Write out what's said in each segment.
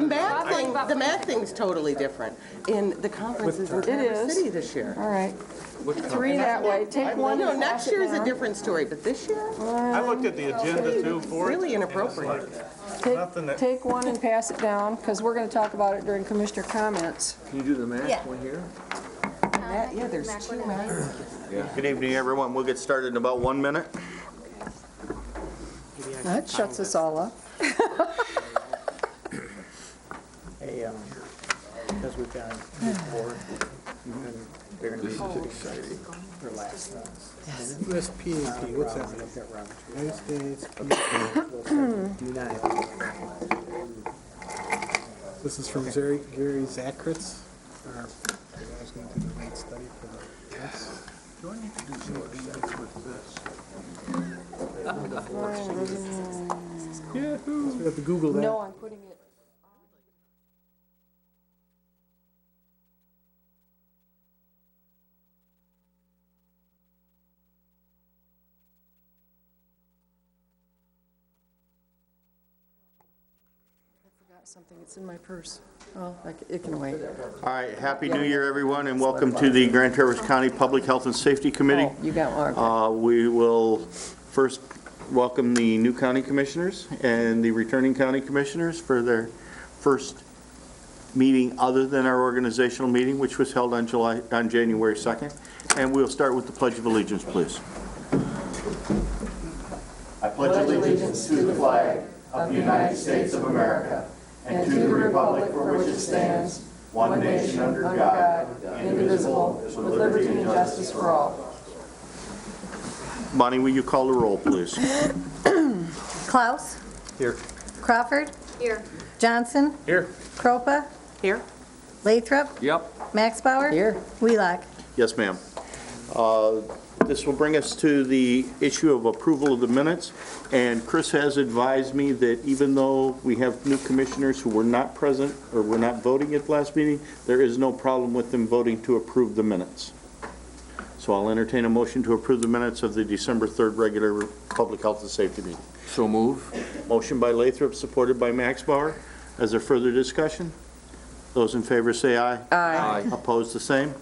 the MAC thing's totally different. And the conference is in Traverse City this year. All right. 3 that way. Take one. No, next year is a different story, but this year, I looked at the agenda too for it. really inappropriate. Take one and pass it down, because we're going to talk about it during commissioner comments. Can you do the math one here? Yeah, there's 2 MACs. Good evening, everyone. We'll get started in about 1 minute. That shuts us all up. Hey, because we've got a new board, and they're going to be exciting. Their last USPAP, what's that? United States United. This is from Gary Zakritz. I was going to do the rate study for the test. Do I need to do something with this? Yahoo! We have to Google that. No, I'm putting it. Something, it's in my purse. Oh, it can wait. All right, Happy New Year, everyone, and welcome to the Grand Traverse County Public Health and Safety Committee. Oh, you got one. We will first welcome the new county commissioners and the returning county commissioners for their first meeting other than our organizational meeting, which was held on January 2nd. And we'll start with the Pledge of Allegiance, please. I pledge allegiance to the flag of the United States of America and to the republic for which it stands, one nation under God, indivisible, with liberty and justice for all. Bonnie, will you call the roll, please? Klaus? Here. Crawford? Here. Johnson? Here. Kropa? Here. Lathrop? Yep. Maxbauer? Here. Wheelock? Yes, ma'am. This will bring us to the issue of approval of the minutes, and Chris has advised me that even though we have new commissioners who were not present or were not voting at the last meeting, there is no problem with them voting to approve the minutes. So I'll entertain a motion to approve the minutes of the December 3rd regular Public Health and Safety meeting. So move. Motion by Lathrop, supported by Maxbauer. Is there further discussion? Those in favor say aye. Aye. Opposed, the same.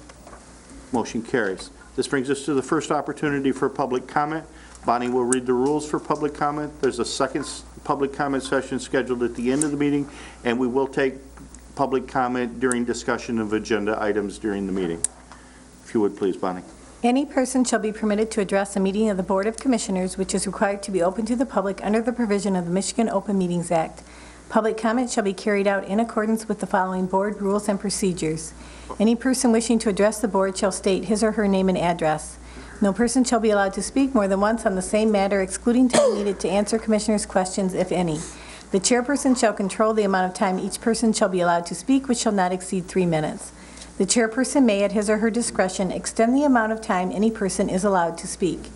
Motion carries. This brings us to the first opportunity for public comment. Bonnie will read the rules for public comment. There's a second public comment session scheduled at the end of the meeting, and we will take public comment during discussion of agenda items during the meeting. If you would, please, Bonnie. Any person shall be permitted to address a meeting of the Board of Commissioners, which is required to be open to the public under the provision of the Michigan Open Meetings Act. Public comment shall be carried out in accordance with the following board rules and procedures. Any person wishing to address the board shall state his or her name and address. No person shall be allowed to speak more than once on the same matter, excluding time needed to answer commissioners' questions, if any. The chairperson shall control the amount of time each person shall be allowed to speak, which shall not exceed 3 minutes. The chairperson may, at his or her discretion, extend the amount of time any person is allowed to speak.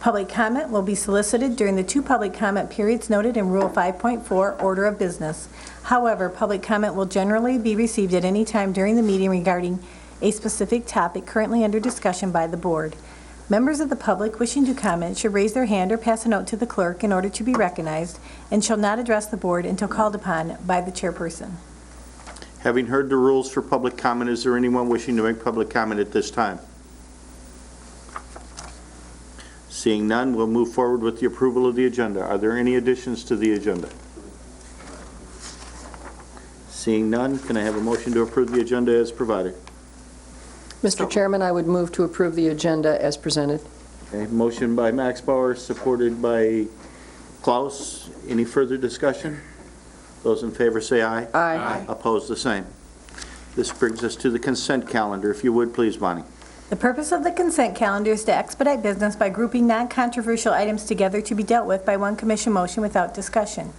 Public comment will be solicited during the 2 public comment periods noted in Rule 5.4, Order of Business. However, public comment will generally be received at any time during the meeting regarding a specific topic currently under discussion by the board. Members of the public wishing to comment should raise their hand or pass a note to the clerk in order to be recognized and shall not address the board until called upon by the chairperson. Having heard the rules for public comment, is there anyone wishing to make public comment at this time? Seeing none, we'll move forward with the approval of the agenda. Are there any additions to the agenda? Seeing none, can I have a motion to approve the agenda as provided? Mr. Chairman, I would move to approve the agenda as presented. Okay, motion by Maxbauer, supported by Klaus. Any further discussion? Those in favor say aye. Aye. Opposed, the same. This brings us to the consent calendar. If you would, please, Bonnie. The purpose of the consent calendar is to expedite business by grouping non-controversial items together to be dealt with by one commission motion without discussion.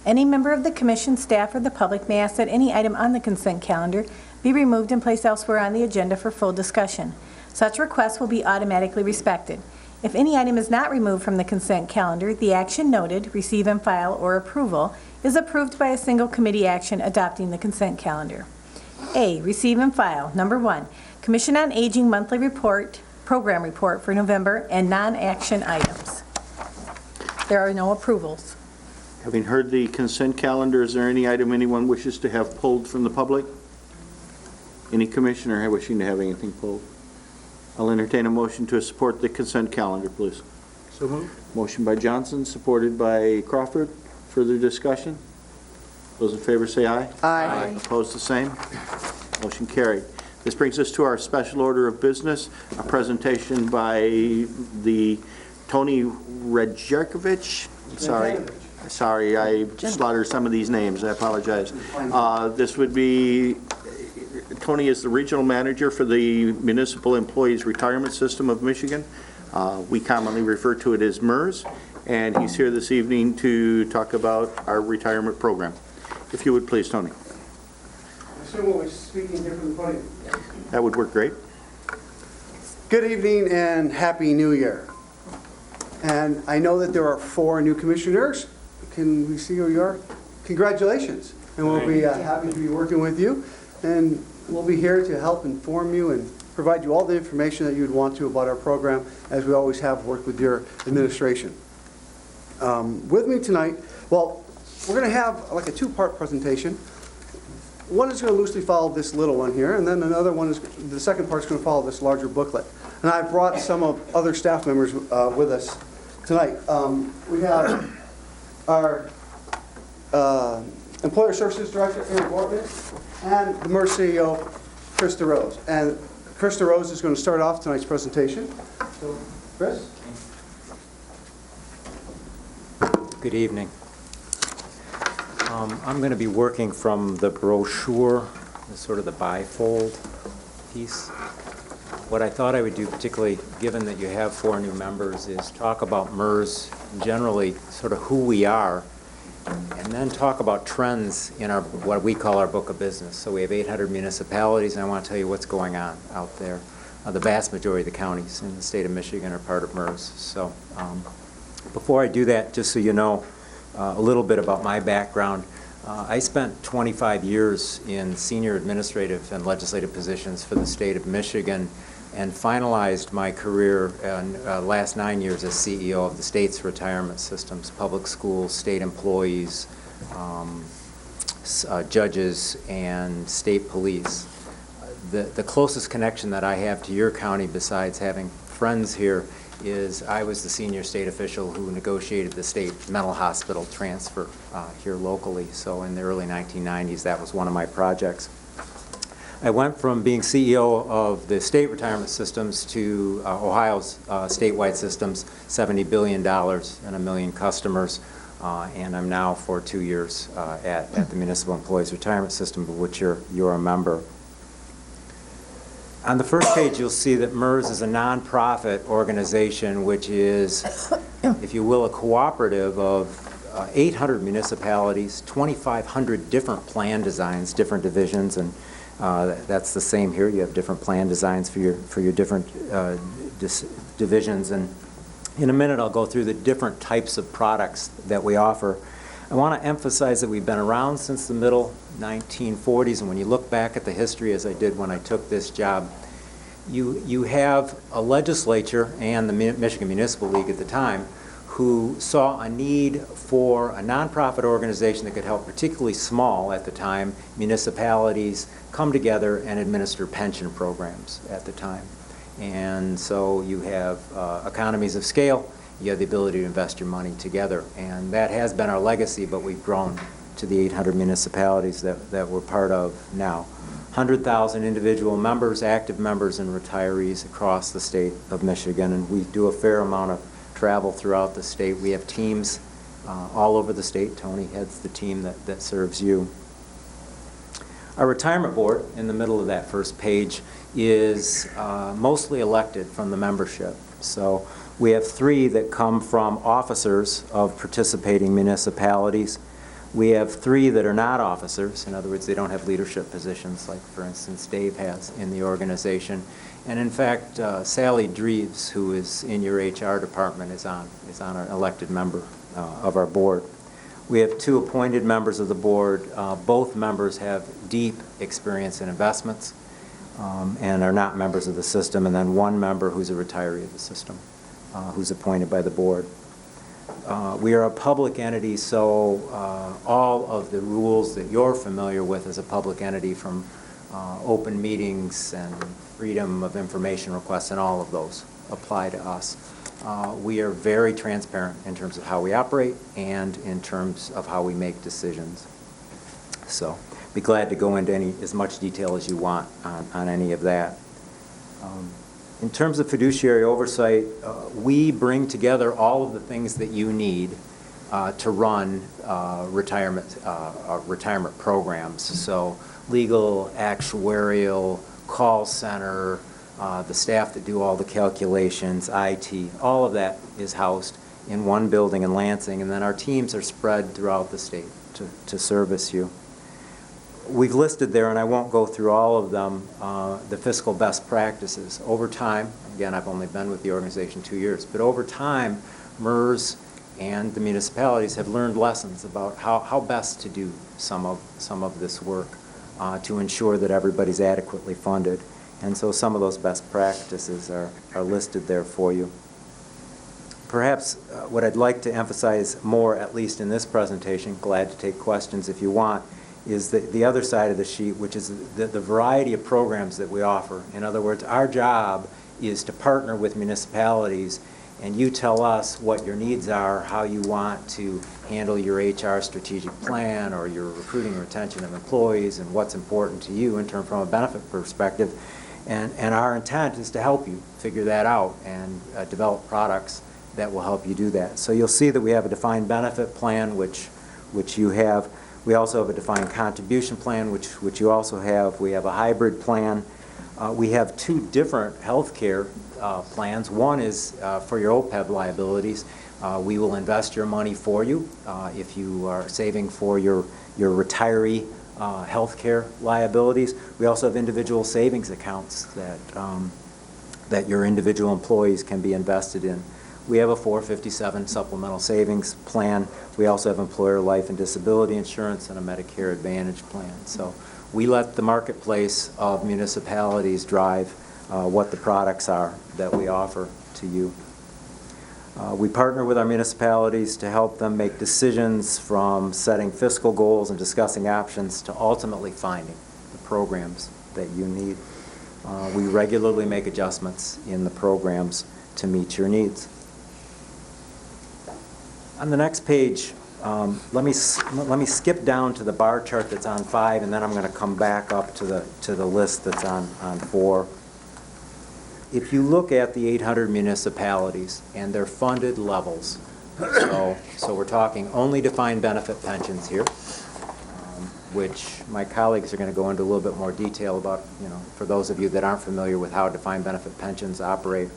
Any member of the commission, staff, or the public may ask that any item on the consent calendar be removed and placed elsewhere on the agenda for full discussion. Such requests will be automatically respected. If any item is not removed from the consent calendar, the action noted, receive and file, or approval, is approved by a single committee action adopting the consent calendar. A, receive and file. Number 1, Commission on Aging Monthly Report, Program Report for November, and non-action items. There are no approvals. Having heard the consent calendar, is there any item anyone wishes to have pulled from the public? Any commissioner wishing to have anything pulled? I'll entertain a motion to support the consent calendar, please. So moved. Motion by Johnson, supported by Crawford. Further discussion? Those in favor say aye. Aye. Opposed, the same. Motion carried. This brings us to our special order of business, a presentation by the Tony Redjerkovich. Sorry, I slaughtered some of these names. I apologize. This would be, Tony is the regional manager for the Municipal Employees Retirement System of Michigan. We commonly refer to it as MERS, and he's here this evening to talk about our retirement program. If you would please, Tony. I assume we'll be speaking here from the podium. That would work great. Good evening and Happy New Year. And I know that there are 4 new commissioners. Can we see who you are? Congratulations. And we'll be happy to be working with you. And we'll be here to help inform you and provide you all the information that you'd want to about our program, as we always have worked with your administration. With me tonight, well, we're going to have like a 2-part presentation. One is going to loosely follow this little one here, and then another one is, the second part is going to follow this larger booklet. And I've brought some of other staff members with us tonight. We have our Employer Services Director, Aaron Bortman, and the MERS CEO, Krista Rose. And Krista Rose is going to start off tonight's presentation. So, Chris? Good evening. I'm going to be working from the brochure, sort of the bifold piece. What I thought I would do, particularly given that you have 4 new members, is talk about MERS, generally sort of who we are, and then talk about trends in our what we call our book of business. So we have 800 municipalities, and I want to tell you what's going on out there. The vast majority of the counties in the state of Michigan are part of MERS. So before I do that, just so you know a little bit about my background, I spent 25 years in senior administrative and legislative positions for the state of Michigan, and finalized my career in last 9 years as CEO of the state's retirement systems, public schools, state employees, judges, and state police. The closest connection that I have to your county, besides having friends here, is I was the senior state official who negotiated the state mental hospital transfer here locally. So in the early 1990s, that was one of my projects. I went from being CEO of the state retirement systems to Ohio's statewide systems, $70 billion and 1 million customers, and I'm now for 2 years at the Municipal Employees Retirement System, of which you're a member. On the first page, you'll see that MERS is a nonprofit organization, which is, if you will, a cooperative of 800 municipalities, 2,500 different plan designs, different divisions, and that's the same here. You have different plan designs for your different divisions, and in a minute I'll go through the different types of products that we offer. I want to emphasize that we've been around since the middle 1940s, and when you look back at the history, as I did when I took this job, you have a legislature and the Michigan Municipal League at the time who saw a need for a nonprofit organization that could help particularly small, at the time, municipalities come together and administer pension programs at the time. And so you have economies of scale, you have the ability to invest your money together. And that has been our legacy, but we've grown to the 800 municipalities that we're part of now. 100,000 individual members, active members, and retirees across the state of Michigan. And we do a fair amount of travel throughout the state. We have teams all over the state. Tony heads the team that serves you. Our retirement board, in the middle of that first page, is mostly elected from the membership. So we have 3 that come from officers of participating municipalities. We have 3 that are not officers. In other words, they don't have leadership positions, like, for instance, Dave has in the organization. And in fact, Sally Dreves, who is in your HR department, is on an elected member of our board. We have 2 appointed members of the board. Both members have deep experience in investments and are not members of the system, and then 1 member who's a retiree of the system, who's appointed by the board. we are a public entity, so all of the rules that you're familiar with as a public entity, from open meetings and freedom of information requests and all of those apply to us. We are very transparent in terms of how we operate and in terms of how we make decisions. So be glad to go into as much detail as you want on any of that. In terms of fiduciary oversight, we bring together all of the things that you need to run retirement programs. So legal, actuarial, call center, the staff that do all the calculations, IT, all of that is housed in one building in Lansing, and then our teams are spread throughout the state to service you. We've listed there, and I won't go through all of them, the fiscal best practices. Over time, again, I've only been with the organization 2 years, but over time, MERS and the municipalities have learned lessons about how best to do some of this work to ensure that everybody's adequately funded. And so some of those best practices are listed there for you. Perhaps what I'd like to emphasize more, at least in this presentation, glad to take questions if you want, is the other side of the sheet, which is the variety of programs that we offer. In other words, our job is to partner with municipalities, and you tell us what your needs are, how you want to handle your HR strategic plan or your recruiting and retention of employees, and what's important to you in terms from a benefit perspective. And our intent is to help you figure that out and develop products that will help you do that. So you'll see that we have a defined benefit plan, which you have. We also have a defined contribution plan, which you also have. We have a hybrid plan. We have two different health care plans. One is for your OPEB liabilities. We will invest your money for you if you are saving for your retiree health care liabilities. We also have individual savings accounts that your individual employees can be invested in. We have a 457 supplemental savings plan. We also have employer life and disability insurance and a Medicare Advantage plan. So we let the marketplace of municipalities drive what the products are that we offer to you. We partner with our municipalities to help them make decisions, from setting fiscal goals and discussing options to ultimately finding the programs that you need. We regularly make adjustments in the programs to meet your needs. On the next page, let me skip down to the bar chart that's on 5, and then I'm going to come back up to the list that's on 4. If you look at the 800 municipalities and their funded levels, so we're talking only defined benefit pensions here, which my colleagues are going to go into a little bit more detail about, for those of you that aren't familiar with how defined benefit pensions operate,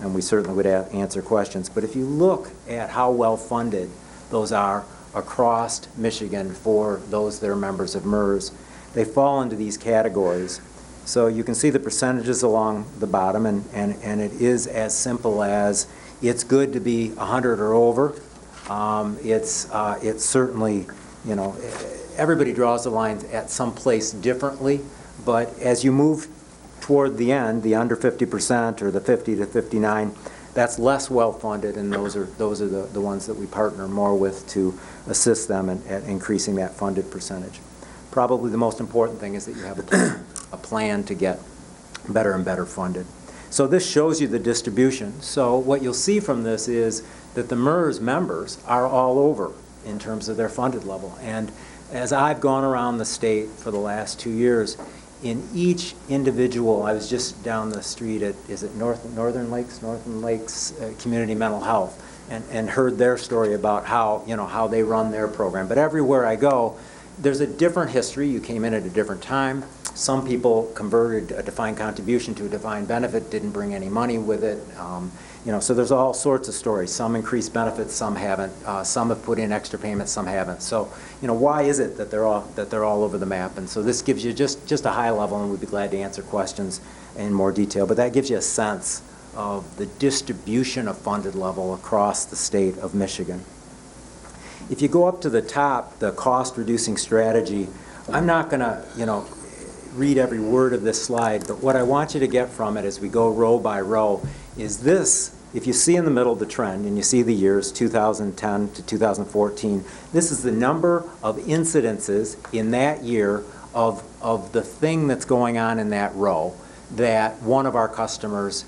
and we certainly would answer questions. But if you look at how well funded those are across Michigan for those that are members of MERS, they fall into these categories. So you can see the percentages along the bottom, and it is as simple as it's good to be 100 or over. It's certainly, everybody draws the lines at some place differently, but as you move toward the end, the under 50% or the 50 to 59, that's less well-funded, and those are the ones that we partner more with to assist them at increasing that funded percentage. Probably the most important thing is that you have a plan to get better and better funded. So this shows you the distribution. So what you'll see from this is that the MERS members are all over in terms of their funded level. And as I've gone around the state for the last 2 years, in each individual, I was just down the street at, Northern Lakes Community Mental Health, and heard their story about how they run their program. But everywhere I go, there's a different history. You came in at a different time. Some people converted a defined contribution to a defined benefit, didn't bring any money with it. So there's all sorts of stories. Some increased benefits, some haven't. Some have put in extra payments, some haven't. So, why is it that they're all over the map? And so this gives you just a high level, and we'd be glad to answer questions in more detail. But that gives you a sense of the distribution of funded level across the state of Michigan. If you go up to the top, the cost reducing strategy, I'm not going to, read every word of this slide, but what I want you to get from it as we go row by row is this if you see in the middle the trend, and you see the years 2010 to 2014, this is the number of incidences in that year of the thing that's going on in that row that one of our customers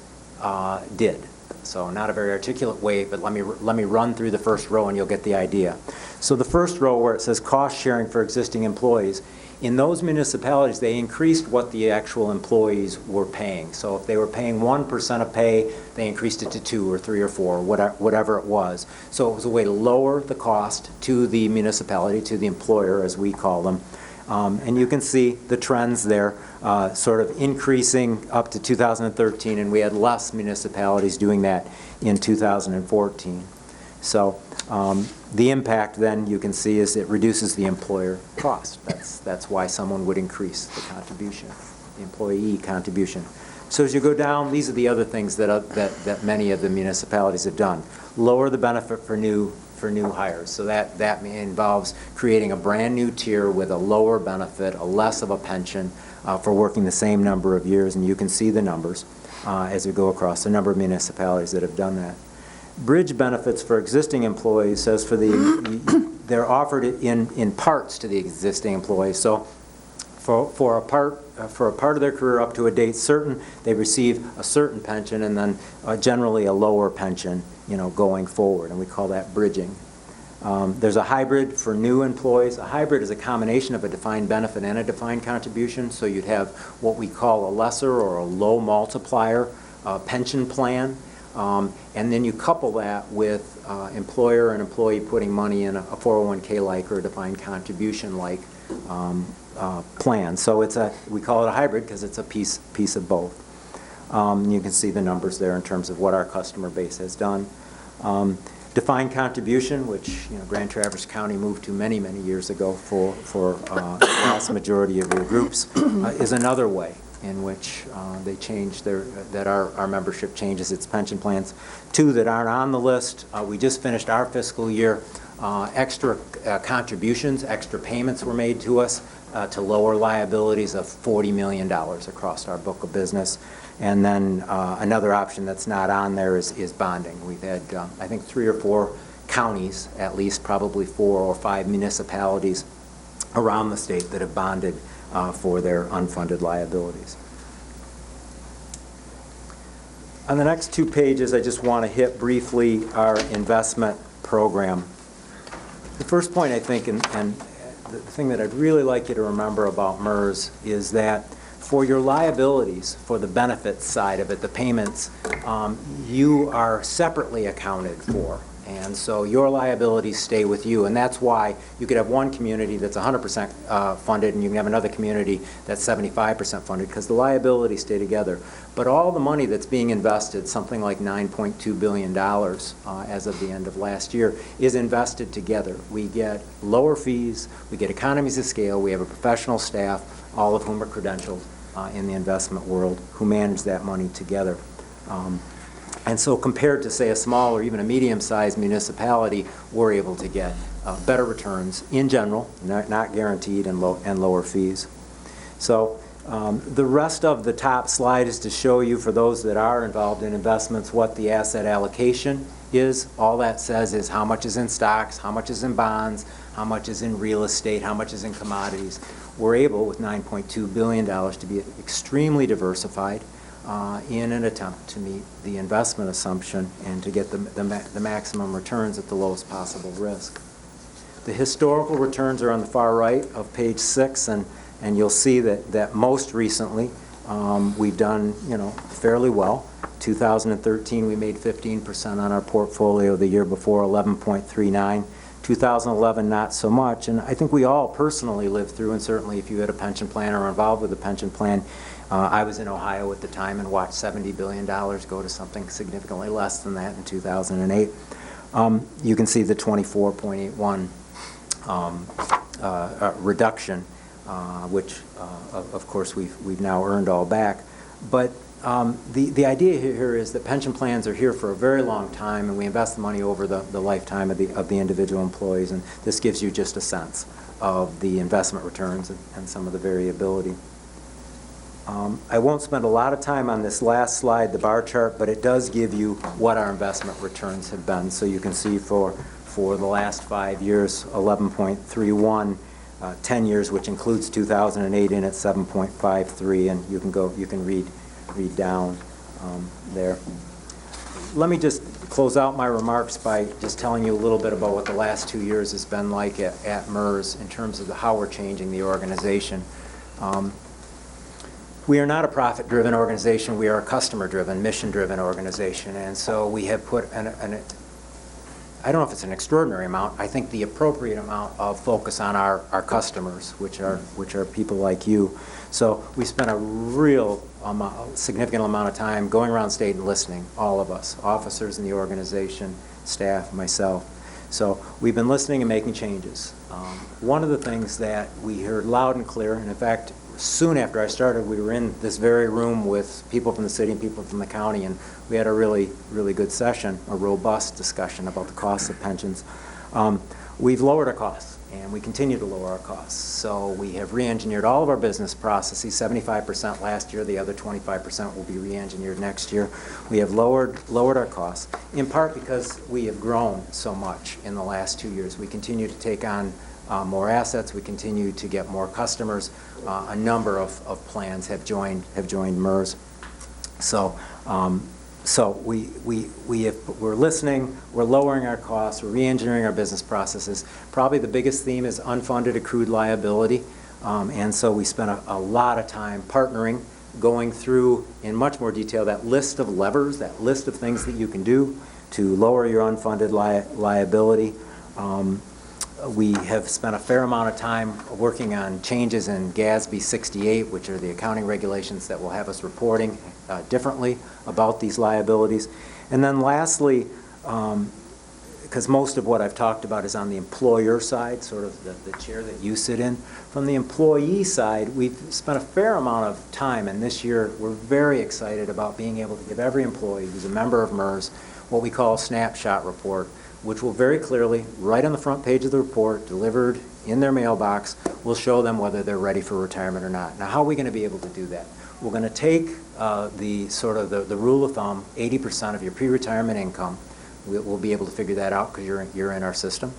did. So not a very articulate way, but let me run through the first row and you'll get the idea. So the first row where it says cost sharing for existing employees, in those municipalities, they increased what the actual employees were paying. So if they were paying 1% of pay, they increased it to 2 or 3 or 4, whatever it was. So it was a way to lower the cost to the municipality, to the employer, as we call them. And you can see the trends there, sort of increasing up to 2013, and we had less municipalities doing that in 2014. So the impact then, you can see, is it reduces the employer cost. That's why someone would increase the contribution, the employee contribution. So as you go down, these are the other things that many of the municipalities have done. Lower the benefit for new hires. So that involves creating a brand new tier with a lower benefit, a less of a pension for working the same number of years, and you can see the numbers as we go across the number of municipalities that have done that. Bridge benefits for existing employees says they're offered in parts to the existing employees. So for a part of their career up to a date certain, they receive a certain pension, and then generally a lower pension, going forward, and we call that bridging. There's a hybrid for new employees. A hybrid is a combination of a defined benefit and a defined contribution. So you'd have what we call a lesser or a low multiplier pension plan. And then you couple that with employer and employee putting money in a 401k-like or a defined contribution-like plan. So we call it a hybrid because it's a piece of both. You can see the numbers there in terms of what our customer base has done. Defined contribution, which Grand Traverse County moved to many, many years ago for the vast majority of your groups, is another way in which they change our membership changes its pension plans. Two that aren't on the list, we just finished our fiscal year. Extra contributions, extra payments were made to us to lower liabilities of $40 million across our book of business. And then another option that's not on there is bonding. We've had, I think, 3 or 4 counties, at least probably 4 or 5 municipalities around the state that have bonded for their unfunded liabilities. On the next 2 pages, I just want to hit briefly our investment program. The first point, I think, and the thing that I'd really like you to remember about MERS is that for your liabilities, for the benefits side of it, the payments, you are separately accounted for. And so your liabilities stay with you, and that's why you could have one community that's 100% funded, and you can have another community that's 75% funded, because the liabilities stay together. But all the money that's being invested, something like $9.2 billion as of the end of last year, is invested together. We get lower fees, we get economies of scale, we have a professional staff, all of whom are credentialed in the investment world, who manage that money together. And so compared to, say, a small or even a medium-sized municipality, we're able to get better returns in general, not guaranteed, and lower fees. So the rest of the top slide is to show you, for those that are involved in investments, what the asset allocation is. All that says is how much is in stocks, how much is in bonds, how much is in real estate, how much is in commodities. We're able, with $9.2 billion, to be extremely diversified in an attempt to meet the investment assumption and to get the maximum returns at the lowest possible risk. The historical returns are on the far right of page 6, and you'll see that most recently we've done fairly well. 2013 we made 15% on our portfolio. The year before 11.39. 2011 not so much, and I think we all personally lived through, and certainly if you had a pension plan or were involved with a pension plan, I was in Ohio at the time and watched $70 billion go to something significantly less than that in 2008. You can see the 24.81 reduction, which of course we've now earned all back. But the idea here is that pension plans are here for a very long time, and we invest the money over the lifetime of the individual employees, and this gives you just a sense of the investment returns and some of the variability. I won't spend a lot of time on this last slide, the bar chart, but it does give you what our investment returns have been. So you can see for the last 5 years, 11.31, 10 years, which includes 2008 in at 7.53, and you can read down there. Let me just close out my remarks by just telling you a little bit about what the last 2 years has been like at MERS in terms of how we're changing the organization. We are not a profit-driven organization. We are a customer-driven, mission-driven organization. And so we have put I don't know if it's an extraordinary amount, I think the appropriate amount of focus on our customers, which are people like you. So we spent a real significant amount of time going around state and listening, all of us, officers in the organization, staff, myself. So we've been listening and making changes. One of the things that we heard loud and clear, and in fact, soon after I started, we were in this very room with people from the city and people from the county, and we had a really, really good session, a robust discussion about the costs of pensions. We've lowered our costs, and we continue to lower our costs. So we have re-engineered all of our business processes, 75% last year, the other 25% will be re-engineered next year. We have lowered our costs, in part because we have grown so much in the last 2 years. We continue to take on more assets, we continue to get more customers. A number of plans have joined MERS. So we're listening, we're lowering our costs, we're re-engineering our business processes. Probably the biggest theme is unfunded accrued liability, and so we spent a lot of time partnering, going through in much more detail that list of levers, that list of things that you can do to lower your unfunded liability. We have spent a fair amount of time working on changes in GASB 68, which are the accounting regulations that will have us reporting differently about these liabilities. And then lastly, because most of what I've talked about is on the employer side, sort of the chair that you sit in. From the employee side, we've spent a fair amount of time, and this year we're very excited about being able to give every employee who's a member of MERS what we call a snapshot report, which will very clearly, right on the front page of the report, delivered in their mailbox, will show them whether they're ready for retirement or not. Now, how are we going to be able to do that? We're going to take the rule of thumb, 80% of your pre-retirement income. We'll be able to figure that out because you're in our system.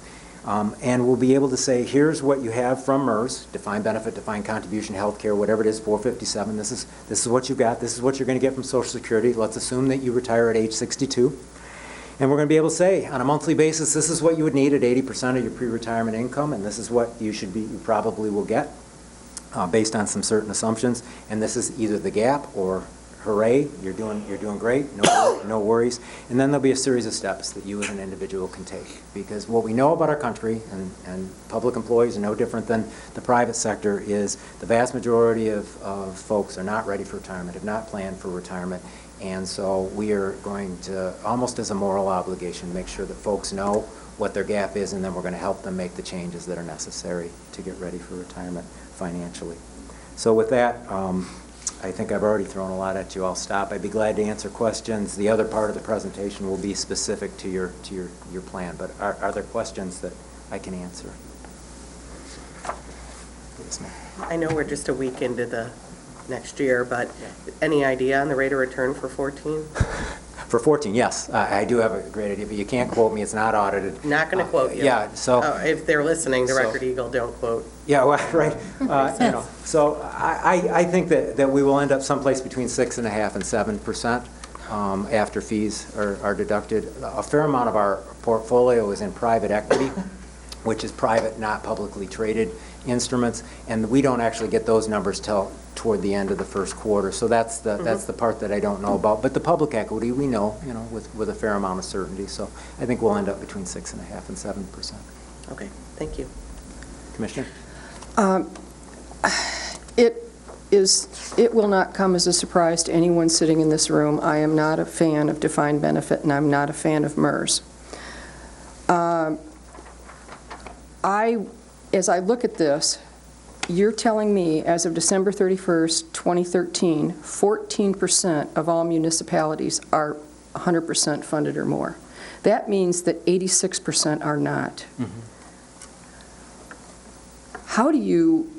And we'll be able to say, here's what you have from MERS, defined benefit, defined contribution, health care, whatever it is, 457. This is what you got. This is what you're going to get from Social Security. Let's assume that you retire at age 62. And we're going to be able to say, on a monthly basis, this is what you would need at 80% of your pre-retirement income, and this is what you probably will get based on some certain assumptions. And this is either the gap or, hooray, you're doing great, no worries. And then there'll be a series of steps that you as an individual can take. Because what we know about our country, and public employees are no different than the private sector, is the vast majority of folks are not ready for retirement, have not planned for retirement. And so we are going to, almost as a moral obligation, make sure that folks know what their gap is, and then we're going to help them make the changes that are necessary to get ready for retirement financially. So with that, I think I've already thrown a lot at you. I'll stop. I'd be glad to answer questions. The other part of the presentation will be specific to your plan. But are there questions that I can answer? Yes, ma'am. I know we're just a week into the next year, but any idea on the rate of return for 14? For 14, yes. I do have a great idea, but you can't quote me. It's not audited. Not going to quote you. Yeah, so... if they're listening, the Record Eagle, don't quote. Yeah, well, right. So I think that we will end up someplace between 6.5% and 7% after fees are deducted. A fair amount of our portfolio is in private equity, which is private, not publicly traded instruments, and we don't actually get those numbers till toward the end of the first quarter. So that's the part that I don't know about. But the public equity, we know, with a fair amount of certainty. So I think we'll end up between 6.5% and 7%. Okay, thank you. Commissioner? It will not come as a surprise to anyone sitting in this room. I am not a fan of defined benefit, and I'm not a fan of MERS. As I look at this, you're telling me, as of December 31st, 2013, 14% of all municipalities are 100% funded or more. That means that 86% are not. Mm-hmm. How do you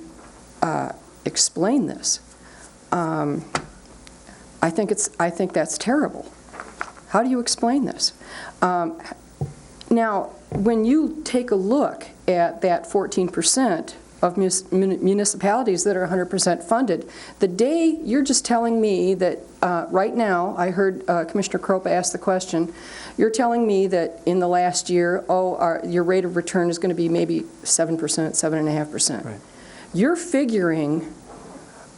explain this? I think that's terrible. How do you explain this? Now, when you take a look at that 14% of municipalities that are 100% funded, the day you're just telling me that right now, I heard Commissioner Kropa ask the question, you're telling me that in the last year, your rate of return is going to be maybe 7%, 7.5%. Right. You're figuring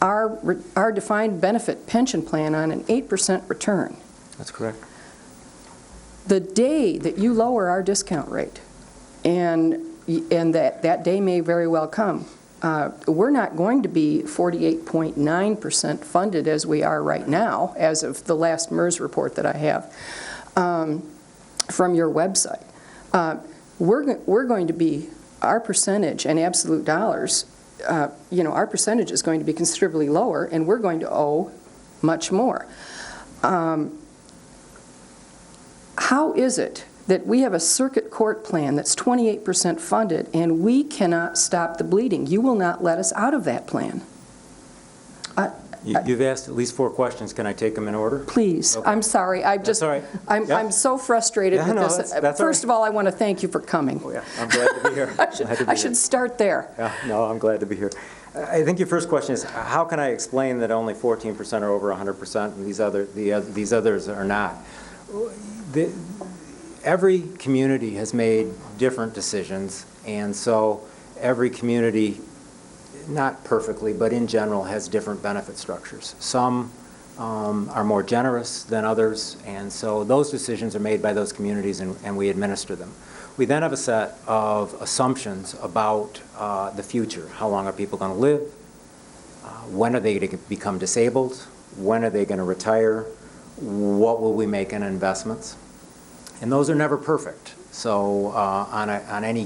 our defined benefit pension plan on an 8% return. That's correct. The day that you lower our discount rate, and that day may very well come, we're not going to be 48.9% funded as we are right now, as of the last MERS report that I have from your website. We're going to be, our percentage and absolute dollars, our percentage is going to be considerably lower, and we're going to owe much more. How is it that we have a circuit court plan that's 28% funded and we cannot stop the bleeding? You will not let us out of that plan. You've asked at least 4 questions. Can I take them in order? Please. Okay. I'm sorry. That's all right. I'm so frustrated with this. That's First of all, I want to thank you for coming. Oh, yeah. I'm glad to be here. I should start there. Yeah, no, I'm glad to be here. I think your first question is, how can I explain that only 14% are over 100% and these others are not? Every community has made different decisions, and so every community, not perfectly, but in general, has different benefit structures. Some are more generous than others, and so those decisions are made by those communities, and we administer them. We then have a set of assumptions about the future. How long are people going to live? When are they going to become disabled? When are they going to retire? What will we make in investments? And those are never perfect. So in any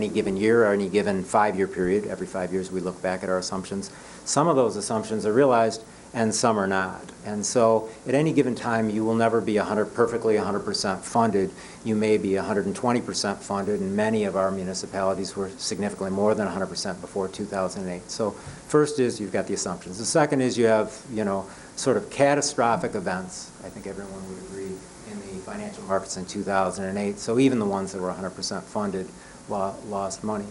given year or any given 5-year period, every 5 years we look back at our assumptions. Some of those assumptions are realized and some are not. And so at any given time, you will never be perfectly 100% funded. You may be 120% funded, and many of our municipalities were significantly more than 100% before 2008. So first is you've got the assumptions. The second is you have, sort of catastrophic events. I think everyone would agree in the financial markets in 2008. So even the ones that were 100% funded lost money.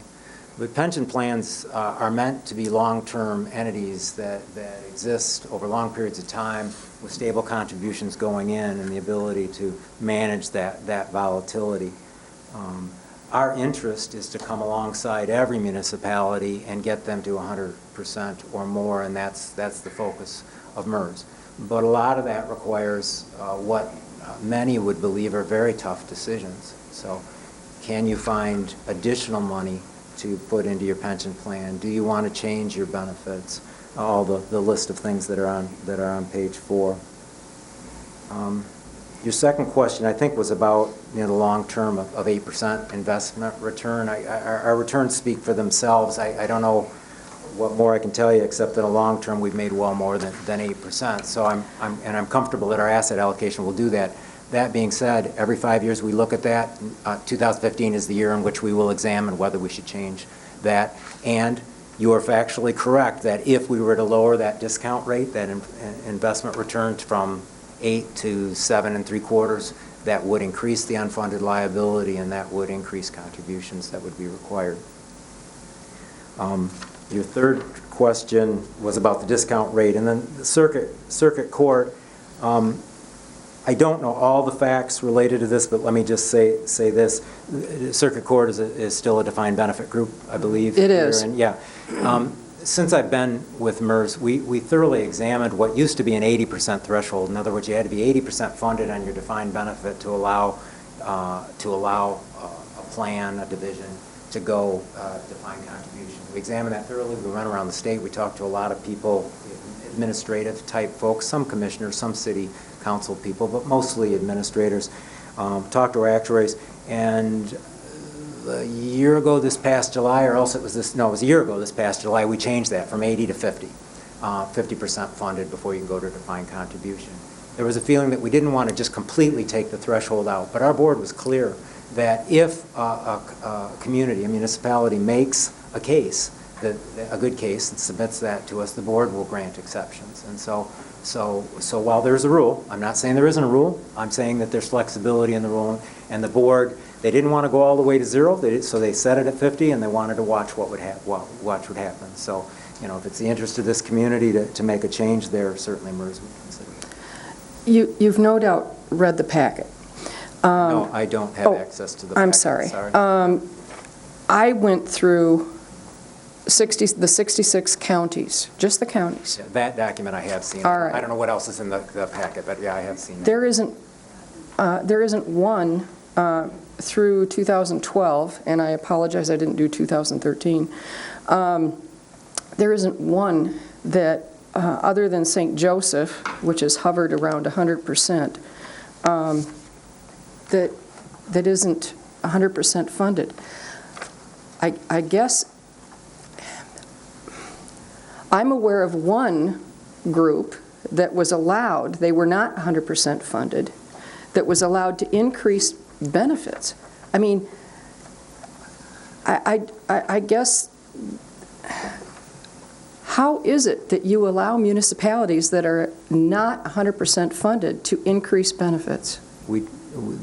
But pension plans are meant to be long-term entities that exist over long periods of time with stable contributions going in and the ability to manage that volatility. Our interest is to come alongside every municipality and get them to 100% or more, and that's the focus of MERS. But a lot of that requires what many would believe are very tough decisions. So can you find additional money to put into your pension plan? Do you want to change your benefits? All the list of things that are on page 4. Your second question, I think, was about the long term of 8% investment return. Our returns speak for themselves. I don't know what more I can tell you, except that in the long term we've made well more than 8%. So I'm comfortable that our asset allocation will do that. That being said, every 5 years we look at that. 2015 is the year in which we will examine whether we should change that. And you are factually correct that if we were to lower that discount rate, that investment return from 8 to 7 3/4, that would increase the unfunded liability, and that would increase contributions that would be required. Your third question was about the discount rate, and then the circuit court. I don't know all the facts related to this, but let me just say this. The Circuit Court is still a defined benefit group, I believe. It is. And yeah. Since I've been with MERS, we thoroughly examined what used to be an 80% threshold. In other words, you had to be 80% funded on your defined benefit to allow a plan, a division, to go defined contribution. We examined that thoroughly. We went around the state. We talked to a lot of people, administrative type folks, some commissioners, some city council people, but mostly administrators. Talked to our actuaries, and a year ago this past July, or else it was a year ago this past July, we changed that from 80 to 50. 50% funded before you can go to defined contribution. There was a feeling that we didn't want to just completely take the threshold out, but our board was clear that if a community, a municipality makes a case a good case and submits that to us, the board will grant exceptions. And so while there's a rule, I'm not saying there isn't a rule, I'm saying that there's flexibility in the rule, and the board, they didn't want to go all the way to 0, so they set it at 50, and they wanted to watch what would happen. So, if it's the interest of this community to make a change there, certainly MERS would consider it. You've no doubt read the packet. No, I don't have access to the packet. I'm sorry. I went through the 66 counties, just the counties. Yeah, that document I have seen. All right. I don't know what else is in the packet, but yeah, I have seen that. There isn't one through 2012, and I apologize, I didn't do 2013. There isn't one that, other than St. Joseph, which has hovered around 100%, that isn't 100% funded. I guess I'm aware of one group that was allowed, they were not 100% funded, that was allowed to increase benefits. I mean, I guess, how is it that you allow municipalities that are not 100% funded to increase benefits?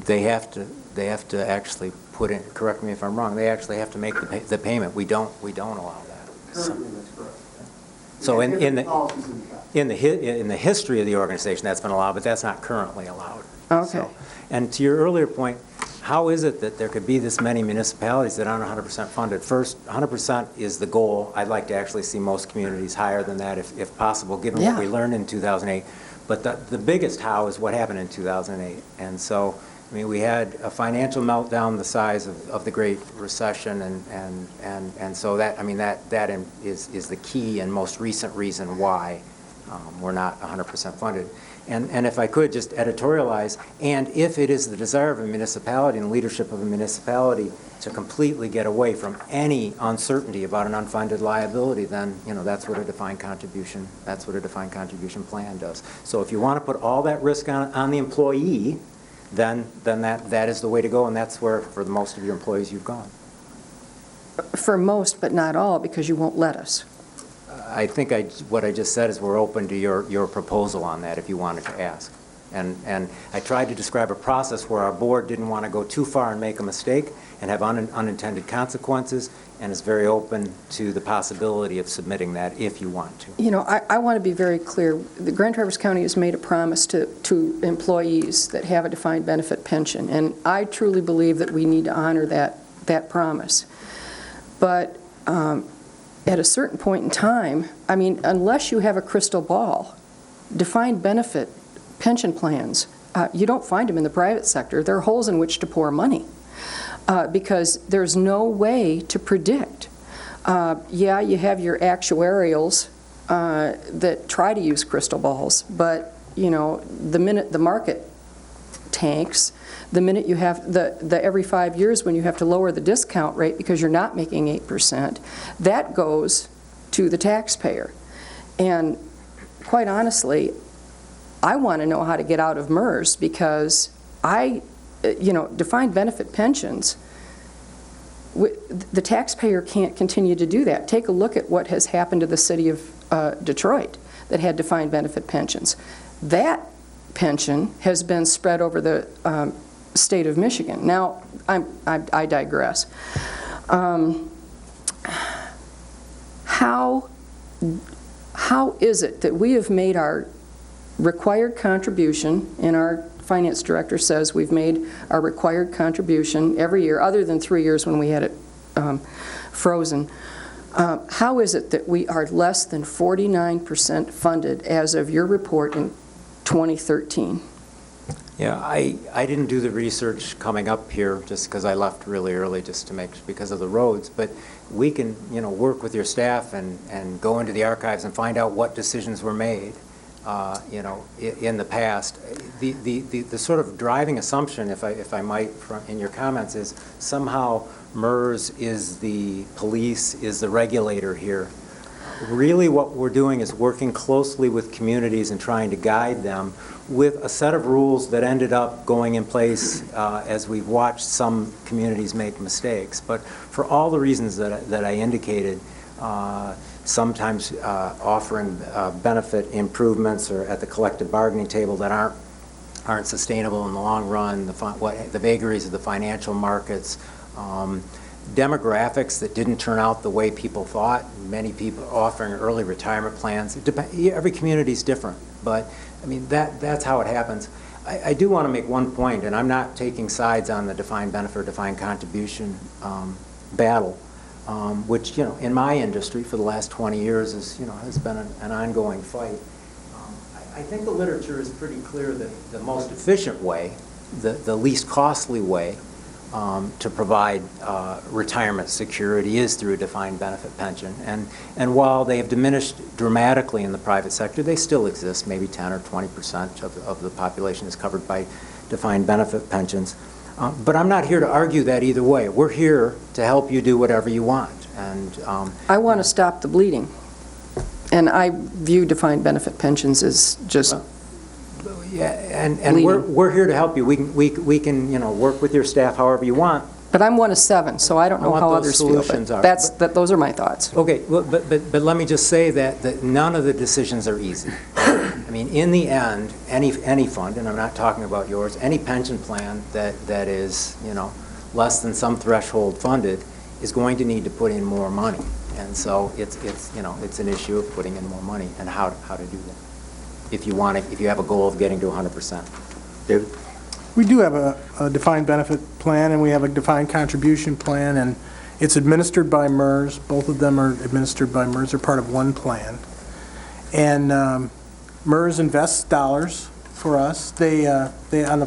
They have to actually put in, correct me if I'm wrong, they actually have to make the payment. We don't allow that. Currently, that's correct. So in Policies in the past. the history of the organization, that's been allowed, but that's not currently allowed. Okay. So, and to your earlier point, how is it that there could be this many municipalities that aren't 100% funded? First, 100% is the goal. I'd like to actually see most communities higher than that if possible, given what we learned in 2008. But the biggest how is what happened in 2008. And so, I mean, we had a financial meltdown the size of the Great Recession, and so that, I mean, that is the key and most recent reason why we're not 100% funded. And if I could just editorialize, and if it is the desire of a municipality and the leadership of a municipality to completely get away from any uncertainty about an unfunded liability, then, that's what a defined contribution plan does. So if you want to put all that risk on the employee, then that is the way to go, and that's where, for the most of your employees, you've gone. For most, but not all, because you won't let us. I think what I just said is we're open to your proposal on that if you wanted to ask. And I tried to describe a process where our board didn't want to go too far and make a mistake and have unintended consequences, and is very open to the possibility of submitting that if you want to. I want to be very clear. The Grand Traverse County has made a promise to employees that have a defined benefit pension, and I truly believe that we need to honor that promise. But at a certain point in time, I mean, unless you have a crystal ball, defined benefit pension plans, you don't find them in the private sector. There are holes in which to pour money because there's no way to predict. Yeah, you have your actuarials that try to use crystal balls, but, the minute the market tanks, the minute you have the every 5 years when you have to lower the discount rate because you're not making 8%, that goes to the taxpayer. And quite honestly, I want to know how to get out of MERS because defined benefit pensions, the taxpayer can't continue to do that. Take a look at what has happened to the city of Detroit that had defined benefit pensions. That pension has been spread over the state of Michigan. Now, I digress. How is it that we have made our required contribution, and our finance director says we've made our required contribution every year, other than 3 years when we had it frozen. How is it that we are less than 49% funded as of your report in 2013? Yeah, I didn't do the research coming up here just because I left really early because of the roads, but we can, work with your staff and go into the archives and find out what decisions were made, in the past. The sort of driving assumption, if I might, in your comments, is somehow MERS is the police, is the regulator here. Really what we're doing is working closely with communities and trying to guide them with a set of rules that ended up going in place as we've watched some communities make mistakes. But for all the reasons that I indicated, sometimes offering benefit improvements or at the collective bargaining table that aren't sustainable in the long run, the vagaries of the financial markets, demographics that didn't turn out the way people thought, many people offering early retirement plans. Every community is different, but I mean, that's how it happens. I do want to make one point, and I'm not taking sides on the defined benefit or defined contribution battle, which, in my industry for the last 20 years has been an ongoing fight. I think the literature is pretty clear that the most efficient way, the least costly way to provide retirement security is through a defined benefit pension. And while they have diminished dramatically in the private sector, they still exist. Maybe 10 or 20% of the population is covered by defined benefit pensions. But I'm not here to argue that either way. We're here to help you do whatever you want. And I want to stop the bleeding. And I view defined benefit pensions as just yeah, and we're here to help you. We can work with your staff however you want. But I'm one of 7, so I don't know how others feel. But those are my thoughts. Okay, well, but let me just say that none of the decisions are easy. I mean, in the end, any fund, and I'm not talking about yours, any pension plan that is less than some threshold funded is going to need to put in more money, and so it's an issue of putting in more money and how to do that. If you have a goal of getting to 100%. David? We do have a defined benefit plan, and we have a defined contribution plan, and it's administered by MERS. Both of them are administered by MERS. They're part of one plan. And MERS invests dollars for us. They on the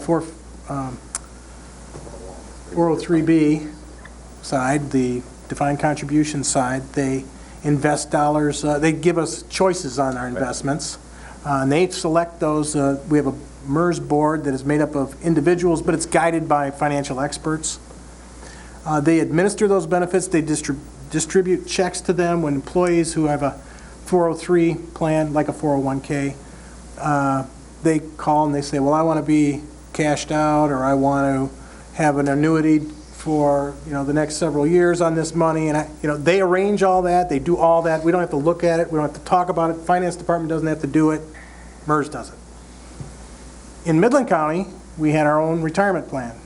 403B side, the defined contribution side, they invest dollars. They give us choices on our investments. And they select those. We have a MERS board that is made up of individuals, but it's guided by financial experts. They administer those benefits. They distribute checks to them when employees who have a 403 plan, like a 401k, they call and they say, well, I want to be cashed out, or I want to have an annuity for the next several years on this money, and they arrange all that. They do all that. We don't have to look at it. We don't have to talk about it. Finance department doesn't have to do it. MERS does it. In Midland County, we had our own retirement plan.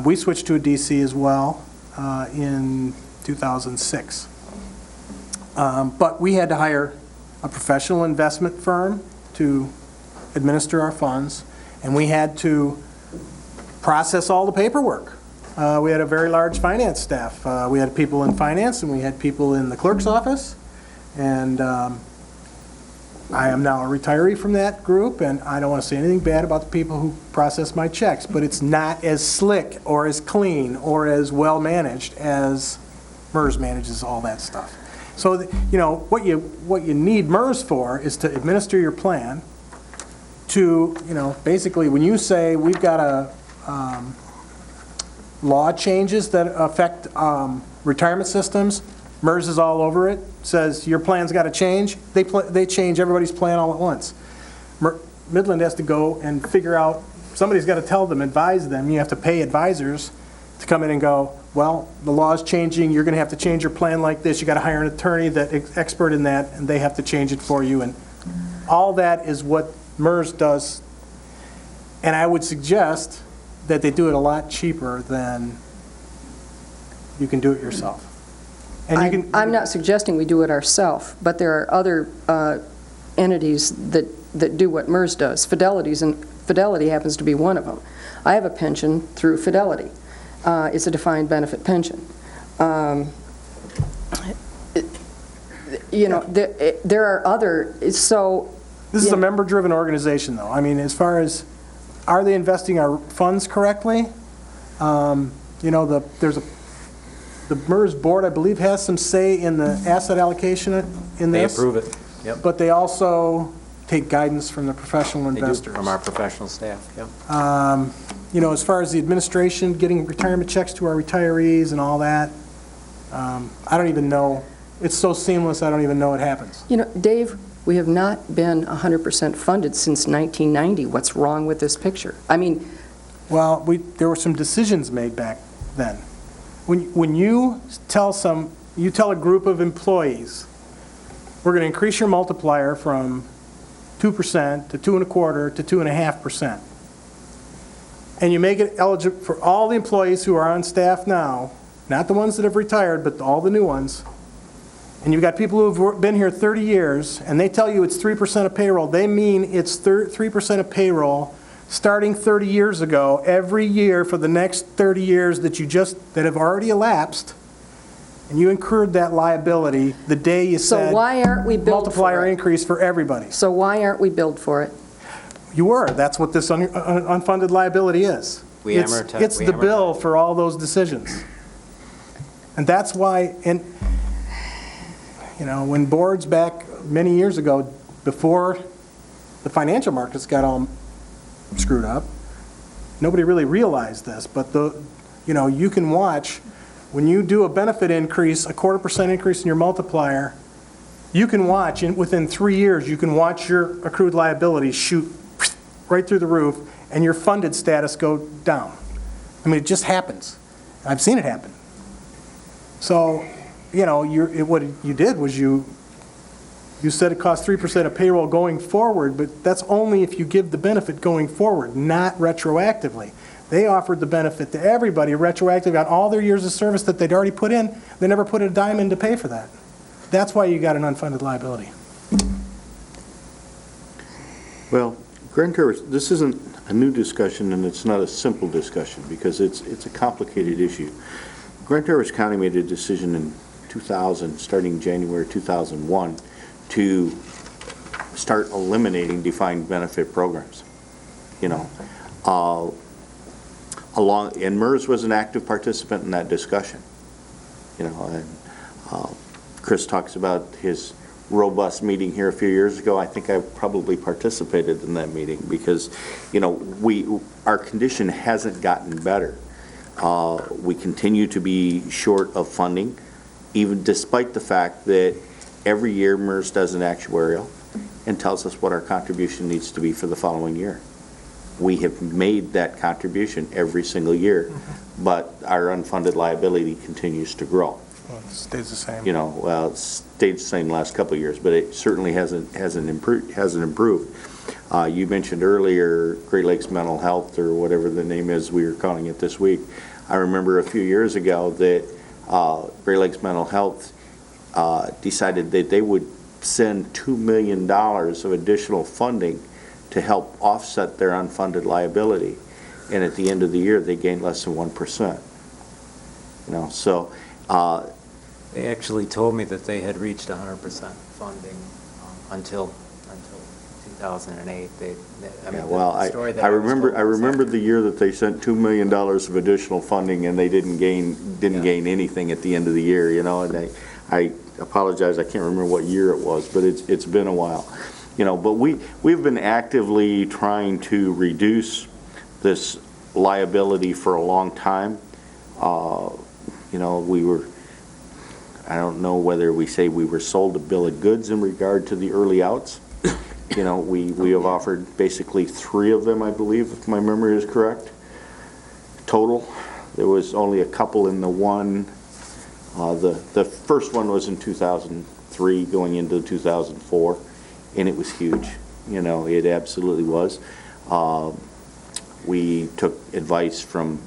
We switched to a DC as well in 2006. But we had to hire a professional investment firm to administer our funds, and we had to process all the paperwork. We had a very large finance staff. We had people in finance, and we had people in the clerk's office, and I am now a retiree from that group, and I don't want to say anything bad about the people who process my checks, but it's not as slick or as clean or as well managed as MERS manages all that stuff. So, what you need MERS for is to administer your plan to, basically when you say we've got a law changes that affect retirement systems, MERS is all over it, says your plan's got to change. They change everybody's plan all at once. Midland has to go and figure out, somebody's got to tell them, advise them. You have to pay advisors to come in and go, well, the law's changing, you're going to have to change your plan like this. You got to hire an attorney that's expert in that, and they have to change it for you. And all that is what MERS does. And I would suggest that they do it a lot cheaper than you can do it yourself. And I'm not suggesting we do it ourselves, but there are other entities that do what MERS does. Fidelity happens to be one of them. I have a pension through Fidelity. It's a defined benefit pension. There are other, so... This is a member-driven organization, though. I mean, as far as, are they investing our funds correctly? The MERS board, I believe, has some say in the asset allocation in this. They approve it, yep. But they also take guidance from the professional investors. They do, from our professional staff, yep. As far as the administration, getting retirement checks to our retirees and all that, I don't even know. It's so seamless, I don't even know it happens. Dave, we have not been 100% funded since 1990. What's wrong with this picture? I mean... Well, there were some decisions made back then. When you tell you tell a group of employees, we're going to increase your multiplier from 2% to 2.25% to 2.5%. And you make it eligible for all the employees who are on staff now, not the ones that have retired, but all the new ones. And you've got people who've been here 30 years, and they tell you it's 3% of payroll. They mean it's 3% of payroll starting 30 years ago, every year for the next 30 years that have already elapsed. And you incurred that liability the day you said. So why aren't we billed Multiplier for it? increase for everybody. So why aren't we billed for it? You were. That's what this unfunded liability is. We amortize- It's we the amortize. bill for all those decisions. And that's why, and, you know, when boards back many years ago, before the financial markets got all screwed up, nobody really realized this, but you can watch, when you do a benefit increase, a 0.25% increase in your multiplier, you can watch, within 3 years, you can watch your accrued liabilities shoot right through the roof and your funded status go down. I mean, it just happens. I've seen it happen. So, what you did was you said it costs 3% of payroll going forward, but that's only if you give the benefit going forward, not retroactively. They offered the benefit to everybody retroactively on all their years of service that they'd already put in. They never put a dime in to pay for that. That's why you got an unfunded liability. Well, Grand Terrace, this isn't a new discussion, and it's not a simple discussion, because it's a complicated issue. Grand Terrace County made a decision in 2000, starting January 2001, to start eliminating defined benefit programs. And MERS was an active participant in that discussion. Chris talks about his robust meeting here a few years ago. I think I probably participated in that meeting because, our condition hasn't gotten better. We continue to be short of funding, even despite the fact that every year MERS does an actuarial and tells us what our contribution needs to be for the following year. We have made that contribution every single year, but our unfunded liability continues to grow. Well, it stays the same. It stayed the same the last couple of years, but it certainly hasn't improved. You mentioned earlier Great Lakes Mental Health, or whatever the name is we were calling it this week. I remember a few years ago that Great Lakes Mental Health decided that they would send $2 million of additional funding to help offset their unfunded liability. And at the end of the year, they gained less than 1%. So They actually told me that they had reached 100% funding until 2008. I remember the year that they sent $2 million of additional funding, and they didn't gain anything at the end of the year. And I apologize, I can't remember what year it was, but it's been a while. But we've been actively trying to reduce this liability for a long time. I don't know whether we say we were sold a bill of goods in regard to the early outs. We have offered basically 3 of them, I believe, if my memory is correct, total. There was only a couple in the one. The first one was in 2003 going into 2004, and it was huge. It absolutely was. We took advice from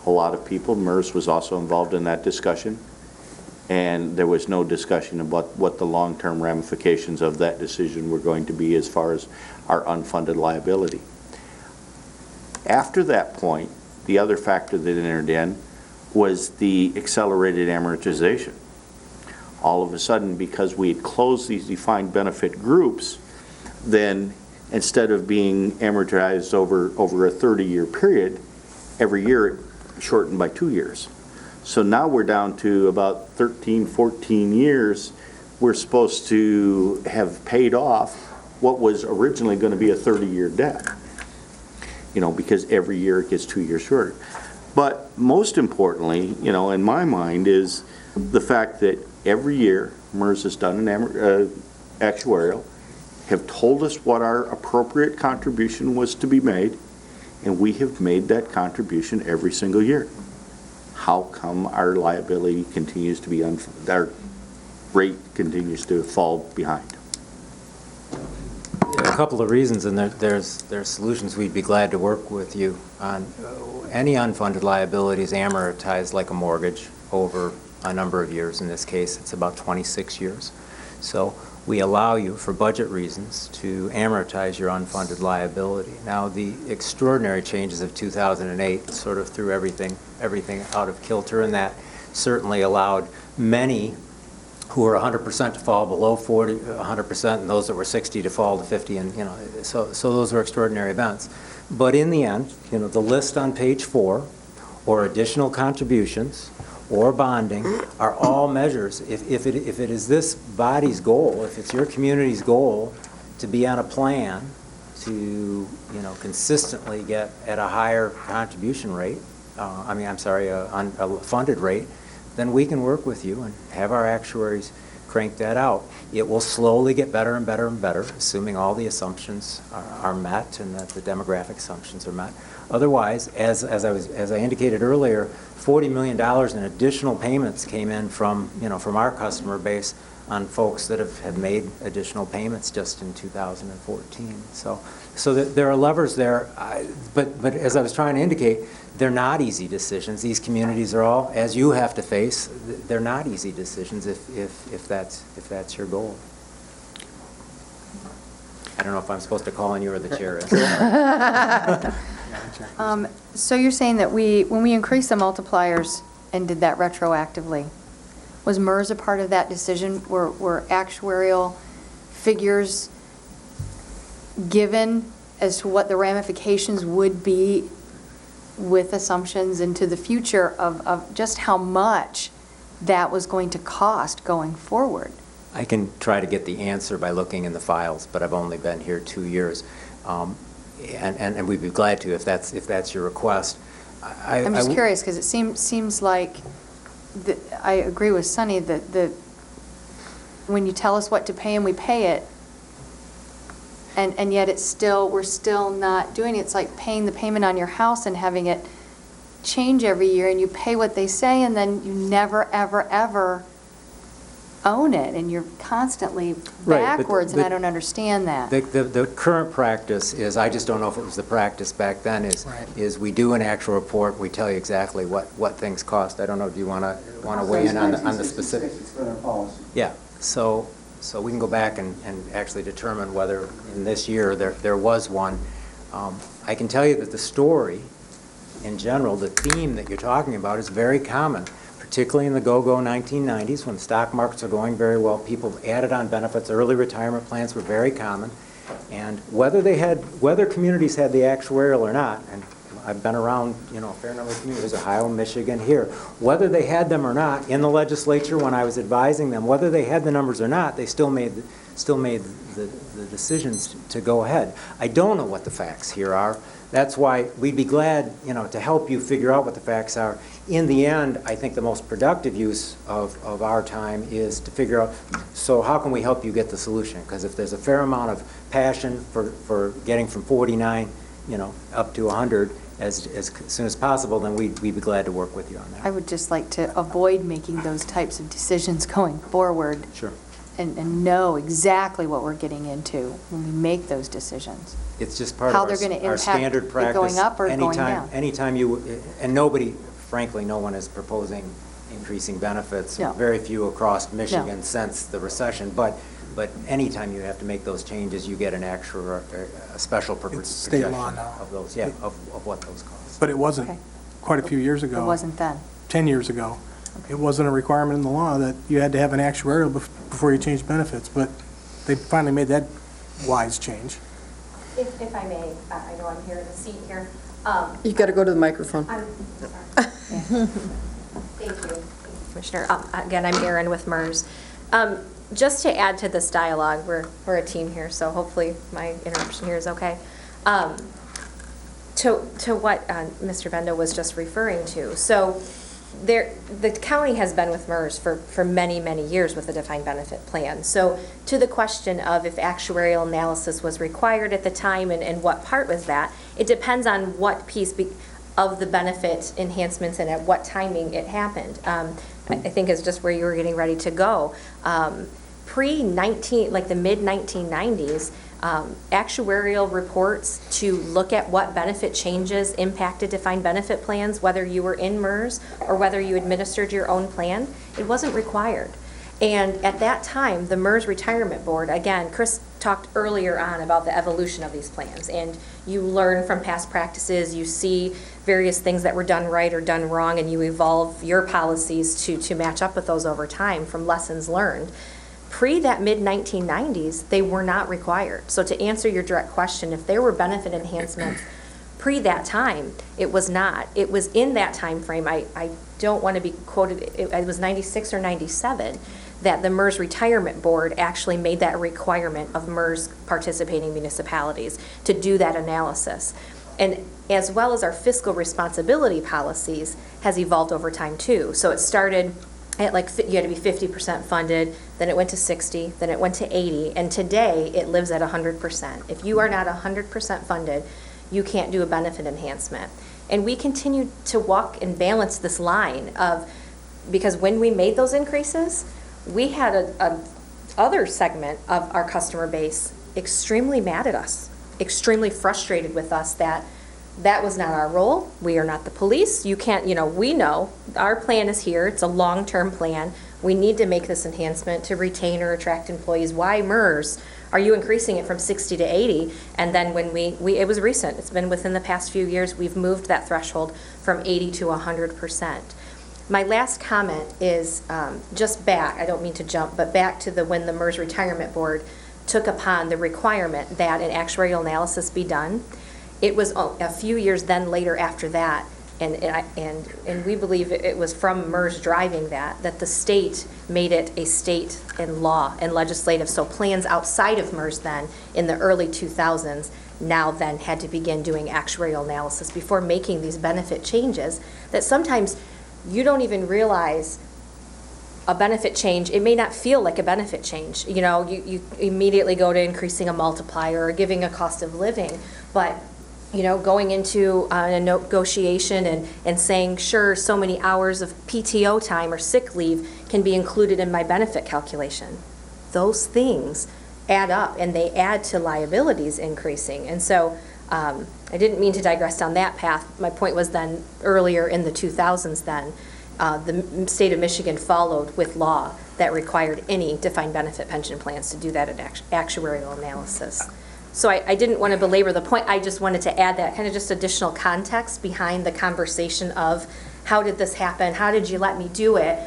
a lot of people. MERS was also involved in that discussion, and there was no discussion about what the long-term ramifications of that decision were going to be as far as our unfunded liability. After that point, the other factor that entered in was the accelerated amortization. All of a sudden, because we had closed these defined benefit groups, then instead of being amortized over a 30-year period, every year it shortened by 2 years. So now we're down to about 13, 14 years. We're supposed to have paid off what was originally going to be a 30-year debt, because every year it gets 2 years shorter. But most importantly, in my mind, is the fact that every year MERS has done an actuarial, have told us what our appropriate contribution was to be made, and we have made that contribution every single year. how come our liability continues to be, our rate continues to fall behind? A couple of reasons, and there's solutions. We'd be glad to work with you on. Any unfunded liability is amortized like a mortgage over a number of years. In this case, it's about 26 years. So we allow you, for budget reasons, to amortize your unfunded liability. Now, the extraordinary changes of 2008 sort of threw everything out of kilter, and that certainly allowed many who were 100% to fall below 100%, and those that were 60 to fall to 50, and so those were extraordinary events. But in the end, the list on page 4, or additional contributions, or bonding, are all measures. If it is this body's goal, if it's your community's goal to be on a plan to consistently get at a higher contribution rate, a funded rate, then we can work with you and have our actuaries crank that out. It will slowly get better and better and better, assuming all the assumptions are met and that the demographic assumptions are met. Otherwise, as I indicated earlier, $40 million in additional payments came in from our customer base on folks that have made additional payments just in 2014. So there are levers there, but as I was trying to indicate, they're not easy decisions. These communities are all, as you have to face, they're not easy decisions if that's your goal. I don't know if I'm supposed to call on you or the chair is. So you're saying that when we increased the multipliers and did that retroactively, was MERS a part of that decision? Were actuarial figures given as to what the ramifications would be with assumptions into the future of just how much that was going to cost going forward? I can try to get the answer by looking in the files, but I've only been here 2 years. And we'd be glad to if that's your request. I'm just curious because it seems like I agree with Sonny that when you tell us what to pay and we pay it, and yet we're still not doing it. It's like paying the payment on your house and having it change every year, and you pay what they say, and then you never ever ever own it, and you're constantly backwards, and I don't understand that. The current practice is, I just don't know if it was the practice back then, is we do an actual report, we tell you exactly what things cost. I don't know, do you want to weigh in on the specific? It's been our policy. Yeah, so we can go back and actually determine whether in this year there was one. I can tell you that the story, in general, the theme that you're talking about is very common, particularly in the go-go 1990s when stock markets are going very well. People added on benefits, early retirement plans were very common, and whether communities had the actuarial or not, and I've been around a fair number of communities, Ohio, Michigan, here, whether they had them or not in the legislature when I was advising them, whether they had the numbers or not, they still made the decisions to go ahead. I don't know what the facts here are. That's why we'd be glad, to help you figure out what the facts are. In the end, I think the most productive use of our time is to figure out, so how can we help you get the solution? Because if there's a fair amount of passion for getting from 49, up to 100 as soon as possible, then we'd be glad to work with you on that. I would just like to avoid making those types of decisions going forward. Sure. And know exactly what we're getting into when we make those decisions. It's just part How of they're going to our impact standard it practice. going up or going down. Anytime you, and nobody, frankly, no one is proposing increasing benefits. No. Very few across Michigan since the recession. But anytime you have to make those changes, you get an actual, a special state projection law now. of those, of what those cost. But it wasn't Okay. quite a few years ago. It wasn't then. 10 years ago. It wasn't a requirement in the law that you had to have an actuarial before you changed benefits, but they finally made that wise change. If I may, I know I'm here in the seat here. You got to go to the microphone. I'm sorry. Thank you, Commissioner. Again, I'm Erin with MERS. Just to add to this dialogue, we're a team here, so hopefully my interruption here is okay. To what Mr. Bendo was just referring to. So the county has been with MERS for many, many years with a defined benefit plan. So to the question of if actuarial analysis was required at the time and what part was that, it depends on what piece of the benefit enhancements and at what timing it happened. I think is just where you were getting ready to go. Pre-19, like the mid-1990s, actuarial reports to look at what benefit changes impacted defined benefit plans, whether you were in MERS or whether you administered your own plan, it wasn't required. And at that time, the MERS Retirement Board, again, Chris talked earlier on about the evolution of these plans, and you learn from past practices, you see various things that were done right or done wrong, and you evolve your policies to match up with those over time from lessons learned. Pre that mid-1990s, they were not required. So to answer your direct question, if there were benefit enhancements pre that time, it was not. It was in that time frame, I don't want to be quoted, it was 96 or 97, that the MERS Retirement Board actually made that a requirement of MERS participating municipalities to do that analysis. And as well as our fiscal responsibility policies has evolved over time too. So it started at like, you had to be 50% funded, then it went to 60, then it went to 80, and today it lives at 100%. If you are not 100% funded, you can't do a benefit enhancement. And we continue to walk and balance this line of, because when we made those increases, we had a other segment of our customer base extremely mad at us, extremely frustrated with us that was not our role. We are not the police. You can't, we know our plan is here. It's a long-term plan. We need to make this enhancement to retain or attract employees. Why MERS? Are you increasing it from 60 to 80? And then when it was recent, it's been within the past few years, we've moved that threshold from 80 to 100%. My last comment is just back, I don't mean to jump, but back to when the MERS Retirement Board took upon the requirement that an actuarial analysis be done. It was a few years then later after that, and we believe it was from MERS driving that the state made it a state in law and legislative. So plans outside of MERS then, in the early 2000s, now then had to begin doing actuarial analysis before making these benefit changes that sometimes you don't even realize a benefit change. It may not feel like a benefit change. You immediately go to increasing a multiplier or giving a cost of living, but going into a negotiation and saying, sure, so many hours of PTO time or sick leave can be included in my benefit calculation. Those things add up, and they add to liabilities increasing. And so I didn't mean to digress down that path. My point was then, earlier in the 2000s then, the state of Michigan followed with law that required any defined benefit pension plans to do that actuarial analysis. So I didn't want to belabor the point. I just wanted to add that kind of just additional context behind the conversation of how did this happen? How did you let me do it?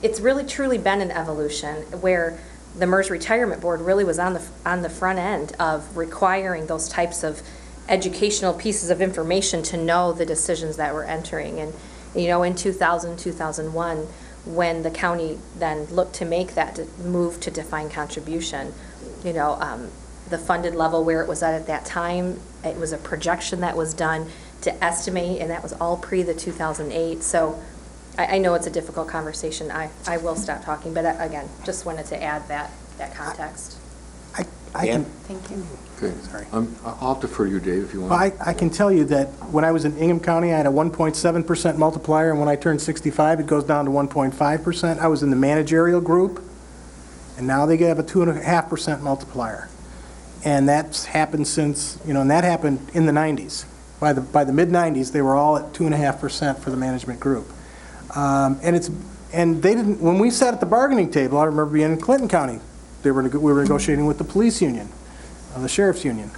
It's really truly been an evolution where the MERS Retirement Board really was on the front end of requiring those types of educational pieces of information to know the decisions that we're entering. And in 2000, 2001, when the county then looked to make that move to defined contribution, the funded level where it was at that time, it was a projection that was done to estimate, and that was all pre the 2008. So I know it's a difficult conversation. I will stop talking, but again, just wanted to add that context. I can. Thank you. Okay. Sorry. I'll defer to you, Dave, if you want. Well, I can tell you that when I was in Ingham County, I had a 1.7% multiplier, and when I turned 65, it goes down to 1.5%. I was in the managerial group, and now they have a 2.5% multiplier. And that's happened since, and that happened in the 90s. By the mid-90s, they were all at 2.5% for the management group. And they didn't, when we sat at the bargaining table, I remember being in Clinton County, we were negotiating with the police union, the sheriff's union,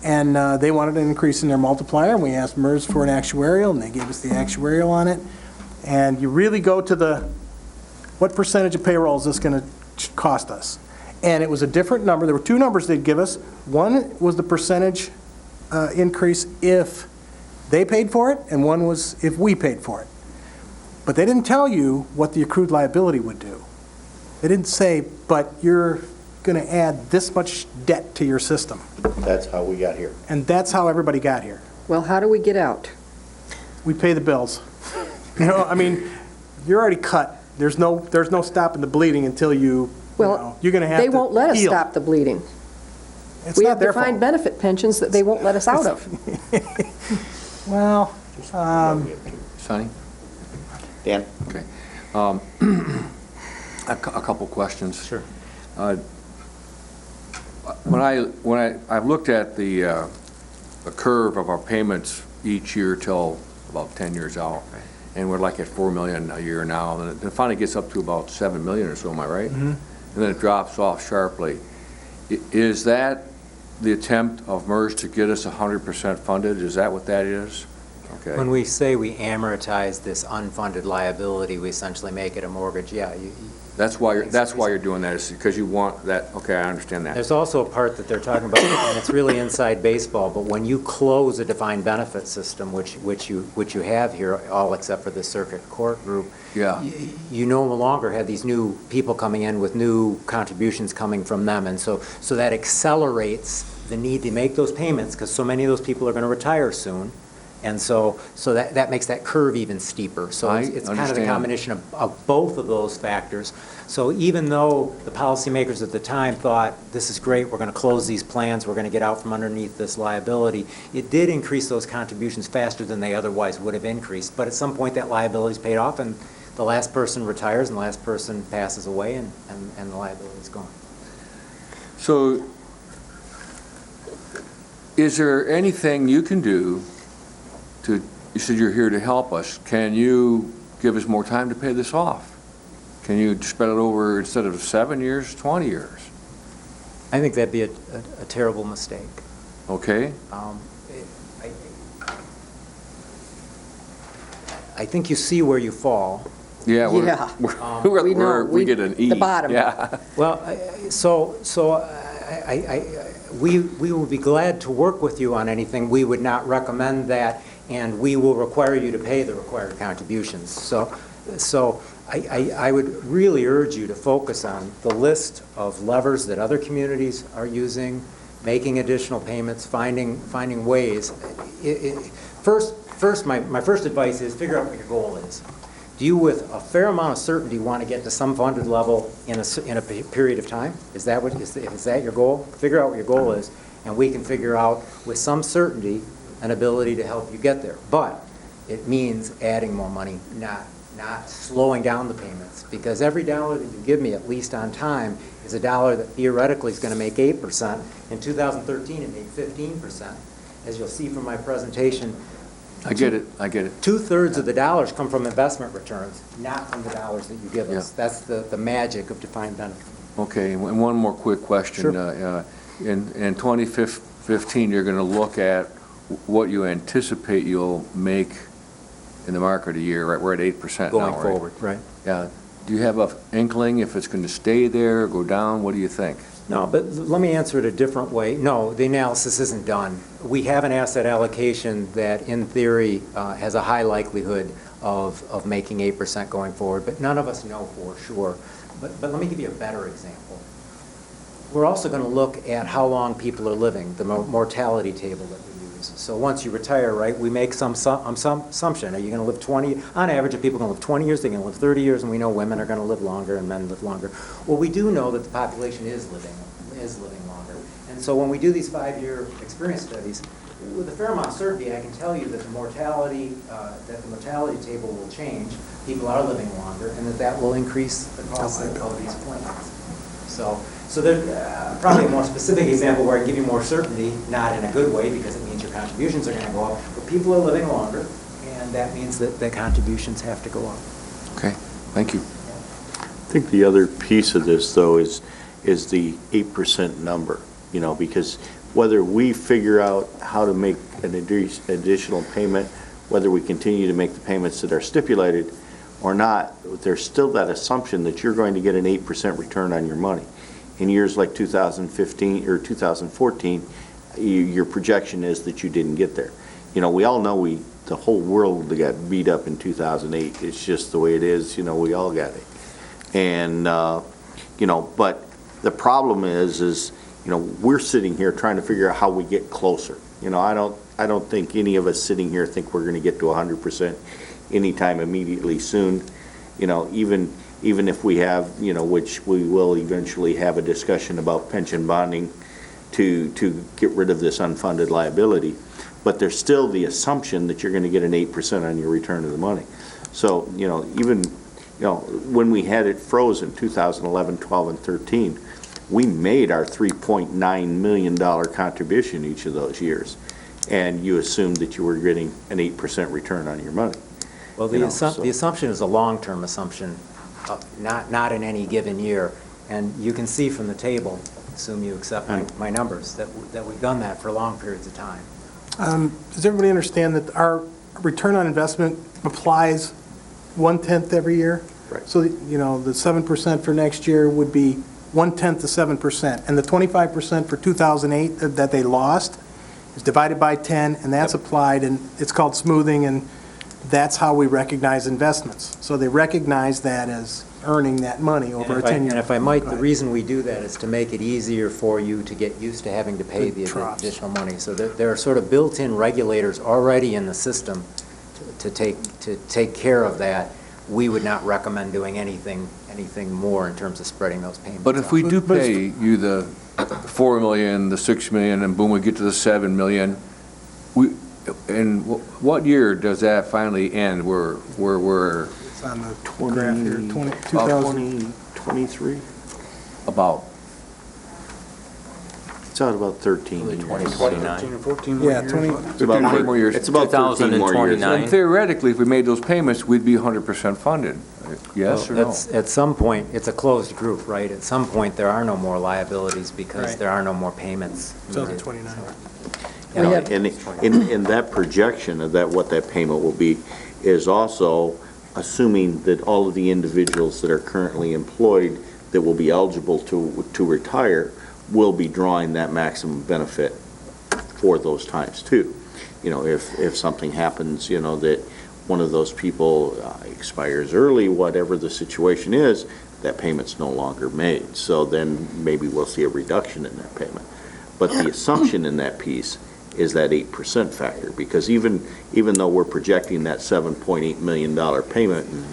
and they wanted an increase in their multiplier, and we asked MERS for an actuarial, and they gave us the actuarial on it. And you really go to what percentage of payroll is this going to cost us? And it was a different number. There were two numbers they'd give us. One was the percentage increase if they paid for it, and one was if we paid for it. But they didn't tell you what the accrued liability would do. They didn't say, but you're going to add this much debt to your system. That's how we got here. And that's how everybody got here. Well, how do we get out? We pay the bills. You're already cut. There's no stopping the bleeding until you're going to have to they won't let us heal. stop the bleeding. It's We not have their defined fault. benefit pensions that they won't let us out of. Well, Sonny? Dan? Okay. A couple questions. Sure. I've looked at the curve of our payments each year till about 10 years out, and we're like at 4 million a year now, and it finally gets up to about 7 million or so, am I right? And then it drops off sharply. Is that the attempt of MERS to get us 100% funded? Is that what that is? Okay. When we say we amortize this unfunded liability, we essentially make it a mortgage, yeah. That's why you're doing that, is because you want that, okay, I understand that. There's also a part that they're talking about, and it's really inside baseball, but when you close a defined benefit system, which you have here, all except for the circuit court group, Yeah. you no longer have these new people coming in with new contributions coming from them, and so that accelerates the need to make those payments, because so many of those people are going to retire soon. And so that makes that curve even steeper. So it's kind of the combination of both of those factors. So even though the policymakers at the time thought, this is great, we're going to close these plans, we're going to get out from underneath this liability, it did increase those contributions faster than they otherwise would have increased. But at some point, that liability is paid off, and the last person retires, and the last person passes away, and the liability is gone. So is there anything you can do you said you're here to help us. Can you give us more time to pay this off? Can you spread it over, instead of 7 years, 20 years? I think that'd be a terrible mistake. Okay. I think you see where you fall. Yeah, we get an E. The bottom. Yeah. Well, we will be glad to work with you on anything. We would not recommend that, and we will require you to pay the required contributions. So I would really urge you to focus on the list of levers that other communities are using, making additional payments, finding ways. My first advice is figure out what your goal is. Do you, with a fair amount of certainty, want to get to some funded level in a period of time? Is that your goal? Figure out what your goal is, and we can figure out with some certainty an ability to help you get there. But it means adding more money, not slowing down the payments, because every dollar that you give me, at least on time, is a dollar that theoretically is going to make 8%. In 2013, it made 15%. As you'll see from my presentation, I get it. 2/3 of the dollars come from investment returns, not from the dollars that you give us. Yeah. That's the magic of defined benefit. Okay, and one more quick question. Sure. In 2015, you're going to look at what you anticipate you'll make in the market a year, right? We're at 8% now, right? Going forward, right. Yeah. Do you have an inkling if it's going to stay there, go down? What do you think? No, but let me answer it a different way. No, the analysis isn't done. We have an asset allocation that, in theory, has a high likelihood of making 8% going forward, but none of us know for sure. But let me give you a better example. We're also going to look at how long people are living, the mortality table that we use. So once you retire, right, we make some assumption. Are you going to live 20? On average, if people are going to live 20 years, they're going to live 30 years, and we know women are going to live longer and men live longer. Well, we do know that the population is living longer. And so when we do these 5-year experience studies, with a fair amount of certainty, I can tell you that the mortality table will change. People are living longer, and that will increase the cost of these plans. So there's probably a more specific example where I can give you more certainty, not in a good way, because it means your contributions are going to go up, but people are living longer, and that means that the contributions have to go up. Okay, thank you. I think the other piece of this, though, is the 8% number, because whether we figure out how to make an additional payment, whether we continue to make the payments that are stipulated or not, there's still that assumption that you're going to get an 8% return on your money. In years like 2015 or 2014, your projection is that you didn't get there. We all know the whole world got beat up in 2008. It's just the way it is. We all got it. And, but the problem is we're sitting here trying to figure out how we get closer. I don't think any of us sitting here think we're going to get to 100% anytime immediately soon. Even if we have, which we will eventually have a discussion about pension bonding to get rid of this unfunded liability. but there's still the assumption that you're going to get an 8% on your return of the money. So, even, when we had it frozen, 2011, 12, and 13, we made our $3.9 million contribution each of those years, and you assumed that you were getting an 8% return on your money. Well, the assumption is a long-term assumption, not in any given year. And you can see from the table, assume you accept my numbers, that we've done that for long periods of time. Does everybody understand that our return on investment applies 1/10 every year? Right. So, the 7% for next year would be 1/10 to 7%. And the 25% for 2008 that they lost is divided by 10, and that's applied, and it's called smoothing, and that's how we recognize investments. So they recognize that as earning that money over a 10-year. And if I might, the reason we do that is to make it easier for you to get used to having to pay the additional money. So there are sort of built-in regulators already in the system to take care of that. We would not recommend doing anything more in terms of spreading those payments But if out. we do pay you the 4 million, the 6 million, and boom, we get to the 7 million, and what year does that finally end? Where It's on the graph here, 2023? about? It's out about 13 years. 2029. Yeah, 20, It's about 13 more years. It's about 13 more years. And theoretically, if we made those payments, we'd be 100% funded. Yes or no? At some point, it's a closed group, right? At some point, there are no more liabilities because Right. there are no more payments. 2029. And that projection of what that payment will be is also assuming that all of the individuals that are currently employed that will be eligible to retire will be drawing that maximum benefit for those times too. If something happens, that one of those people expires early, whatever the situation is, that payment's no longer made. So then maybe we'll see a reduction in that payment. But the assumption in that piece is that 8% factor, because even though we're projecting that $7.8 million payment in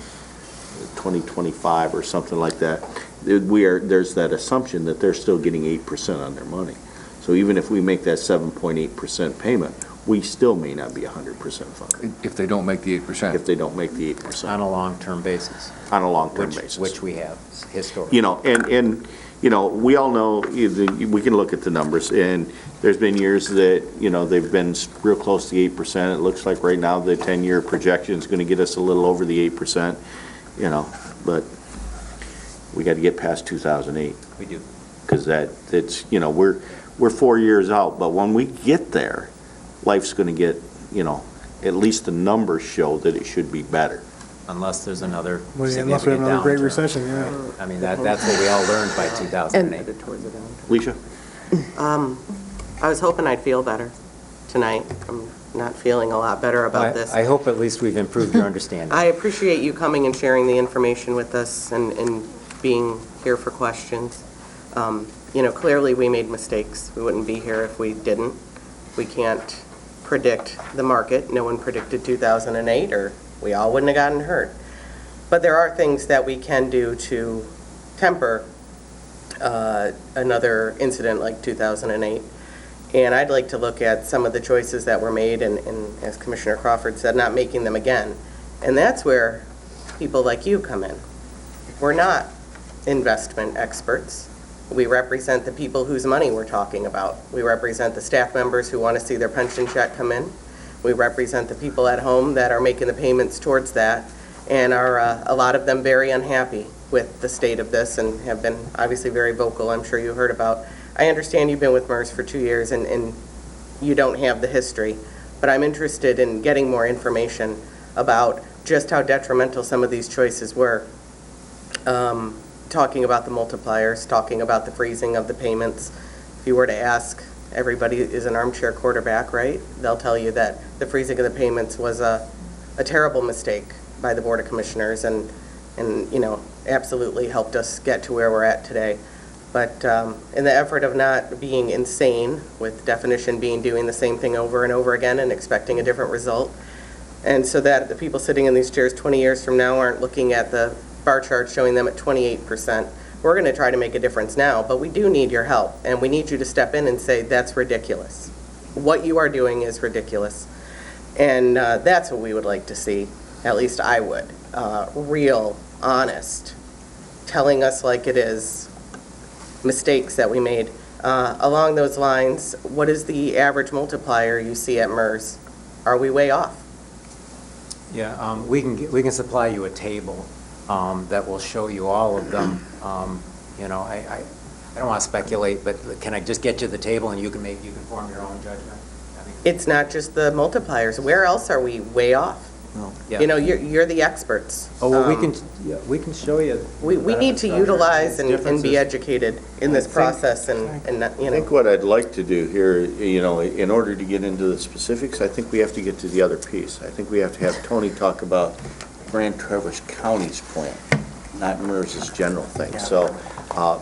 2025 or something like that, there's that assumption that they're still getting 8% on their money. So even if we make that 7.8% payment, we still may not be 100% funded. If they don't make the 8%. If they don't make the 8%. On a long-term basis. On a long-term basis. Which we have historically. And we all know, we can look at the numbers, and there's been years that, they've been real close to 8%. It looks like right now the 10-year projection is going to get us a little over the 8%, but we got to get past 2008. We do. Because we're 4 years out, but when we get there, life's going to get, at least the numbers show that it should be better. Unless there's another Unless we have significant another great downturn. recession, yeah. I mean, that's what we all learned by 2008. Alicia? I was hoping I'd feel better tonight. I'm not feeling a lot better about this. I hope at least we've improved your understanding. I appreciate you coming and sharing the information with us and being here for questions. Clearly we made mistakes. We wouldn't be here if we didn't. We can't predict the market. No one predicted 2008, or we all wouldn't have gotten hurt. But there are things that we can do to temper another incident like 2008. And I'd like to look at some of the choices that were made, and as Commissioner Crawford said, not making them again. And that's where people like you come in. We're not investment experts. We represent the people whose money we're talking about. We represent the staff members who want to see their pension check come in. We represent the people at home that are making the payments towards that, and are, a lot of them, very unhappy with the state of this and have been obviously very vocal. I'm sure you heard about. I understand you've been with MERS for 2 years and you don't have the history, but I'm interested in getting more information about just how detrimental some of these choices were. Talking about the multipliers, talking about the freezing of the payments. If you were to ask, everybody is an armchair quarterback, right? They'll tell you that the freezing of the payments was a terrible mistake by the Board of Commissioners and absolutely helped us get to where we're at today. But in the effort of not being insane, with definition being doing the same thing over and over again and expecting a different result, and so that the people sitting in these chairs 20 years from now aren't looking at the bar chart showing them at 28%, we're going to try to make a difference now, but we do need your help, and we need you to step in and say, that's ridiculous. what you are doing is ridiculous. And that's what we would like to see, at least I would. Real, honest, telling us like it is, mistakes that we made. Along those lines, what is the average multiplier you see at MERS? Are we way off? Yeah, we can supply you a table that will show you all of them. You know, I don't want to speculate, but can I just get you the table and you can form your own judgment? I mean, It's not just the multipliers. Where else are we way off? yeah. You know, you're the experts. Oh, well, we can show you. We need to utilize and be differences. educated in this process and, not, you I think know. what I'd like to do here, you know, in order to get into the specifics, I think we have to get to the other piece. I think we have to have Tony talk about Grand Traverse County's plan, not MERS's general thing. So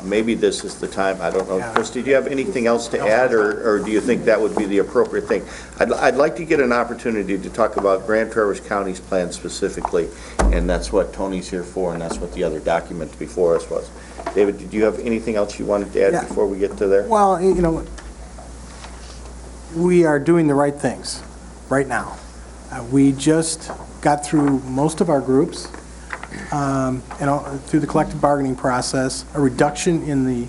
maybe this is the time, I don't know. Christie, do you have anything else to add, or do you think that would be the appropriate thing? I'd like to get an opportunity to talk about Grand Traverse County's plan specifically, and that's what Tony's here for, and that's what the other document before us was. David, did you have anything else you wanted to add before we get to there? Well, you know, we are doing the right things right now. We just got through most of our groups, through the collective bargaining process, a reduction in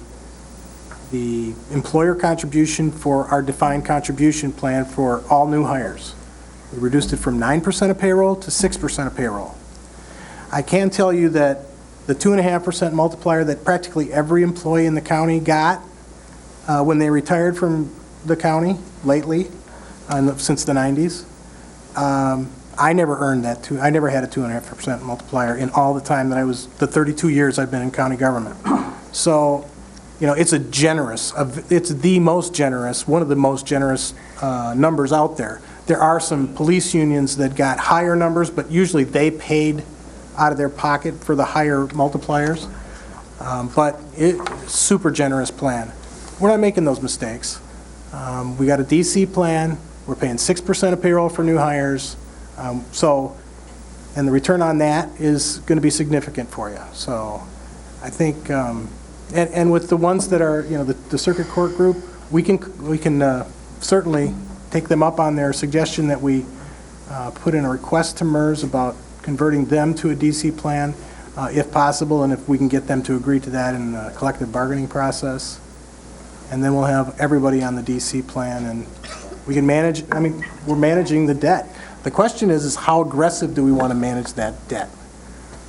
the employer contribution for our defined contribution plan for all new hires. We reduced it from 9% of payroll to 6% of payroll. I can tell you that the 2.5% multiplier that practically every employee in the county got when they retired from the county lately, since the 90s, I never earned that. I never had a 2.5% multiplier in all the time that the 32 years I've been in county government. So, you know, it's it's the most generous, one of the most generous numbers out there. There are some police unions that got higher numbers, but usually they paid out of their pocket for the higher multipliers. But super generous plan. We're not making those mistakes. We got a DC plan. We're paying 6% of payroll for new hires. And the return on that is going to be significant for you. So I think, and with the ones that are, you know, the circuit court group, we can certainly take them up on their suggestion that we put in a request to MERS about converting them to a DC plan, if possible, and if we can get them to agree to that in the collective bargaining process. And then we'll have everybody on the DC plan, and we can manage, I mean, we're managing the debt. The question is how aggressive do we want to manage that debt?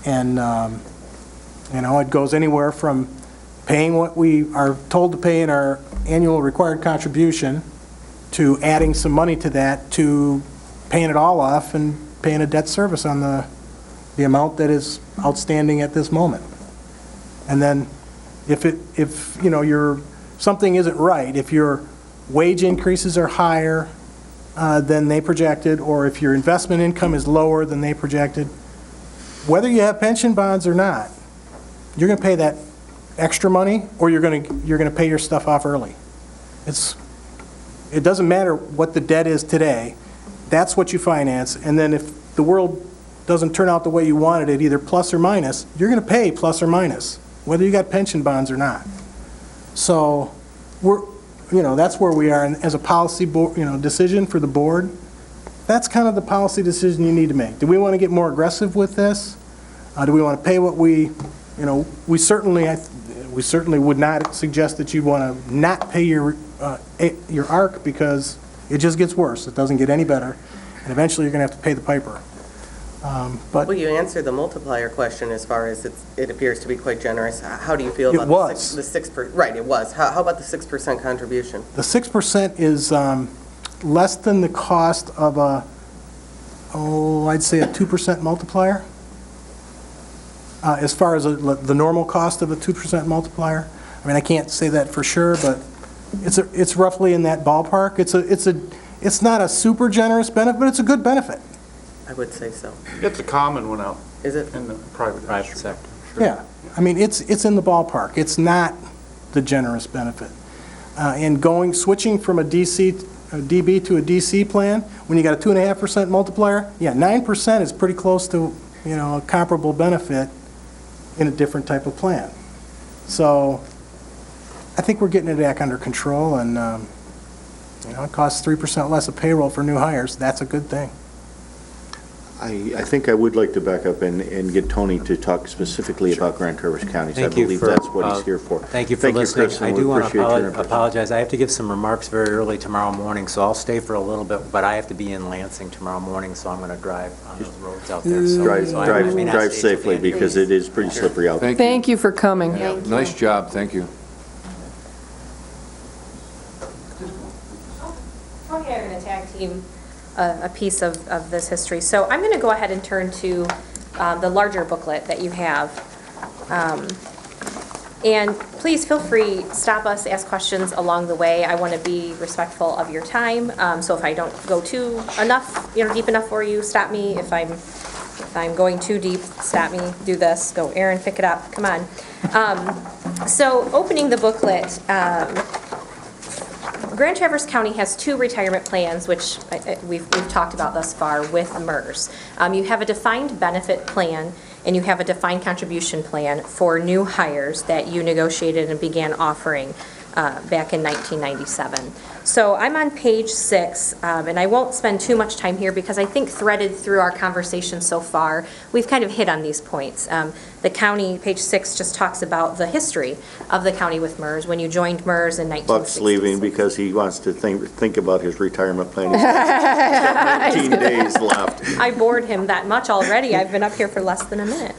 And, you know, it goes anywhere from paying what we are told to pay in our annual required contribution to adding some money to that to paying it all off and paying a debt service on the amount that is outstanding at this moment. And then if you know, something isn't right, if your wage increases are higher than they projected, or if your investment income is lower than they projected, whether you have pension bonds or not, you're going to pay that extra money, or you're going to pay your stuff off early. It doesn't matter what the debt is today. That's what you finance, and then if the world doesn't turn out the way you wanted it, either plus or minus, you're going to pay plus or minus, whether you got pension bonds or not. So that's where we are, and as a policy decision for the board, that's kind of the policy decision you need to make. Do we want to get more aggressive with this? Do we want to pay what we certainly would not suggest that you want to not pay your ARC, because it just gets worse. It doesn't get any better, and eventually you're going to have to pay the piper. Well, you answered the multiplier question as far as it appears to be quite generous. How do you feel about the 6%? Right, it was. How about the 6% contribution? The 6% is less than the cost of I'd say a 2% multiplier. As far as the normal cost of a 2% multiplier. I mean, I can't say that for sure, but it's roughly in that ballpark. It's not a super generous benefit, but it's a good benefit. I would say so. It's a common one out Is it? in the private sector. Sure. Yeah, I mean, it's in the ballpark. It's not the generous benefit. And switching from a DB to a DC plan, when you got a 2.5% multiplier, 9% is pretty close to, a comparable benefit in a different type of plan. So I think we're getting it back under control, and You know, it costs 3% less of payroll for new hires. That's a good thing. I think I would like to back up and get Tony to talk specifically about Grand Traverse County. So I Thank you believe for, that's what he's here for. Thank you for listening. Chris, and I we do want appreciate your to input. apologize. I have to give some remarks very early tomorrow morning, so I'll stay for a little bit, but I have to be in Lansing tomorrow morning, so I'm going to drive on those roads out there. So I may not Drive stay till the safely, end. because it is pretty slippery out there. Thank you for coming. Yeah, nice job, thank you. Okay, I'm going to tag team a piece of this history. So I'm going to go ahead and turn to the larger booklet that you have. And please feel free, stop us, ask questions along the way. I want to be respectful of your time. So if I don't go too deep enough for you, stop me. If I'm going too deep, stop me, do this, go, Aaron, pick it up, come on. So opening the booklet, Grand Traverse County has 2 retirement plans, which we've talked about thus far with MERS. You have a defined benefit plan, and you have a defined contribution plan for new hires that you negotiated and began offering back in 1997. So I'm on page 6, and I won't spend too much time here because I think threaded through our conversation so far, we've kind of hit on these points. The county, page 6, just talks about the history of the county with MERS, when you joined MERS in 1966. Buck's leaving because he wants to think about his retirement plan. He's got 19 days left. I bored him that much already. I've been up here for less than a minute.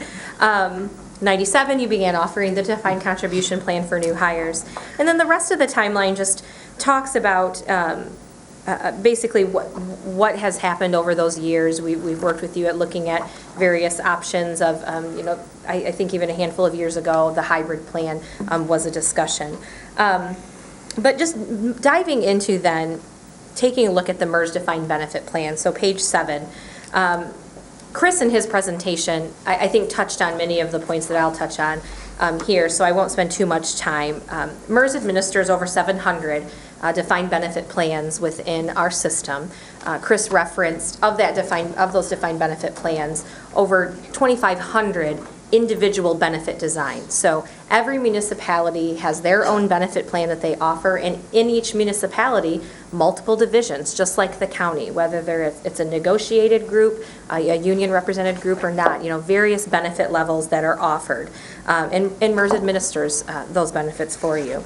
97, you began offering the defined contribution plan for new hires. And then the rest of the timeline just talks about basically what has happened over those years. We've worked with you at looking at various options of, I think even a handful of years ago, the hybrid plan was a discussion. But just diving into then, taking a look at the MERS defined benefit plan, so page 7, Chris in his presentation, I think touched on many of the points that I'll touch on here, so I won't spend too much time. MERS administers over 700 defined benefit plans within our system. Chris referenced of those defined benefit plans, over 2,500 individual benefit designs. So every municipality has their own benefit plan that they offer, and in each municipality, multiple divisions, just like the county, whether it's a negotiated group, a union represented group or not, various benefit levels that are offered. And MERS administers those benefits for you.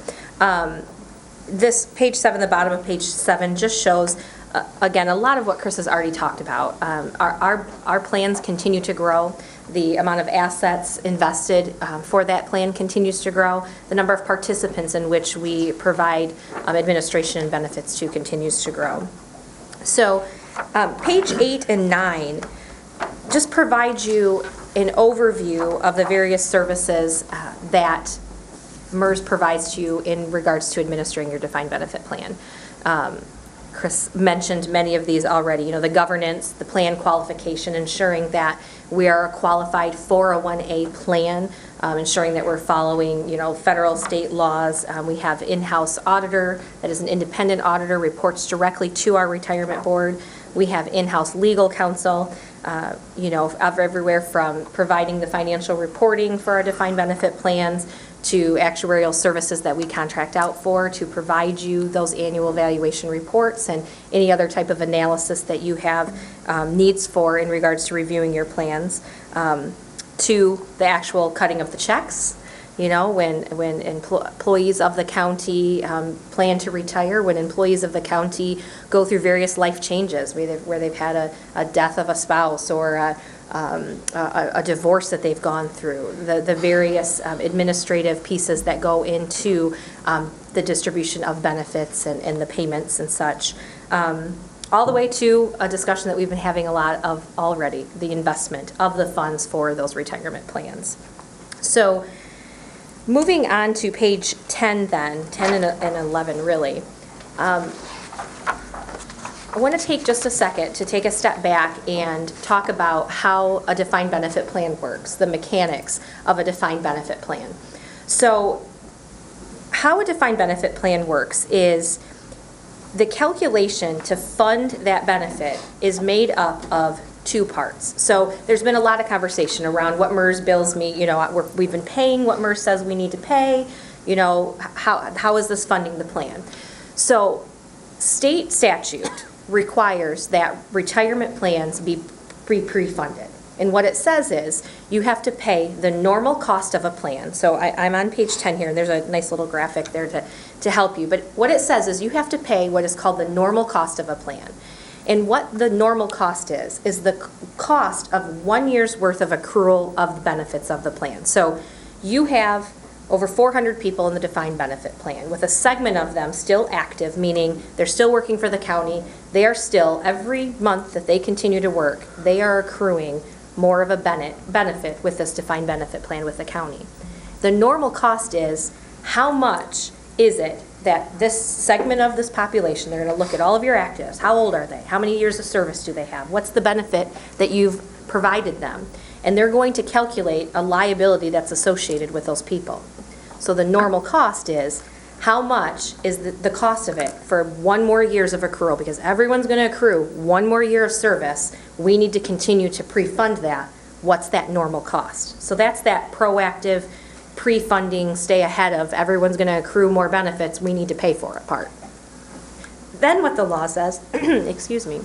This page 7, the bottom of page 7, just shows again, a lot of what Chris has already talked about. Our plans continue to grow. The amount of assets invested for that plan continues to grow. The number of participants in which we provide administration and benefits to continues to grow. So page 8 and 9 just provide you an overview of the various services that MERS provides to you in regards to administering your defined benefit plan. Chris mentioned many of these already, the governance, the plan qualification, ensuring that we are a qualified 401A plan, ensuring that we're following, federal, state laws. We have in-house auditor that is an independent auditor, reports directly to our retirement board. We have in-house legal counsel, everywhere from providing the financial reporting for our defined benefit plans to actuarial services that we contract out for to provide you those annual valuation reports and any other type of analysis that you have needs for in regards to reviewing your plans, to the actual cutting of the checks. When employees of the county plan to retire, when employees of the county go through various life changes, where they've had a death of a spouse or a divorce that they've gone through, the various administrative pieces that go into the distribution of benefits and the payments and such. All the way to a discussion that we've been having a lot of already, the investment of the funds for those retirement plans. So moving on to page 10 then, 10 and 11 really. I want to take just a second to take a step back and talk about how a defined benefit plan works, the mechanics of a defined benefit plan. So how a defined benefit plan works is the calculation to fund that benefit is made up of 2 parts. So there's been a lot of conversation around what MERS bills me, we've been paying what MERS says we need to pay, how is this funding the plan? So state statute requires that retirement plans be pre-funded. And what it says is, you have to pay the normal cost of a plan. So I'm on page 10 here, and there's a nice little graphic there to help you. But what it says is you have to pay what is called the normal cost of a plan. And what the normal cost is the cost of 1 year's worth of accrual of the benefits of the plan. So you have over 400 people in the defined benefit plan, with a segment of them still active, meaning they're still working for the county. They are still, every month that they continue to work, they are accruing more of a benefit with this defined benefit plan with the county. The normal cost is, how much is it that this segment of this population, they're going to look at all of your actives, how old are they, how many years of service do they have, what's the benefit that you've provided them, and they're going to calculate a liability that's associated with those people. So the normal cost is, how much is the cost of it for 1 more years of accrual? Because everyone's going to accrue 1 more year of service. We need to continue to pre-fund that. What's that normal cost? So that's that proactive pre-funding, stay ahead of, everyone's going to accrue more benefits, we need to pay for it part. Then what the law says, excuse me,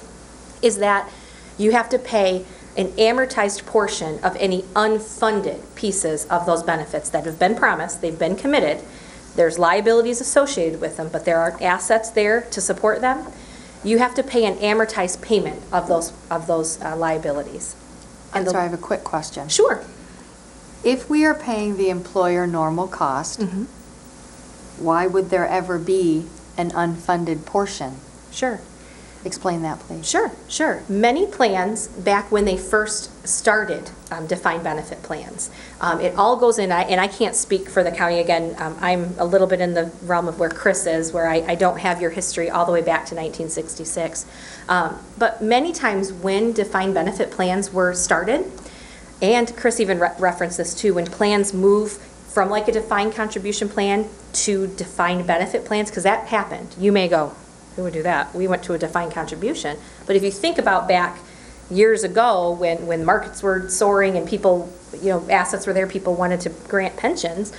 is that you have to pay an amortized portion of any unfunded pieces of those benefits that have been promised, they've been committed. There's liabilities associated with them, but there are assets there to support them. You have to pay an amortized payment of those liabilities. I'm sorry, I have a quick question. Sure. If we are paying the employer normal cost, why would there ever be an unfunded portion? Sure. Explain that, please. Sure. Many plans, back when they first started defined benefit plans, it all goes in, and I can't speak for the county again. I'm a little bit in the realm of where Chris is, where I don't have your history all the way back to 1966. But many times when defined benefit plans were started, and Chris even referenced this too, when plans move from like a defined contribution plan to defined benefit plans, because that happened. You may go, who would do that? We went to a defined contribution. But if you think about back years ago when markets were soaring and people, assets were there, people wanted to grant pensions,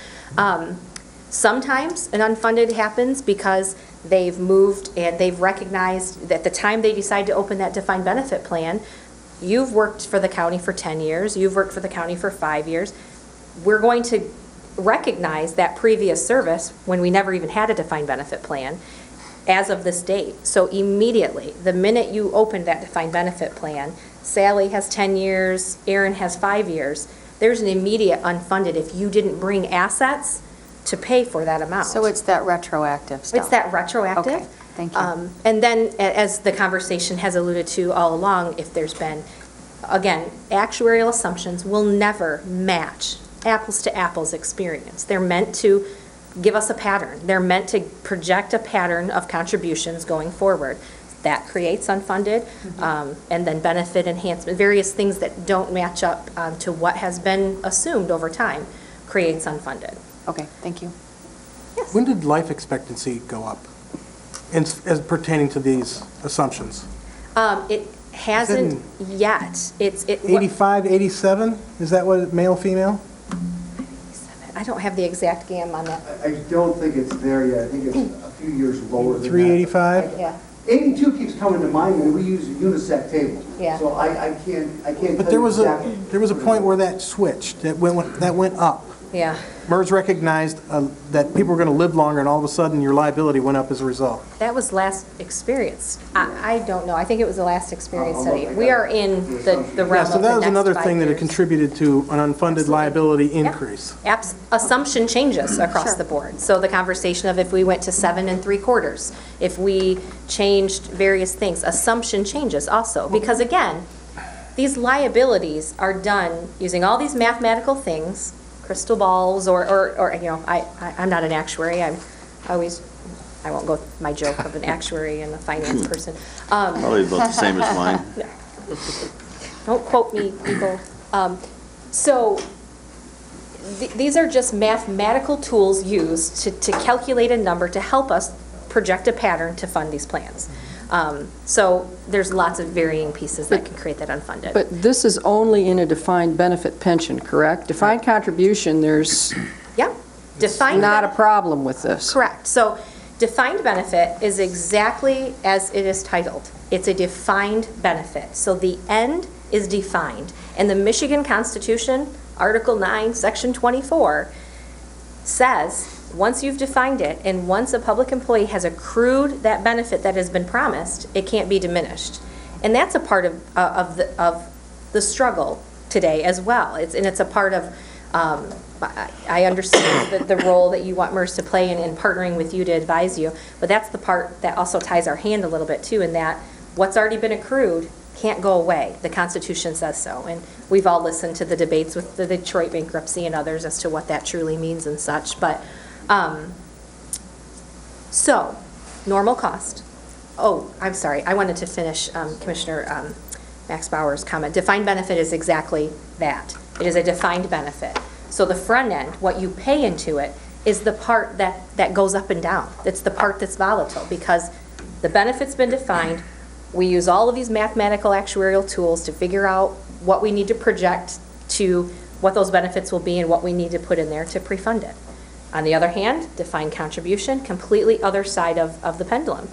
sometimes an unfunded happens because they've moved and they've recognized that the time they decide to open that defined benefit plan, you've worked for the county for 10 years, you've worked for the county for 5 years. We're going to recognize that previous service when we never even had a defined benefit plan as of this date. So immediately, the minute you opened that defined benefit plan, Sally has 10 years, Aaron has 5 years, there's an immediate unfunded if you didn't bring assets to pay for that amount. So it's that retroactive stuff. It's that retroactive. Okay, thank you. And then, as the conversation has alluded to all along, if there's been, again, actuarial assumptions will never match apples to apples experience. They're meant to give us a pattern. They're meant to project a pattern of contributions going forward. That creates unfunded, and then benefit enhancement, various things that don't match up to what has been assumed over time creates unfunded. Okay, thank you. Yes. When did life expectancy go up as pertaining to these assumptions? It hasn't yet. It's 85, 87? Is that what, male, female? I don't have the exact GAM on that. I don't think it's there yet. I think it's a few years lower than that. 385? Yeah. 82 keeps coming to mind, and we use a UNICEF table. Yeah. So I can't But tell there you was exactly. there was a point where that switched, that went up. Yeah. MERS recognized that people were going to live longer, and all of a sudden, your liability went up as a result. That was last experience. I don't know. I think it was the last experience I'll study. look We at are in the realm of the Yeah, next so that was another 5 thing that had years. contributed to an unfunded liability Yep. increase. Assumption changes across Sure. the board. So the conversation of if we went to 7 3/4, if we changed various things, assumption changes also. Because again, these liabilities are done using all these mathematical things, crystal balls, or I'm not an actuary. I won't go with my joke of an actuary and a finance person. Probably about the same as mine. Don't quote me, people. So these are just mathematical tools used to calculate a number to help us project a pattern to fund these plans. So there's lots of varying pieces that can create that unfunded. But this is only in a defined benefit pension, correct? Defined contribution, there's Yeah, defined. not a problem with this. Correct. So Defined benefit is exactly as it is titled. It's a defined benefit. So the end is defined. And the Michigan Constitution, Article 9, Section 24, says once you've defined it and once a public employee has accrued that benefit that has been promised, it can't be diminished. And that's a part of the struggle today as well. It's a part of, I understand the role that you want MERS to play in partnering with you to advise you, but that's the part that also ties our hand a little bit too, in that what's already been accrued can't go away. The Constitution says so. And we've all listened to the debates with the Detroit bankruptcy and others as to what that truly means and such. But, so, normal cost. Oh, I'm sorry. I wanted to finish Commissioner Max Bauer's comment. Defined benefit is exactly that. It is a defined benefit. So the front end, what you pay into it, is the part that goes up and down. It's the part that's volatile because the benefit's been defined. We use all of these mathematical actuarial tools to figure out what we need to project to what those benefits will be and what we need to put in there to pre-fund it. On the other hand, defined contribution, completely other side of the pendulum.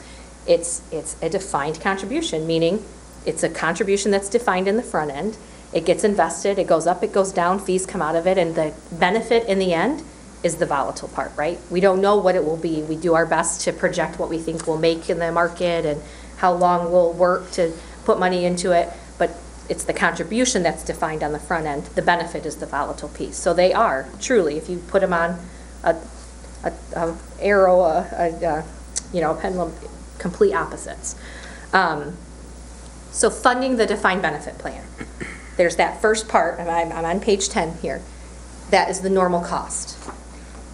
It's a defined contribution, meaning it's a contribution that's defined in the front end. It gets invested, it goes up, it goes down, fees come out of it, and the benefit in the end is the volatile part, right? We don't know what it will be. We do our best to project what we think we'll make in the market and how long we'll work to put money into it, but it's the contribution that's defined on the front end. The benefit is the volatile piece. So they are, truly, if you put them on a arrow, a pendulum, complete opposites. So funding the defined benefit plan. There's that first part, and I'm on page 10 here. That is the normal cost.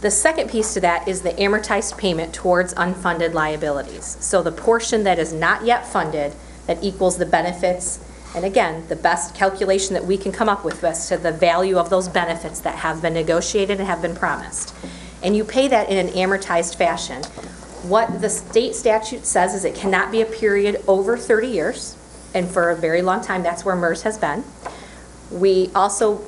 The second piece to that is the amortized payment towards unfunded liabilities. So the portion that is not yet funded that equals the benefits, and again, the best calculation that we can come up with as to the value of those benefits that have been negotiated and have been promised. And you pay that in an amortized fashion. What the state statute says is it cannot be a period over 30 years, and for a very long time, that's where MERS has been. We also,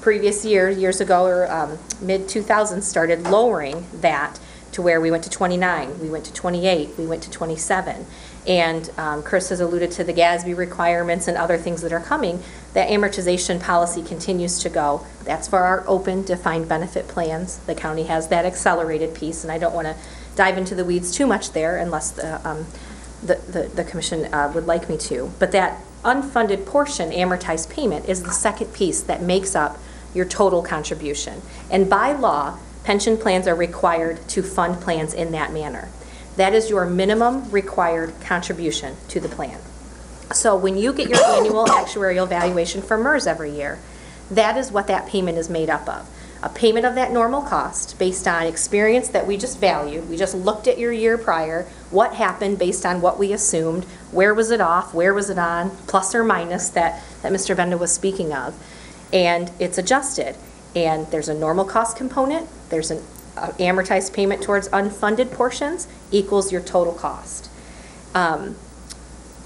previous years ago, or mid-2000s, started lowering that to where we went to 29, we went to 28, we went to 27. And Chris has alluded to the GASB requirements and other things that are coming. That amortization policy continues to go. That's for our open defined benefit plans. The county has that accelerated piece, and I don't want to dive into the weeds too much there unless the commission would like me to. But that unfunded portion, amortized payment, is the second piece that makes up your total contribution. And by law, pension plans are required to fund plans in that manner. That is your minimum required contribution to the plan. So when you get your annual actuarial valuation for MERS every year, that is what that payment is made up of. A payment of that normal cost based on experience that we just valued. We just looked at your year prior, what happened based on what we assumed, where was it off, where was it on, plus or minus that Mr. Benda was speaking of. And it's adjusted. And there's a normal cost component, there's an amortized payment towards unfunded portions equals your total cost.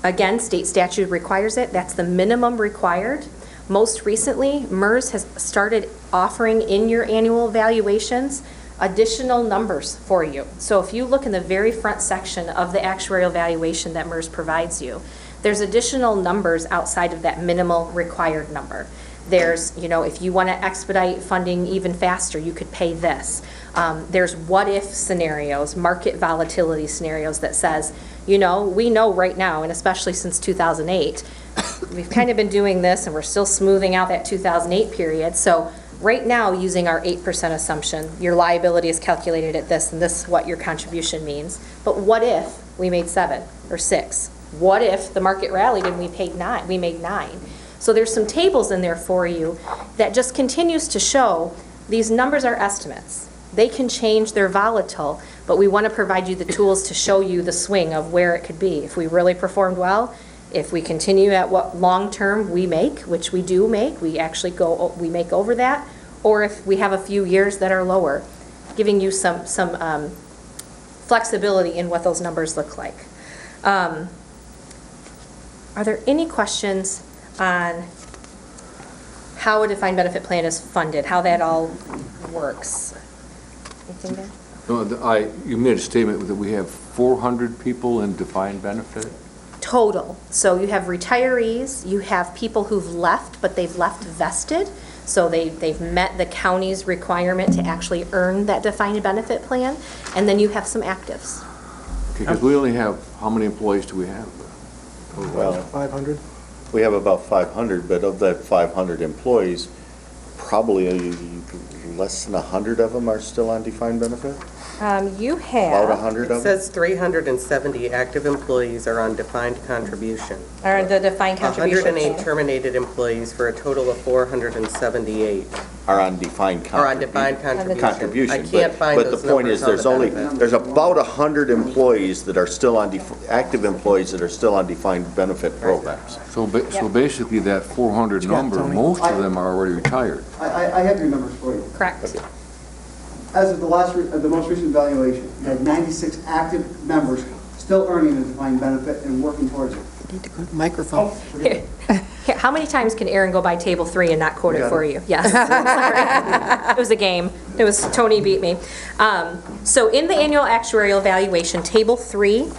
Again, state statute requires it. That's the minimum required. Most recently, MERS has started offering in your annual valuations additional numbers for you. So if you look in the very front section of the actuarial valuation that MERS provides you, there's additional numbers outside of that minimal required number. There's, if you want to expedite funding even faster, you could pay this. There's what-if scenarios, market volatility scenarios that says, we know right now, and especially since 2008, we've kind of been doing this and we're still smoothing out that 2008 period. So right now, using our 8% assumption, your liability is calculated at this, and this is what your contribution means. But what if we made 7 or 6? What if the market rallied and we made 9? So there's some tables in there for you that just continues to show these numbers are estimates. They can change, they're volatile, but we want to provide you the tools to show you the swing of where it could be. If we really performed well, if we continue at what long-term we make, which we do make, we make over that, or if we have a few years that are lower, giving you some flexibility in what those numbers look like. Are there any questions on how a defined benefit plan is funded, how that all works? Anything there? No, you made a statement that we have 400 people in defined benefit? Total. So you have retirees, you have people who've left, but they've left vested, so they've met the county's requirement to actually earn that defined benefit plan, and then you have some actives. Because we only have, how many employees do we have? Well, 500? we have about 500, but of that 500 employees, probably less than 100 of them are still on defined benefit? You About have, 100 It of them? says 370 active employees are on defined contribution. or the defined contribution 108 plan. terminated employees for a total of 478 Are on defined are on contribution. defined contribution. Contribution. I can't find But those the point is, numbers on there's the only, benefit. there's about 100 employees that are still on, active employees that are still on defined benefit programs. So basically, that 400 got, number, Tony? most of them are already retired. I have your numbers for you. Correct. As of the most recent evaluation, you had 96 active members still earning a defined benefit and working towards it. Microphone. Here, how many times can Aaron go by table 3 and not quote it for you? Yes. Sorry. It was a game. It was, Tony beat me. So in the annual actuarial evaluation, table 3,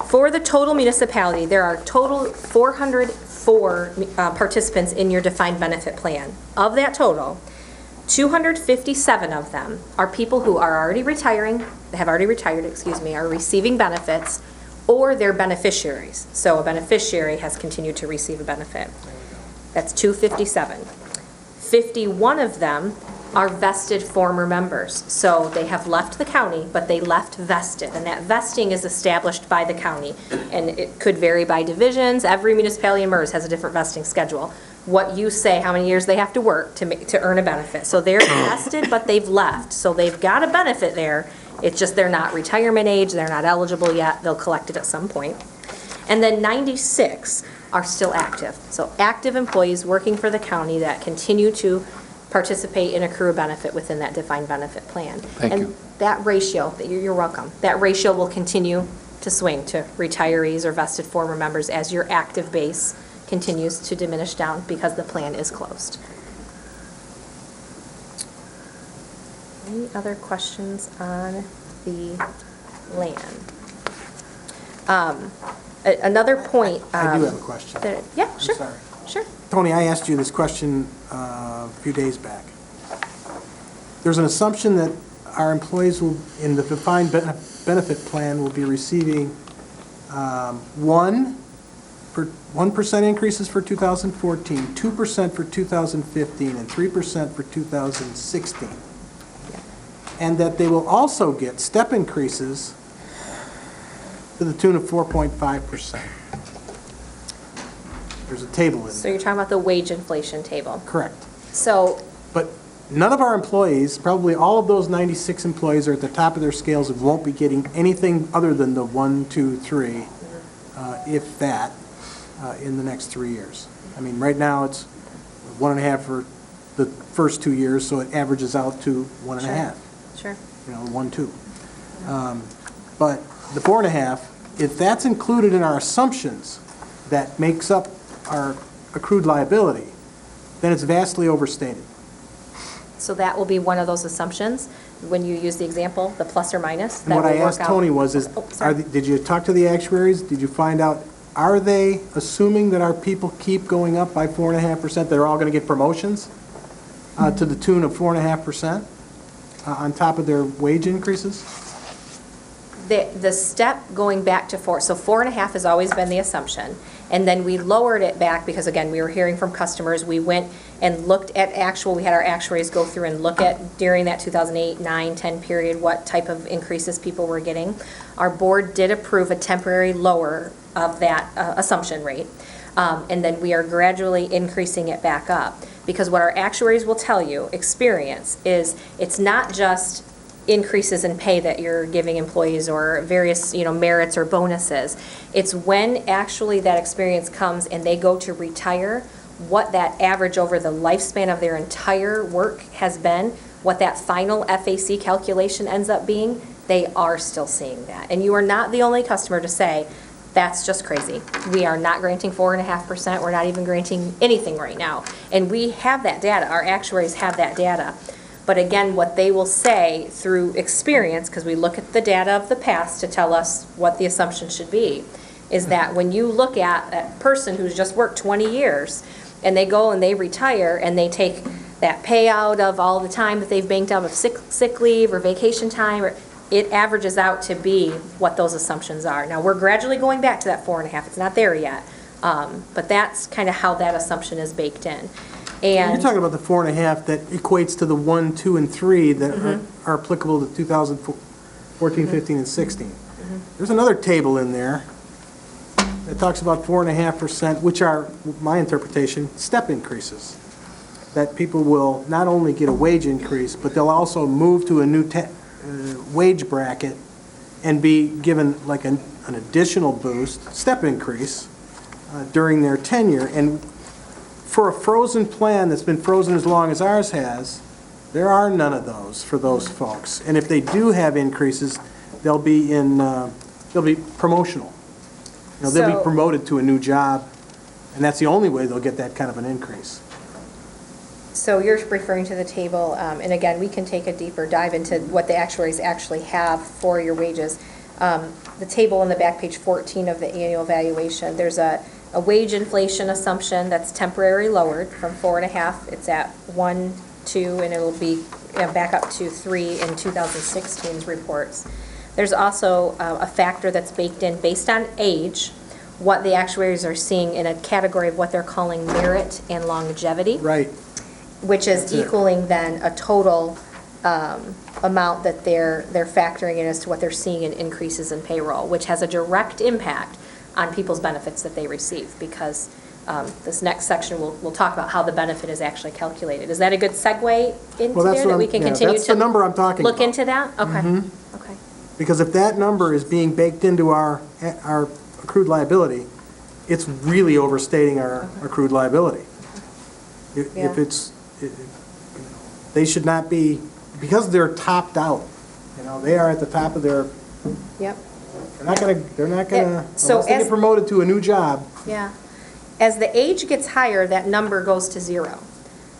for the total municipality, there are total 404 participants in your defined benefit plan. Of that total, 257 of them are people who are already retiring, have already retired, are receiving benefits, or they're beneficiaries. So a beneficiary has continued to receive a benefit. That's 257. 51 of them are vested former members. So they have left the county, but they left vested, and that vesting is established by the county. And it could vary by divisions. Every municipality in MERS has a different vesting schedule. What you say, how many years they have to work to earn a benefit. So they're vested, but they've left. So they've got a benefit there. It's just they're not retirement age, they're not eligible yet. They'll collect it at some point. And then 96 are still active. So active employees working for the county that continue to participate and accrue a benefit within that defined benefit plan. Thank you. And that ratio, you're welcome, that ratio will continue to swing to retirees or vested former members as your active base continues to diminish down because the plan is closed. Any other questions on the land? Another point. I do have a question. Yeah, I'm sure. sorry. Sure. Tony, I asked you this question a few days back. There's an assumption that our employees will, in the defined benefit plan, will be receiving 1% increases for 2014, 2% for 2015, and 3% for 2016. And that they will also get step increases to the tune of 4.5%. There's a table in there. So you're talking about the wage inflation table. Correct. So But none of our employees, probably all of those 96 employees are at the top of their scales and won't be getting anything other than the 1, 2, 3, if that, in the next 3 years. I mean, right now, it's 1.5 for the first 2 years, so it averages out to 1.5. Sure. 1, 2. But the 4.5, if that's included in our assumptions that makes up our accrued liability, then it's vastly overstated. So that will be one of those assumptions when you use the example, the plus or minus. And what I asked Tony was, sorry. did you talk to the actuaries? Did you find out, are they assuming that our people keep going up by 4.5%? They're all going to get promotions to the tune of 4.5% on top of their wage increases? The step going back to 4, so 4.5 has always been the assumption. And then we lowered it back because, again, we were hearing from customers. We went and looked at we had our actuaries go through and look at, during that 2008, 9, 10 period, what type of increases people were getting. Our board did approve a temporary lower of that assumption rate. And then we are gradually increasing it back up. Because what our actuaries will tell you, experience, is it's not just increases in pay that you're giving employees or various, merits or bonuses. It's when actually that experience comes and they go to retire, what that average over the lifespan of their entire work has been, what that final FAC calculation ends up being, they are still seeing that. And you are not the only customer to say, that's just crazy. We are not granting 4.5%. We're not even granting anything right now. And we have that data. Our actuaries have that data. But again, what they will say through experience, because we look at the data of the past to tell us what the assumption should be, is that when you look at that person who's just worked 20 years, and they go and they retire, and they take that payout of all the time that they've banked out of sick leave or vacation time, or it averages out to be what those assumptions are. Now, we're gradually going back to that 4.5. It's not there yet. But that's kind of how that assumption is baked in. And You're talking about the 4.5 that equates to the 1, 2, and 3 that are applicable to 2014, 15, and 16. There's another table in there that talks about 4.5%, which are, my interpretation, step increases. That people will not only get a wage increase, but they'll also move to a new wage bracket and be given like an additional boost, step increase, during their tenure. And for a frozen plan that's been frozen as long as ours has, there are none of those for those folks. And if they do have increases, they'll be promotional. You know, they'll be promoted to a new job, and that's the only way they'll get that kind of an increase. so you're referring to the table, and again, we can take a deeper dive into what the actuaries actually have for your wages. The table on the back, page 14 of the annual valuation, there's a wage inflation assumption that's temporarily lowered from 4.5. It's at 1, 2, and it'll be back up to 3 in 2016's reports. There's also a factor that's baked in based on age, what the actuaries are seeing in a category of what they're calling merit and longevity. Right. Which is equaling then a total amount that they're factoring in as to what they're seeing in increases in payroll, which has a direct impact on people's benefits that they receive, because this next section will talk about how the benefit is actually calculated. Is that a good segue into Well, that's there, what that we I'm- can yeah, continue to that's the number I'm talking look about. into that? Okay, okay. Because if that number is being baked into our accrued liability, it's really overstating our accrued liability. If Yeah. they should not be, because they're topped out, they are at the top of their, Yep. they're not gonna, So unless they as- get promoted to a new job. Yeah. As the age gets higher, that number goes to 0.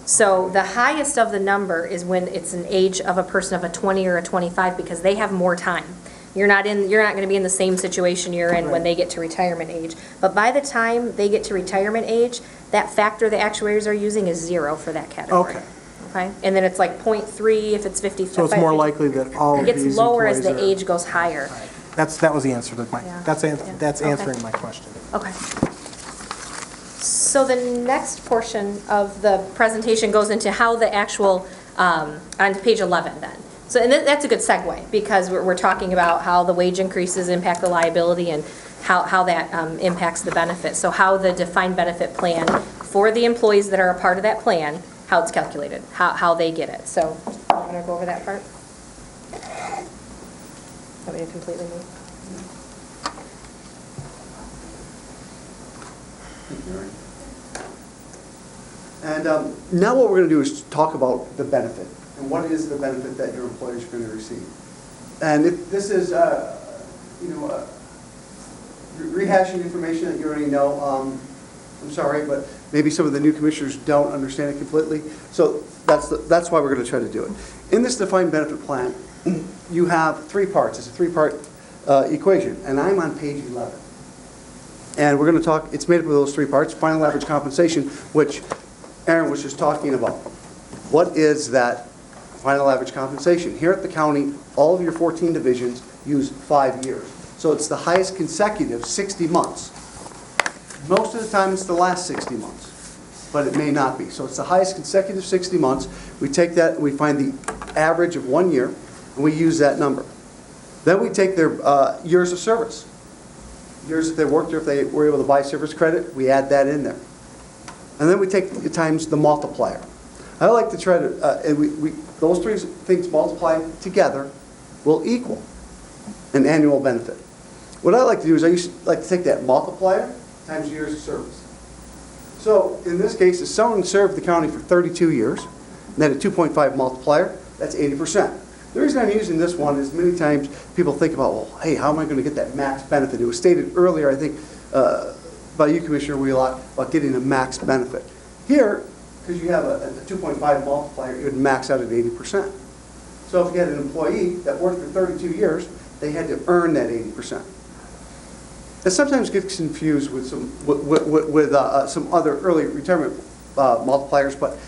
So the highest of the number is when it's an age of a person of a 20 or a 25, because they have more time. You're not going to be in the same situation you're in when they get to retirement age. But by the time they get to retirement age, that factor the actuaries are using is 0 for that category. Okay. Okay? And then it's like 0.3 if it's 55. So it's more likely that all of It these gets lower as the employees are- age goes higher. That was the answer to my, Yeah. that's Okay. answering my question. Okay. So the next portion of the presentation goes into how the actual, on page 11 then. So, and that's a good segue, because we're talking about how the wage increases impact the liability and how that impacts the benefit. So how the defined benefit plan for the employees that are a part of that plan, how it's calculated, how they get it. So I'm going to go over that part. Want me to completely move? And now what we're going to do is talk about the benefit, and what is the benefit that your employees are going to receive. And if this is, rehashing information that you already know, I'm sorry, but maybe some of the new commissioners don't understand it completely. So that's why we're going to try to do it. In this defined benefit plan, you have 3 parts. It's a 3-part equation, and I'm on page 11. And we're going to talk, it's made up of those 3 parts, final average compensation, which Aaron was just talking about. What is that final average compensation? Here at the county, all of your 14 divisions use 5 years. So it's the highest consecutive 60 months. Most of the time, it's the last 60 months, but it may not be. So it's the highest consecutive 60 months. We take that, we find the average of 1 year, and we use that number. Then we take their years of service. Years if they worked or if they were able to buy service credit, we add that in there. And then we take times the multiplier. I like to try to, those 3 things multiplied together will equal an annual benefit. What I like to do is I like to take that multiplier times years of service. So in this case, if someone served the county for 32 years, and then a 2.5 multiplier, that's 80%. The reason I'm using this one is many times people think about, well, hey, how am I going to get that max benefit? It was stated earlier, I think, by you, Commissioner Wheelock, about getting a max benefit. Here, because you have a 2.5 multiplier, it would max out at 80%. So if you had an employee that worked for 32 years, they had to earn that 80%. That sometimes gets confused with some other early retirement multipliers, but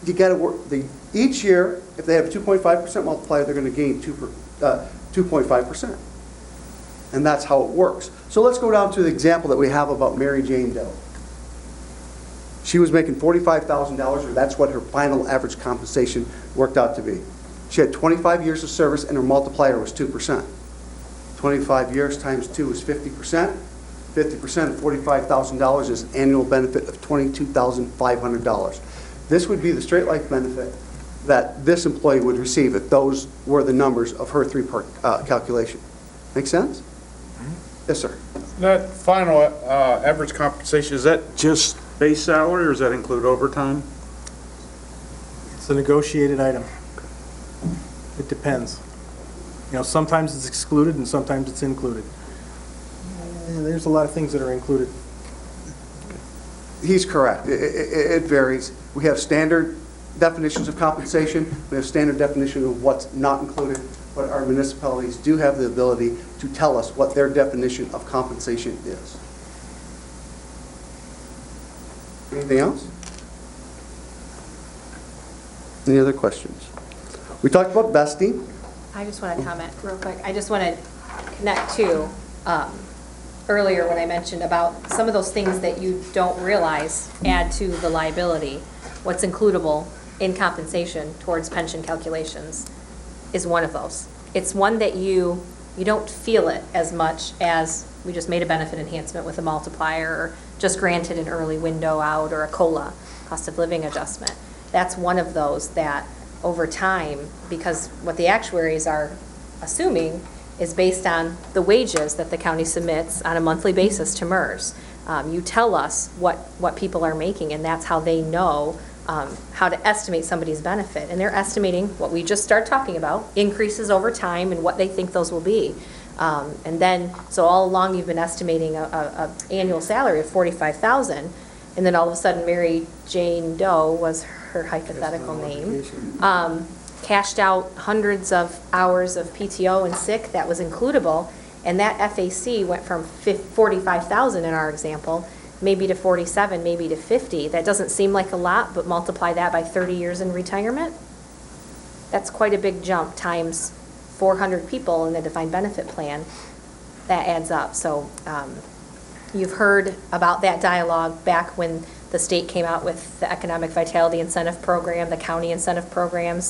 you got to work, each year, if they have a 2.5% multiplier, they're going to gain 2.5%. And that's how it works. So let's go down to the example that we have about Mary Jane Doe. She was making $45,000, or that's what her final average compensation worked out to be. She had 25 years of service, and her multiplier was 2%. 25 years times 2 is 50%. 50% of $45,000 is an annual benefit of $22,500. This would be the straight life benefit that this employee would receive if those were the numbers of her three-part calculation. Make sense? Yes, sir. That final average compensation, is that just base salary, or does that include overtime? It's a negotiated item. It depends. You know, sometimes it's excluded and sometimes it's included. And there's a lot of things that are included. He's correct. It varies. We have standard definitions of compensation. We have standard definition of what's not included. But our municipalities do have the ability to tell us what their definition of compensation is. Anything else? Any other questions? We talked about vesting. I just want to comment real quick. I just want to connect to earlier when I mentioned about some of those things that you don't realize add to the liability. What's includable in compensation towards pension calculations is one of those. It's one that you don't feel it as much as we just made a benefit enhancement with a multiplier, or just granted an early window out, or a COLA, cost of living adjustment. That's one of those that over time, because what the actuaries are assuming is based on the wages that the county submits on a monthly basis to MERS. You tell us what people are making, and that's how they know how to estimate somebody's benefit. And they're estimating what we just started talking about, increases over time and what they think those will be. And then, so all along you've been estimating a annual salary of $45,000, and then all of a sudden Mary Jane Doe was her hypothetical name, cashed out hundreds of hours of PTO and sick that was includable, and that FAC went from $45,000 in our example, maybe to $47,000, maybe to $50,000. That doesn't seem like a lot, but multiply that by 30 years in retirement, that's quite a big jump times 400 people in the defined benefit plan. That adds up. So you've heard about that dialogue back when the state came out with the Economic Vitality Incentive Program, the county incentive programs,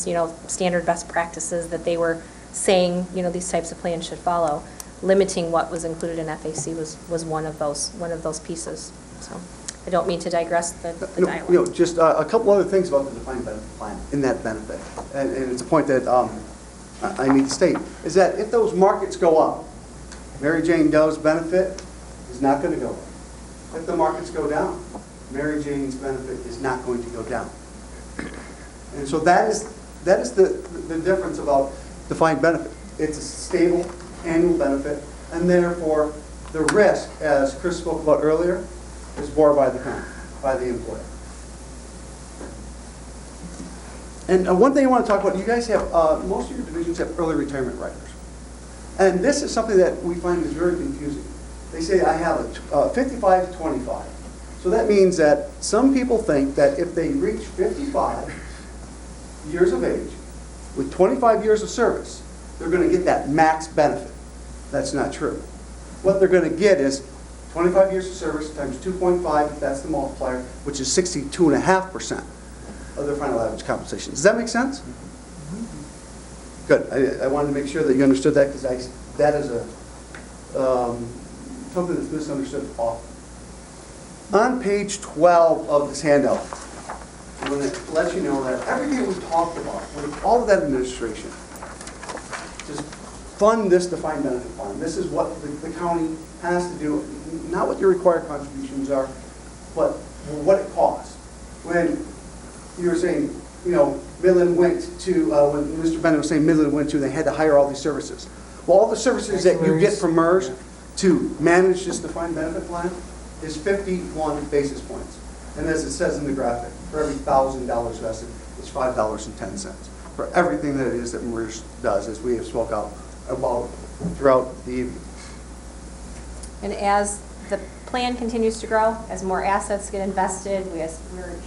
standard best practices that they were saying, these types of plans should follow. Limiting what was included in FAC was one of those pieces. So I don't mean to digress the dialogue. Just a couple other things about the defined benefit plan in that benefit, and it's a point that I need to state, is that if those markets go up, Mary Jane Doe's benefit is not going to go up. If the markets go down, Mary Jane's benefit is not going to go down. And so that is the difference about defined benefit. It's a stable annual benefit, and therefore the risk, as Chris spoke about earlier, is borne by the county, by the employer. And one thing I want to talk about, you guys have, most of your divisions have early retirement riders. And this is something that we find is very confusing. They say I have a 55 to 25. So that means that some people think that if they reach 55 years of age with 25 years of service, they're going to get that max benefit. That's not true. What they're going to get is 25 years of service times 2.5, if that's the multiplier, which is 62.5% of their final average compensation. Does that make sense? Good. I wanted to make sure that you understood that, because that is something that's misunderstood often. On page 12 of this handout, I'm going to let you know that everything we talked about, with all of that administration, just fund this defined benefit fund. This is what the county has to do, not what your required contributions are, but what it costs. When you were saying, Midland went to, when Mr. Bennett was saying Midland went to, they had to hire all these services. Well, all the services that you get from MERS to manage this defined benefit plan is 51 basis points. And as it says in the graphic, For every $1,000 vested, it's $5.10 for everything that it is that MERS does, as we have spoke out about throughout the evening. And as the plan continues to grow, as more assets get invested, we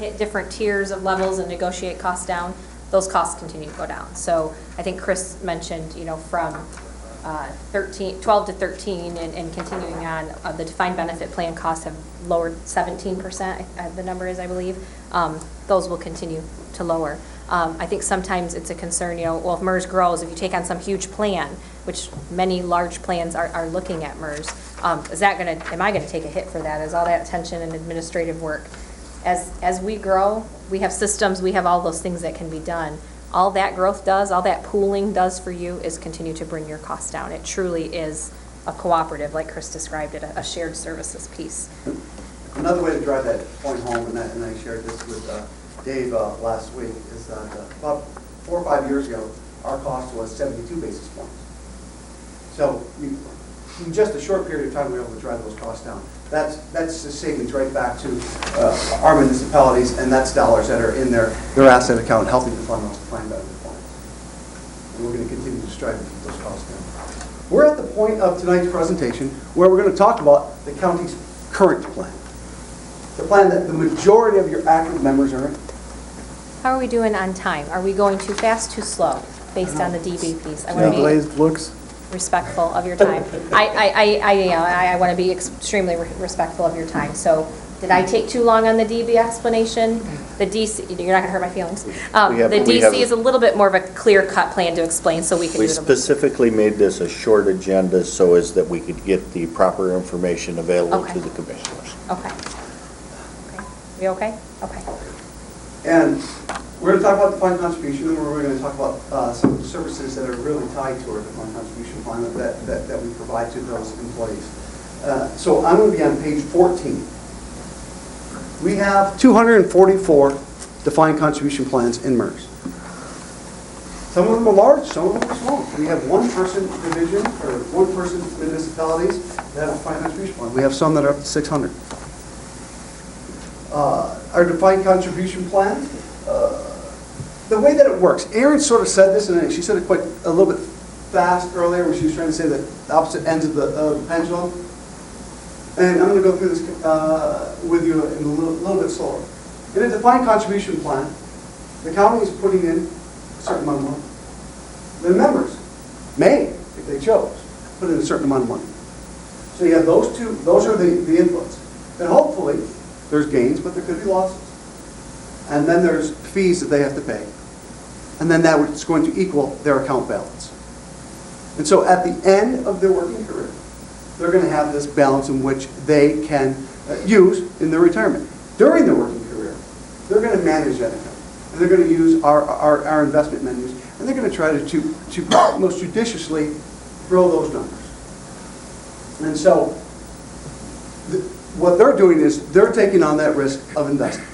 hit different tiers of levels and negotiate costs down, those costs continue to go down. So I think Chris mentioned, from 12 to 13 and continuing on, the defined benefit plan costs have lowered 17%, the number is, I believe. Those will continue to lower. I think sometimes it's a concern, well, if MERS grows, if you take on some huge plan, which many large plans are looking at MERS, am I gonna take a hit for that? Is all that attention and administrative work? As we grow, we have systems, we have all those things that can be done. All that growth does, all that pooling does for you is continue to bring your costs down. It truly is a cooperative, like Chris described it, a shared services piece. Another way to drive that point home, and I shared this with Dave last week, is that about 4 or 5 years ago, our cost was 72 basis points. So in just a short period of time, we were able to drive those costs down. That's the savings right back to our municipalities, and that's dollars that are in their asset account, helping to fund those defined benefit plans. And we're going to continue to strive to keep those costs down. We're at the point of tonight's presentation where we're going to talk about the county's current plan. The plan that the majority of your active members are in. How are we doing on time? Are we going too fast, too slow, based on the DB piece? I want to be Glazed looks. respectful of your time. I want to be extremely respectful of your time. So did I take too long on the DB explanation? The DC, you're not going to hurt my feelings. The DC is a little bit more of a clear-cut plan to explain, so we can do it. We specifically made this a short agenda so as that we could get the proper information available to the commissioners. Okay. We okay? Okay. And we're going to talk about the defined contribution, and we're going to talk about some of the services that are really tied to our defined contribution plan that we provide to those employees. So I'm going to be on page 14. We have 244 defined contribution plans in MERS. Some of them are large, some of them are small. We have one-person division or one-person municipalities that have a defined contribution plan. We have some that are up to 600. Our defined contribution plan, the way that it works, Erin sort of said this, and she said it quite a little bit fast earlier when she was trying to say the opposite ends of the pendulum. And I'm going to go through this with you in a little bit slower. In a defined contribution plan, the county is putting in a certain amount of money. The members may, if they chose, put in a certain amount of money. So you have those two, those are the inputs. And hopefully, there's gains, but there could be losses. And then there's fees that they have to pay. And then that's going to equal their account balance. And so at the end of their working career, they're going to have this balance in which they can use in their retirement. During their working career, they're going to manage that account. And they're going to use our investment menus. And they're going to try to most judiciously grow those numbers. And so what they're doing is they're taking on that risk of investing.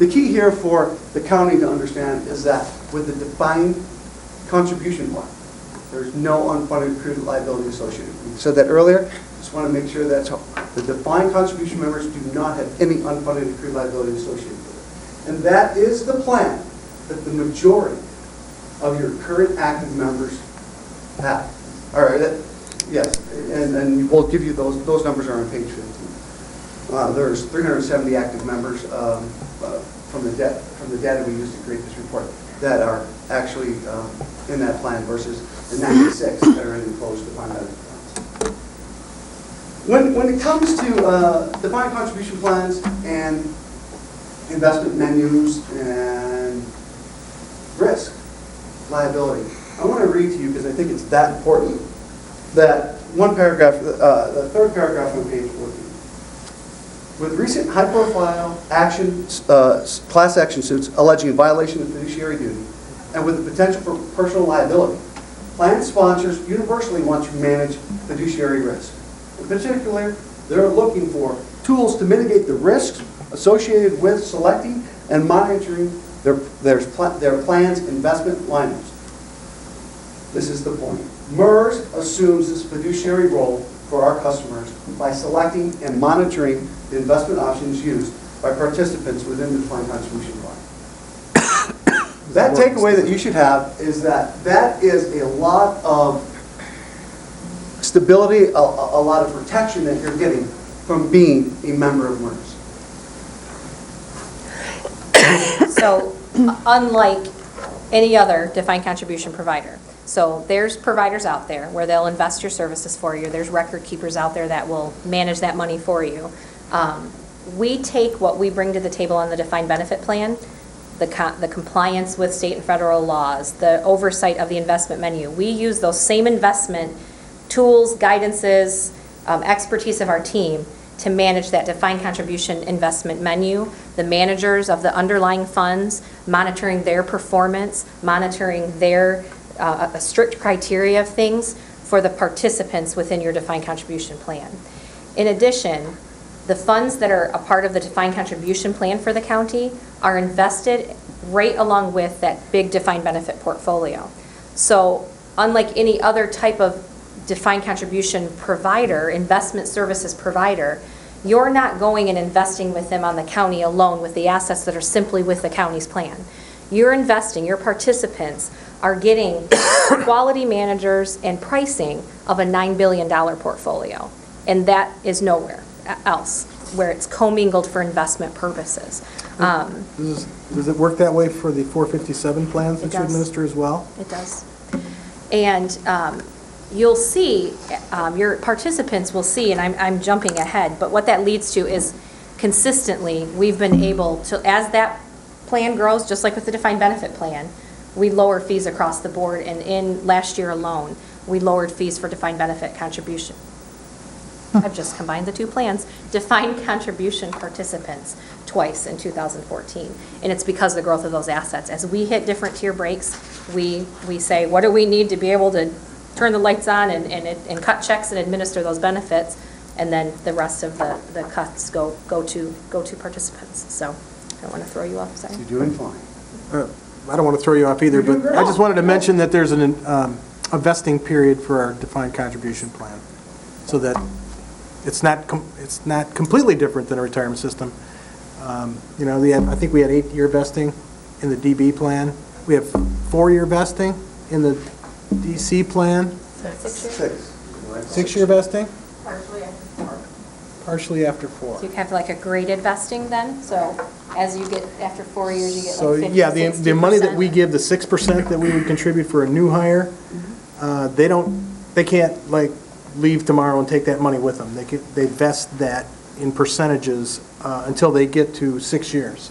The key here for the county to understand is that with the defined contribution plan, there's no unfunded accrued liability associated. We said that earlier. Just want to make sure that's the defined contribution members do not have any unfunded accrued liability associated with it. And that is the plan that the majority of your current active members have. All right, yes, and we'll give you those. Those numbers are on page 15. There's 370 active members from the data we used to create this report that are actually in that plan versus the 96 that are in enclosed defined benefit plans. When it comes to defined contribution plans and investment menus and risk, liability, I want to read to you because I think it's that important, that one paragraph, the third paragraph on page 14. With recent high-profile class action suits alleging violation of fiduciary duty, and with the potential for personal liability, plan sponsors universally want to manage fiduciary risk. In particular, they're looking for tools to mitigate the risks associated with selecting and monitoring their plan's investment lineups. This is the point. MERS assumes this fiduciary role for our customers by selecting and monitoring the investment options used by participants within the defined contribution plan. That takeaway that you should have is that is a lot of stability, a lot of protection that you're getting from being a member of MERS. So, unlike any other defined contribution provider, so there's providers out there where they'll invest your services for you. There's record keepers out there that will manage that money for you. We take what we bring to the table on the defined benefit plan, the compliance with state and federal laws, the oversight of the investment menu. We use those same investment tools, guidances, expertise of our team to manage that defined contribution investment menu, the managers of the underlying funds, monitoring their performance, monitoring their a strict criteria of things for the participants within your defined contribution plan. In addition, the funds that are a part of the defined contribution plan for the county are invested right along with that big defined benefit portfolio. So unlike any other type of defined contribution provider, investment services provider, you're not going and investing with them on the county alone with the assets that are simply with the county's plan. You're investing, your participants are getting quality managers and pricing of a $9 billion portfolio. And that is nowhere else where it's commingled for investment purposes. Does it work that way for the 457 plans that you administer as well? It does. And you'll see, your participants will see, and I'm jumping ahead, but what that leads to is consistently we've been able to, as that plan grows, just like with the defined benefit plan, we lower fees across the board, and in last year alone, we lowered fees for defined benefit contribution. I've just combined the two plans, defined contribution participants twice in 2014. And it's because of the growth of those assets. As we hit different tier breaks, we say, what do we need to be able to turn the lights on and cut checks and administer those benefits? And then the rest of the cuts go to participants. So I don't want to throw you off, sorry. You're doing fine. I don't want to throw you off either, but I just wanted to mention that there's a vesting period for our defined contribution plan, so that it's not completely different than a retirement system. You know, I think we had 8-year vesting in the DB plan. We have 4-year vesting in the DC plan. 6-year vesting? Partially after 4. So you have like a graded vesting then? So as you get, after 4 years, you get So, like 50, yeah, 60%? the money that we give, the 6% that we would contribute for a new hire, they can't like leave tomorrow and take that money with them. They vest that in percentages until they get to 6 years.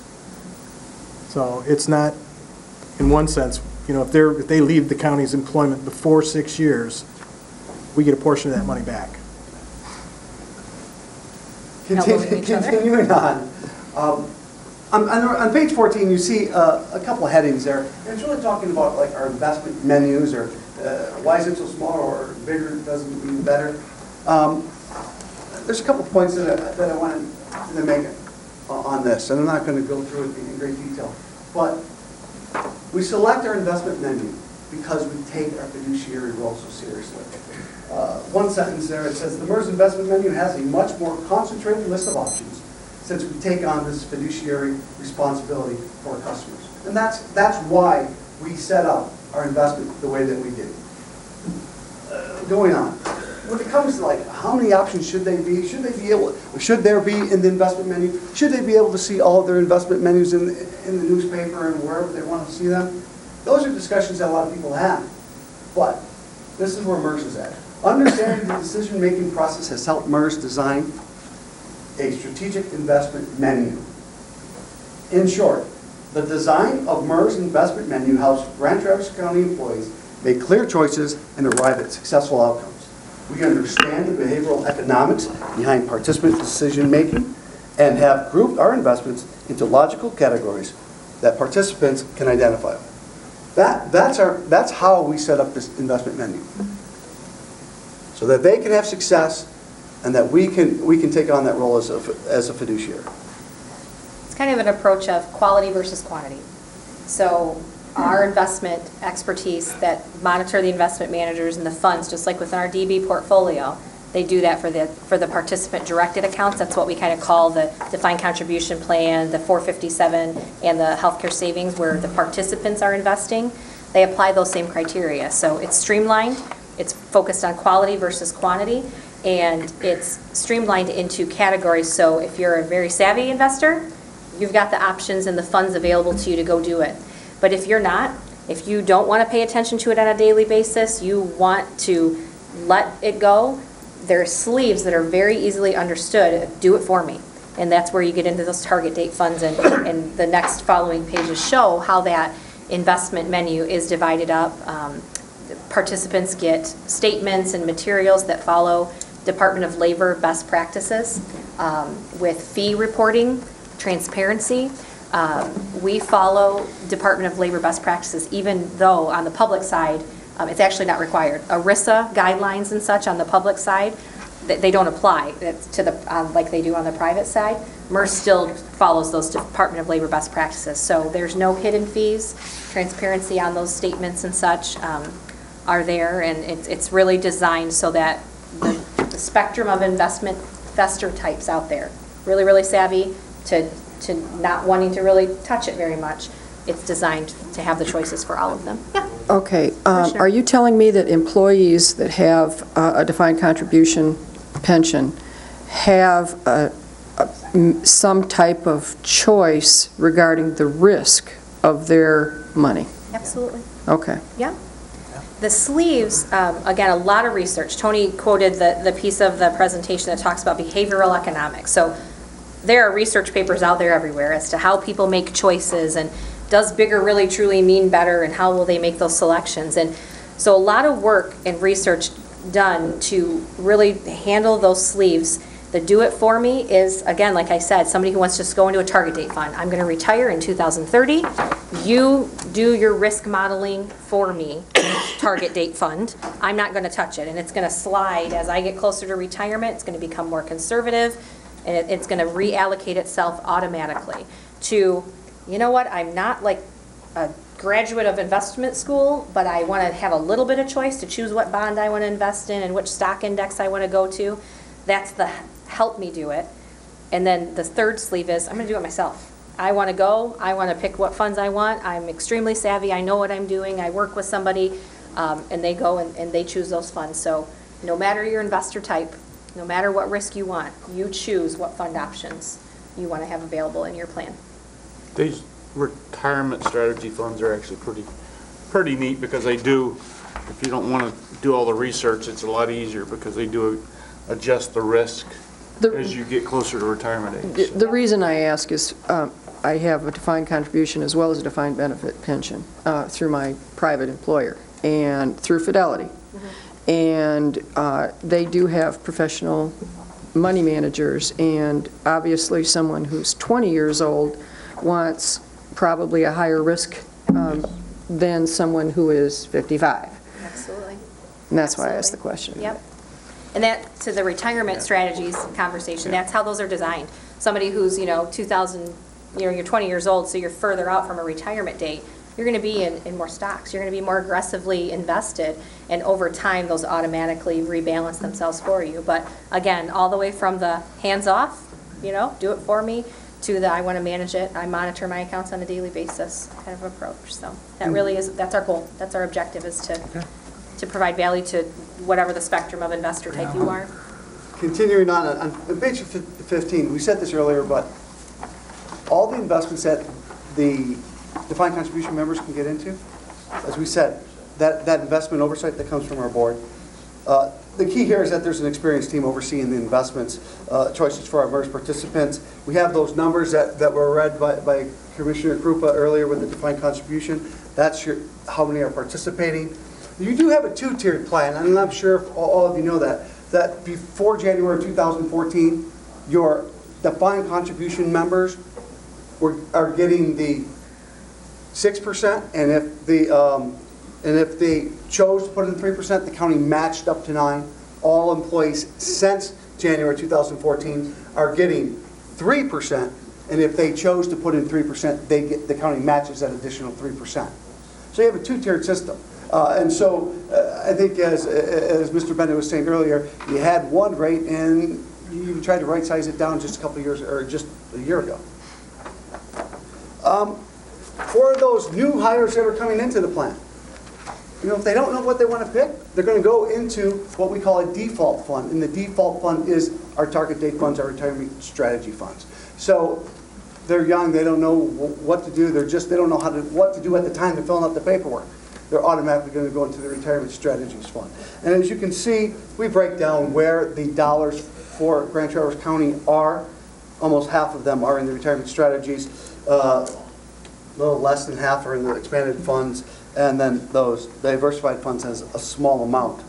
So it's not, in one sense, you know, if they leave the county's employment before 6 years, we get a portion of that money back. Continuing on. On page 14, you see a couple of headings there. And it's really talking about like our investment menus, or why is it so small, or bigger doesn't mean better. There's a couple of points that I wanted to make on this, and I'm not going to go through it in great detail. But we select our investment menu because we take our fiduciary role so seriously. One sentence there, it says, the MERS investment menu has a much more concentrated list of options since we take on this fiduciary responsibility for our customers. And that's why we set up our investment the way that we did. Going on. When it comes to like how many options should they be? Should there be in the investment menu? Should they be able to see all of their investment menus in the newspaper and wherever they want to see them? Those are discussions that a lot of people have. But this is where MERS is at. Understanding the decision-making process has helped MERS design a strategic investment menu. In short, the design of MERS investment menu helps Grand Traverse County employees make clear choices and arrive at successful outcomes. We understand the behavioral economics behind participant decision-making and have grouped our investments into logical categories that participants can identify with. That's how we set up this investment menu, so that they can have success and that we can take on that role as a fiduciary. It's kind of an approach of quality versus quantity. So our investment expertise that monitor the investment managers and the funds, just like within our DB portfolio, They do that for the participant-directed accounts. That's what we kind of call the defined contribution plan, the 457, and the healthcare savings, where the participants are investing. They apply those same criteria. So it's streamlined, it's focused on quality versus quantity, and it's streamlined into categories. So if you're a very savvy investor, you've got the options and the funds available to you to go do it. But if you're not, if you don't want to pay attention to it on a daily basis, you want to let it go, there are sleeves that are very easily understood. Do it for me. And that's where you get into those target date funds, and the next following pages show how that investment menu is divided up. Participants get statements and materials that follow Department of Labor best practices with fee reporting, transparency. We follow Department of Labor best practices, even though on the public side, it's actually not required. ERISA guidelines and such on the public side, they don't apply to like they do on the private side. MERS still follows those Department of Labor best practices. So there's no hidden fees. Transparency on those statements and such are there, and it's really designed so that the spectrum of investor types out there, really, really savvy to not wanting to really touch it very much. It's designed to have the choices for all of them. Yeah. Okay. Commissioner. Are you telling me that employees that have a defined contribution pension have some type of choice regarding the risk of their money? Absolutely. Okay. Yeah. The sleeves, again, a lot of research. Tony quoted the piece of the presentation that talks about behavioral economics. So there are research papers out there everywhere as to how people make choices, and does bigger really truly mean better, and how will they make those selections. And so a lot of work and research done to really handle those sleeves. The do it for me is, again, like I said, somebody who wants to just go into a target date fund. I'm going to retire in 2030. You do your risk modeling for me, target date fund. I'm not going to touch it, and it's going to slide as I get closer to retirement. It's going to become more conservative, and it's going to reallocate itself automatically to, you know what, I'm not like a graduate of investment school, but I want to have a little bit of choice to choose what bond I want to invest in and which stock index I want to go to. That's the help me do it. And then the third sleeve is, I'm going to do it myself. I want to go, I want to pick what funds I want. I'm extremely savvy, I know what I'm doing, I work with somebody, and they go and they choose those funds. So no matter your investor type, no matter what risk you want, you choose what fund options you want to have available in your plan. These retirement strategy funds are actually pretty neat, because they do, if you don't want to do all the research, it's a lot easier because they do adjust the risk as you get closer to retirement age. The reason I ask is I have a defined contribution as well as a defined benefit pension through my private employer and through Fidelity. And they do have professional money managers, and obviously someone who's 20 years old wants probably a higher risk than someone who is 55. Absolutely. And that's why I asked the question. Yep. And that, to the retirement strategies conversation, that's how those are designed. Somebody who's, 2000, you're 20 years old, so you're further out from a retirement date, you're going to be in more stocks. You're going to be more aggressively invested, and over time, those automatically rebalance themselves for you. But again, all the way from the hands-off, do it for me, to the I want to manage it, I monitor my accounts on a daily basis kind of approach. So that really is, that's our goal. That's our objective, is to provide value to whatever the spectrum of investor type you are. Continuing on page 15, we said this earlier, but all the investments that the defined contribution members can get into, as we said, that investment oversight that comes from our board, the key here is that there's an experienced team overseeing the investments, choices for our MERS participants. We have those numbers that were read by Commissioner Krupa earlier with the defined contribution. That's how many are participating. You do have a two-tiered plan, and I'm not sure if all of you know that before January 2014, your defined contribution members are getting the 6%, and if they chose to put in 3%, the county matched up to 9%. All employees since January 2014 are getting 3%, and if they chose to put in 3%, the county matches that additional 3%. So you have a two-tiered system. And so I think as Mr. Bennett was saying earlier, you had one rate and you tried to right-size it down just a couple of years, or just a year ago. For those new hires that are coming into the plan, you know, if they don't know what they want to pick, they're going to go into what we call a default fund. And the default fund is our target date funds, our retirement strategy funds. So they're young, they don't know what to do, they don't know what to do at the time they're filling out the paperwork. They're automatically going to go into the retirement strategies fund. And as you can see, we break down where the dollars for Grand Traverse County are. Almost half of them are in the retirement strategies. A little less than half are in the expanded funds, and then those diversified funds has a small amount.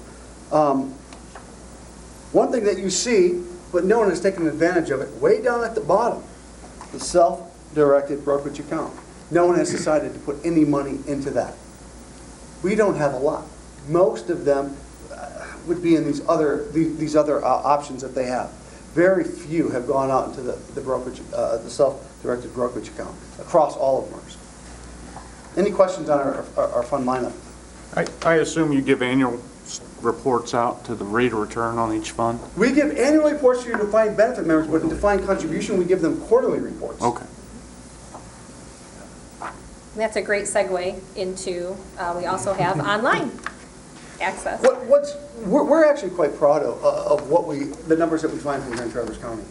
One thing that you see, but no one has taken advantage of it, way down at the bottom, the self-directed brokerage account. No one has decided to put any money into that. We don't have a lot. Most of them would be in these other options that they have. Very few have gone out into the brokerage, the self-directed brokerage account across all of MERS. Any questions on our fund lineup? I assume you give annual reports out to the rate of return on each fund? We give annual reports to your defined benefit members, but in defined contribution, we give them quarterly reports. Okay. That's a great segue into, we also have online access. We're actually quite proud of the numbers that we find from Grand Traverse County.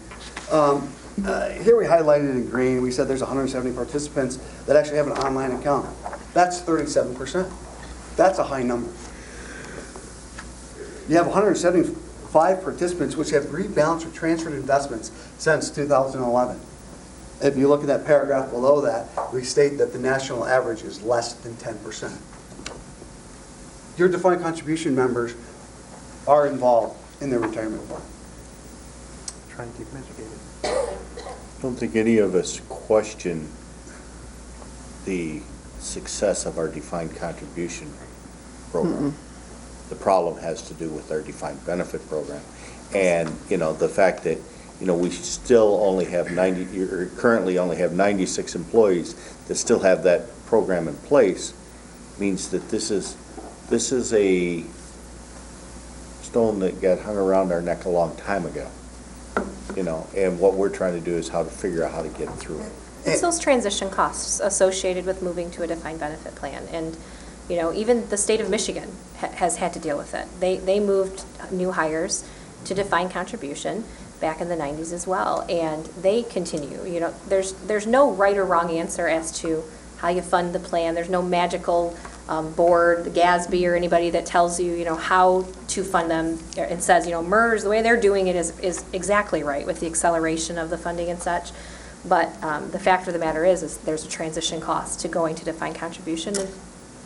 Here we highlighted in green, we said there's 170 participants that actually have an online account. That's 37%. That's a high number. You have 175 participants which have rebalanced or transferred investments since 2011. If you look at that paragraph below that, we state that the national average is less than 10%. Your defined contribution members are involved in their retirement fund. Trying to keep them educated. I don't think any of us question the success of our defined contribution program. The problem has to do with our defined benefit program. And, you know, the fact that, you know, we still only have currently only have 96 employees that still have that program in place means that this is a stone that got hung around our neck a long time ago. You know, and what we're trying to do is how to figure out how to get through it. It's those transition costs associated with moving to a defined benefit plan. And, you know, even the state of Michigan has had to deal with it. They moved new hires to defined contribution back in the 90s as well. And they continue, you know, there's no right or wrong answer as to how you fund the plan. There's no magical board, the GASB or anybody that tells you, you know, how to fund them. It says, you know, MERS, the way they're doing it is exactly right with the acceleration of the funding and such. But the fact of the matter is there's a transition cost to going to defined contribution, and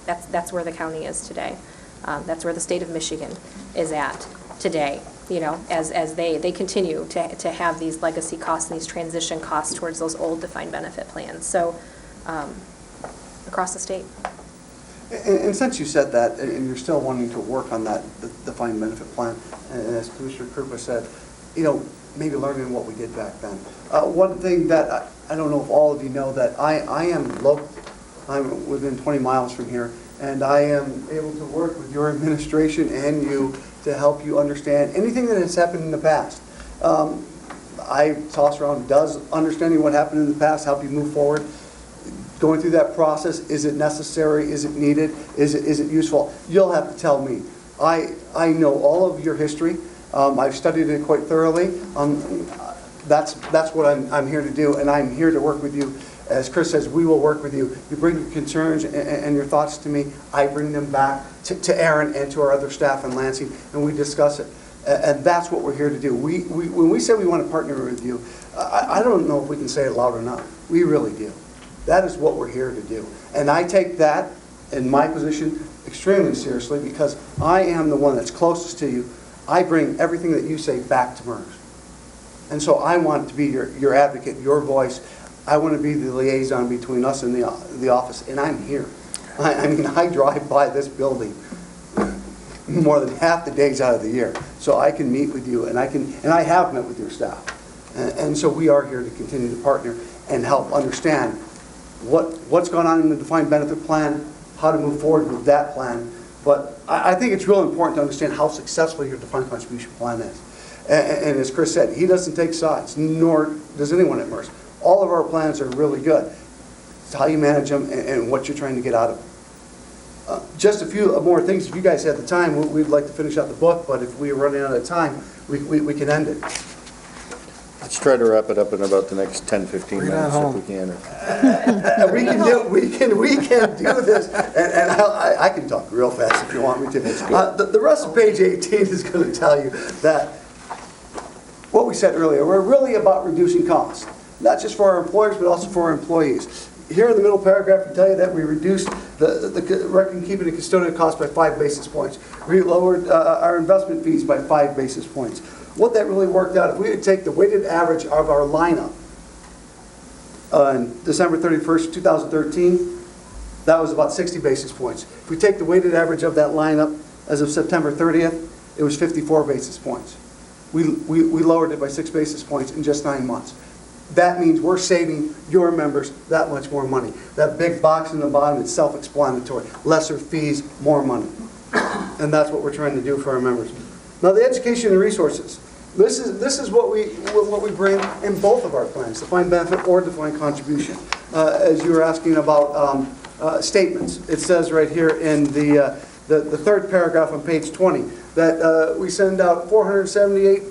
that's where the county is today. That's where the state of Michigan is at today, you know, as they continue to have these legacy costs and these transition costs towards those old defined benefit plans. So across the state. And since you said that, and you're still wanting to work on that defined benefit plan, and as Commissioner Krupa said, you know, maybe learning what we did back then. One thing that I don't know if all of you know, that I am local. I'm within 20 miles from here, and I am able to work with your administration and you to help you understand anything that has happened in the past. I toss around, does understanding what happened in the past help you move forward? Going through that process, is it necessary? Is it needed? Is it useful? You'll have to tell me. I know all of your history. I've studied it quite thoroughly. That's what I'm here to do, and I'm here to work with you. As Chris says, we will work with you. You bring your concerns and your thoughts to me. I bring them back to Aaron and to our other staff in Lansing, and we discuss it. And that's what we're here to do. When we say we want to partner with you, I don't know if we can say it loud enough. We really do. That is what we're here to do. And I take that, in my position, extremely seriously, because I am the one that's closest to you. I bring everything that you say back to MERS. And so I want to be your advocate, your voice. I want to be the liaison between us and the office, and I'm here. I mean, I drive by this building more than half the days out of the year, so I can meet with you, and I have met with your staff. And so we are here to continue to partner and help understand what's going on in the defined benefit plan, how to move forward with that plan, But I think it's real important to understand how successful your defined contribution plan is. And as Chris said, he doesn't take sides, nor does anyone at MERS. All of our plans are really good. It's how you manage them and what you're trying to get out of them. Just a few more things. If you guys had the time, we'd like to finish out the book, but if we are running out of time, we can end it. Let's try to wrap it up in about the next 10, 15 Bring it minutes home. if we can. We can do this, and I can talk real fast if you want me to. The rest of page 18 is going to tell you that what we said earlier, we're really about reducing costs, not just for our employers, but also for our employees. Here in the middle paragraph, we tell you that we reduced the record-keeping and custodial cost by 5 basis points. We lowered our investment fees by 5 basis points. What that really worked out, if we would take the weighted average of our lineup on December 31st, 2013, that was about 60 basis points. If we take the weighted average of that lineup as of September 30th, it was 54 basis points. We lowered it by 6 basis points in just 9 months. That means we're saving your members that much more money. That big box in the bottom is self-explanatory. Lesser fees, more money. And that's what we're trying to do for our members. Now, the education and resources. This is what we bring in both of our plans, defined benefit or defined contribution. As you were asking about statements, it says right here in the third paragraph on page 20 that we send out 478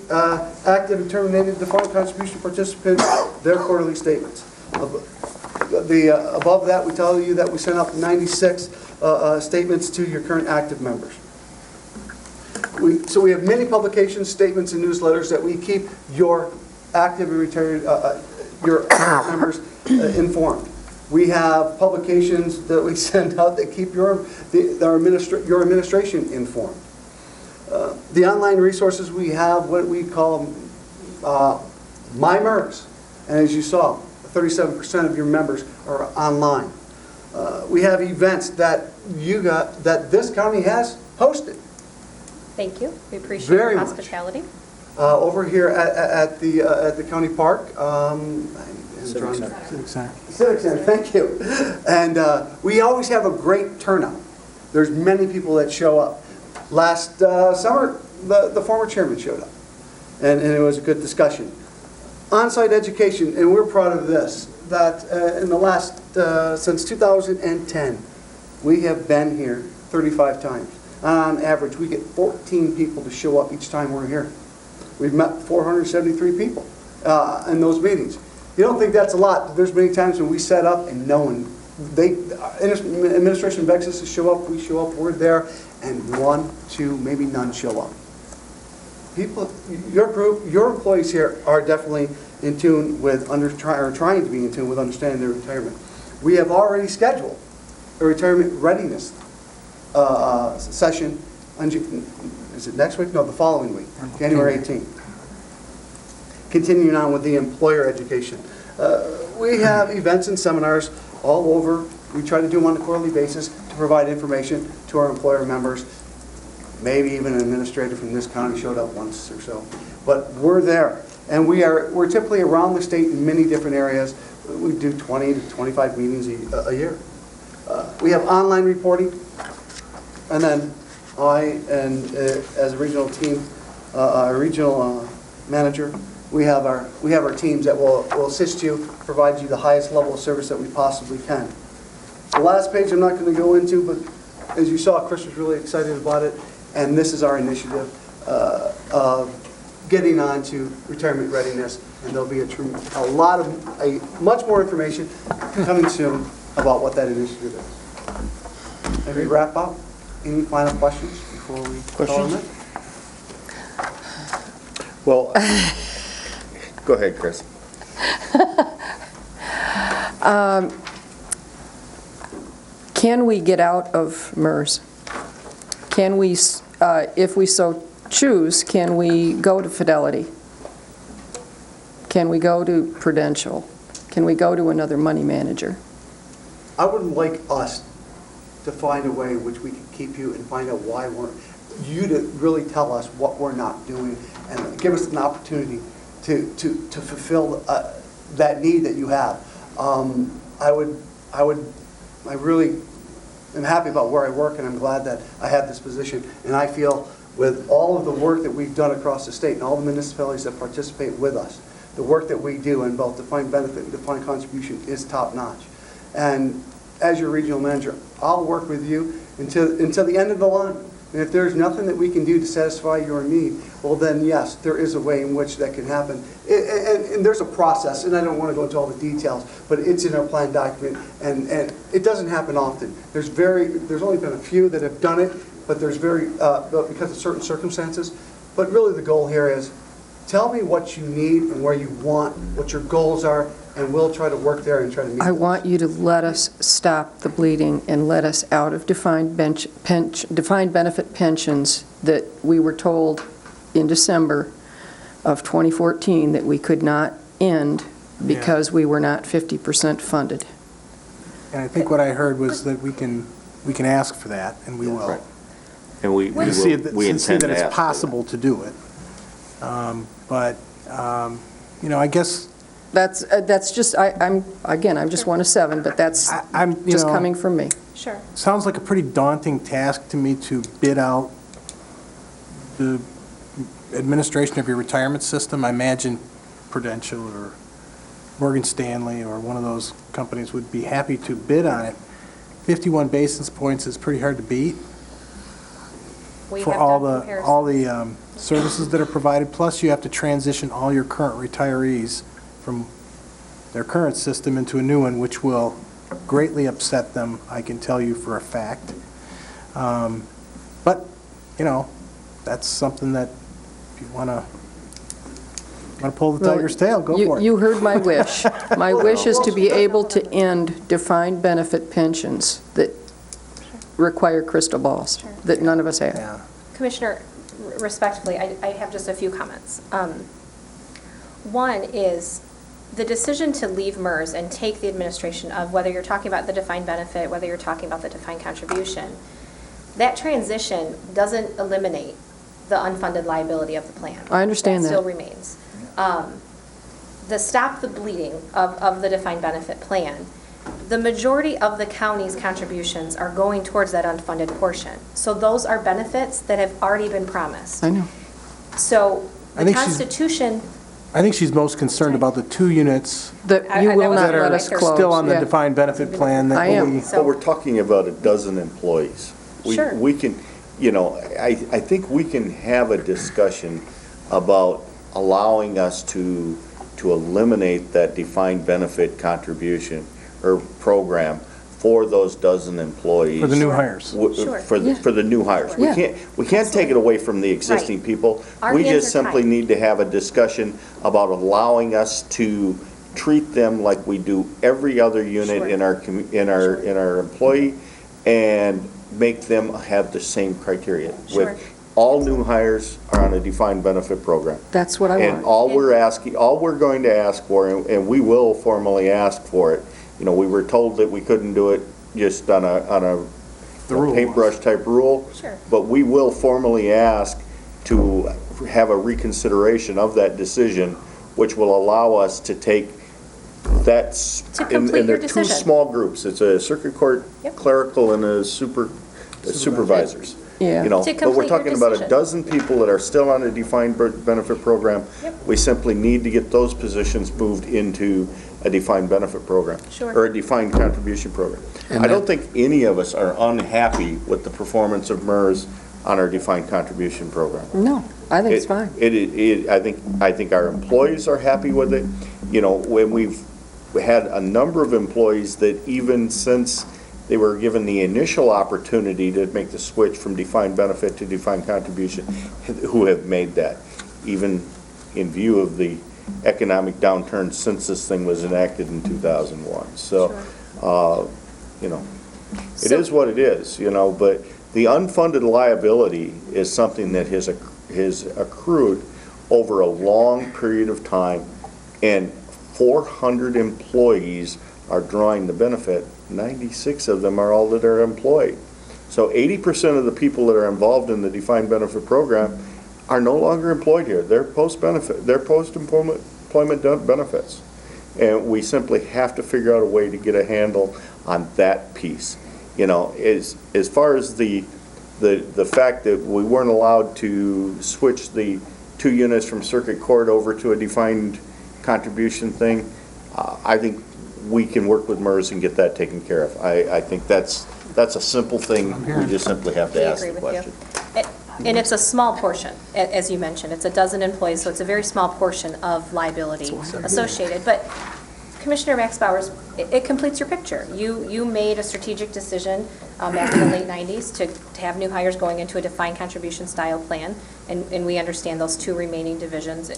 active and terminated defined contribution participants their quarterly statements. Above that, we tell you that we send out 96 statements to your current active members. So we have many publications, statements, and newsletters that we keep your active and retired your members informed. We have publications that we send out that keep your administration informed. The online resources we have, what we call My MERS, and as you saw, 37% of your members are online. We have events that this county has hosted. Thank you. We appreciate Very your much. hospitality. Over here at the county park. Civic Center. Civic Center, thank you. And we always have a great turnout. There's many people that show up. Last summer, the former chairman showed up, and it was a good discussion. On-site education, and we're proud of this, that in the last, since 2010, we have been here 35 times. On average, we get 14 people to show up each time we're here. We've met 473 people in those meetings. You don't think that's a lot, but there's many times when we set up and no one, administration begs us to show up, we show up, we're there, and 1, 2, maybe none show up. People, your group, your employees here are definitely in tune with, trying to be in tune with understanding their retirement. We have already scheduled a retirement readiness session, is it next week? No, the following week, January 18th. Continuing on with the employer education. We have events and seminars all over. We try to do them on a quarterly basis to provide information to our employer members. Maybe even an administrator from this county showed up once or so. But we're there. And we're typically around the state in many different areas. We do 20 to 25 meetings a year. We have online reporting. And then I, and as a regional team, a regional manager, we have our teams that will assist you, provide you the highest level of service that we possibly can. The last page I'm not going to go into, but as you saw, Chris was really excited about it, and this is our initiative of getting on to retirement readiness, and there'll be much more information coming soon about what that initiative is. Maybe wrap up. Any final questions before we call them in? Well, go ahead, Chris. Can we get out of MERS? Can we, if we so choose, can we go to Fidelity? Can we go to Prudential? Can we go to another money manager? I would like us to find a way in which we can keep you and find out why you to really tell us what we're not doing and give us an opportunity to fulfill am happy about where I work, and I'm glad that I have this position. And I feel with all of the work that we've done across the state and all the municipalities that participate with us, the work that we do in both defined benefit and defined contribution is top-notch. And as your regional manager, I'll work with you until the end of the line. And if there's nothing that we can do to satisfy your need, well then, yes, there is a way in which that can happen. And there's a process, and I don't want to go into all the details, but it's in our plan document, and it doesn't happen often. There's only been a few that have done it, but there's because of certain circumstances. But really the goal here is, tell me what you need and where you want, what your goals are, and we'll try to work there and try to meet I those. want you to let us stop the bleeding and let us out of defined benefit pensions that we were told in December of 2014 that we could not end because we were not 50% funded. And I think what I heard was that we can ask for that, and we will. Right. And we See intend to ask for that it's possible to do it. But, I guess That's just, I'm just one of seven, but that's I'm, just coming from me. Sure. sounds like a pretty daunting task to me to bid out the administration of your retirement system. I imagine Prudential or Morgan Stanley or one of those companies would be happy to bid on it. 51 basis points is pretty hard to beat We for have all done the comparisons. services that are provided. Plus, you have to transition all your current retirees from their current system into a new one, which will greatly upset them, I can tell you for a fact. But, that's something that if you want to pull the tiger's tail, go for it. You heard my wish. My wish is to be able to end defined benefit pensions that require crystal balls, that none of us have. Yeah. Commissioner, respectfully, I have just a few comments. One is the decision to leave MERS and take the administration of whether you're talking about the defined benefit, whether you're talking about the defined contribution, that transition doesn't eliminate the unfunded liability of the plan. I understand that. Still remains. The stop the bleeding of the defined benefit plan, the majority of the county's contributions are going towards that unfunded portion. So those are benefits that have already been promised. I know. So I the think she's- Constitution, I think she's most concerned about the 2 units That I- you that will was not my let third. us close. still on the yeah. defined benefit plan that I am. we... But we're talking about a dozen employees. Sure. We can, I think we can have a discussion about allowing us to eliminate that defined benefit contribution or program for those dozen employees. For the new hires. Sure. For the new hires. Yeah. We can't take it away from the existing people. Our We hands just are simply tied. need to have a discussion about allowing us to treat them like we do every other unit Sure. in our employee, and make them have the same criteria. Sure. With all new hires are on a defined benefit program. That's what I And want. all we're going to ask for, and we will formally ask for it, we were told that we couldn't do it just on a rule paintbrush type rule. Sure. But we will formally ask to have a reconsideration of that decision, which will allow us to take that. To complete and they're your two decision. small groups. It's a circuit court Yep. clerical and a supervisors. Yeah. To But we're complete your talking about a decision. dozen people that are still on a defined benefit program. Yep. We simply need to get those positions moved into a defined benefit program. Sure. Or a defined contribution program. And I don't think any of us are unhappy with the performance of MERS on our defined contribution program. No, I think it's fine. I think our employees are happy with it. When we've had a number of employees that even since they were given the initial opportunity to make the switch from defined benefit to defined contribution, who have made that, even in view of the economic downturn since this thing was enacted in 2001. So, it is what it is, but the unfunded liability is something that has accrued over a long period of time, and 400 employees are drawing the benefit. 96 of them are all that are employed. So 80% of the people that are involved in the defined benefit program are no longer employed here. They're post-employment benefits. And we simply have to figure out a way to get a handle on that piece. you know, as far as the fact that we weren't allowed to switch the 2 units from circuit court over to a defined contribution thing, I think we can work with MERS and get that taken care of. I think that's a simple thing. We just simply have to I ask agree the with you. question. And it's a small portion, as you mentioned. It's a dozen employees, so it's a very small portion of liability associated. But Commissioner Max Bowers, it completes your picture. You made a strategic decision back in the late 90s to have new hires going into a defined contribution style plan, and we understand those 2 remaining divisions.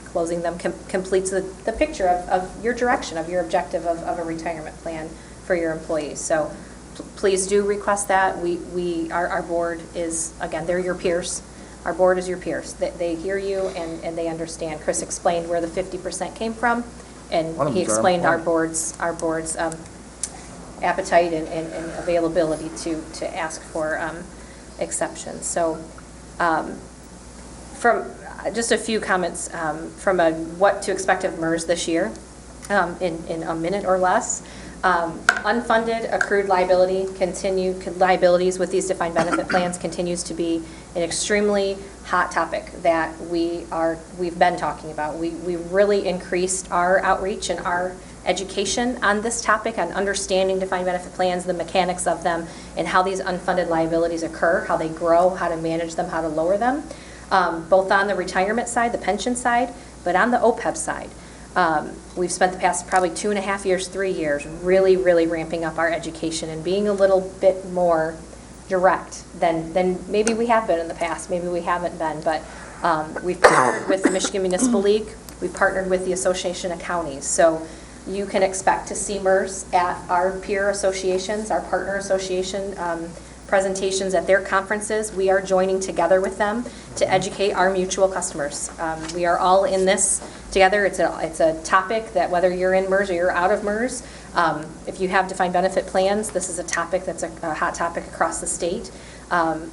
Closing them completes the picture of your direction, of your objective of a retirement plan for your employees. So please do request that. Our board is, again, they're your peers. Our board is your peers. They hear you and they understand. Chris explained where the 50% came from, and he explained our board's appetite and availability to ask for exceptions. So from just a few comments from what to expect of MERS this year in a minute or less. Unfunded accrued liabilities with these defined benefit plans continues to be an extremely hot topic that we've been talking about. We really increased our outreach and our education on this topic, on understanding defined benefit plans, the mechanics of them, and how these unfunded liabilities occur, how they grow, how to manage them, how to lower them, both on the retirement side, the pension side, but on the OPEB side. We've spent the past probably 2.5 years, 3 years, really, really ramping up our education and being a little bit more direct than maybe we have been in the past. Maybe we haven't been, but we've partnered with the Michigan Municipal League. We've partnered with the Association of Counties. So you can expect to see MERS at our peer associations, our partner association presentations at their conferences. We are joining together with them to educate our mutual customers. We are all in this together. It's a topic that whether you're in MERS or you're out of MERS, if you have defined benefit plans, this is a topic that's a hot topic across the state.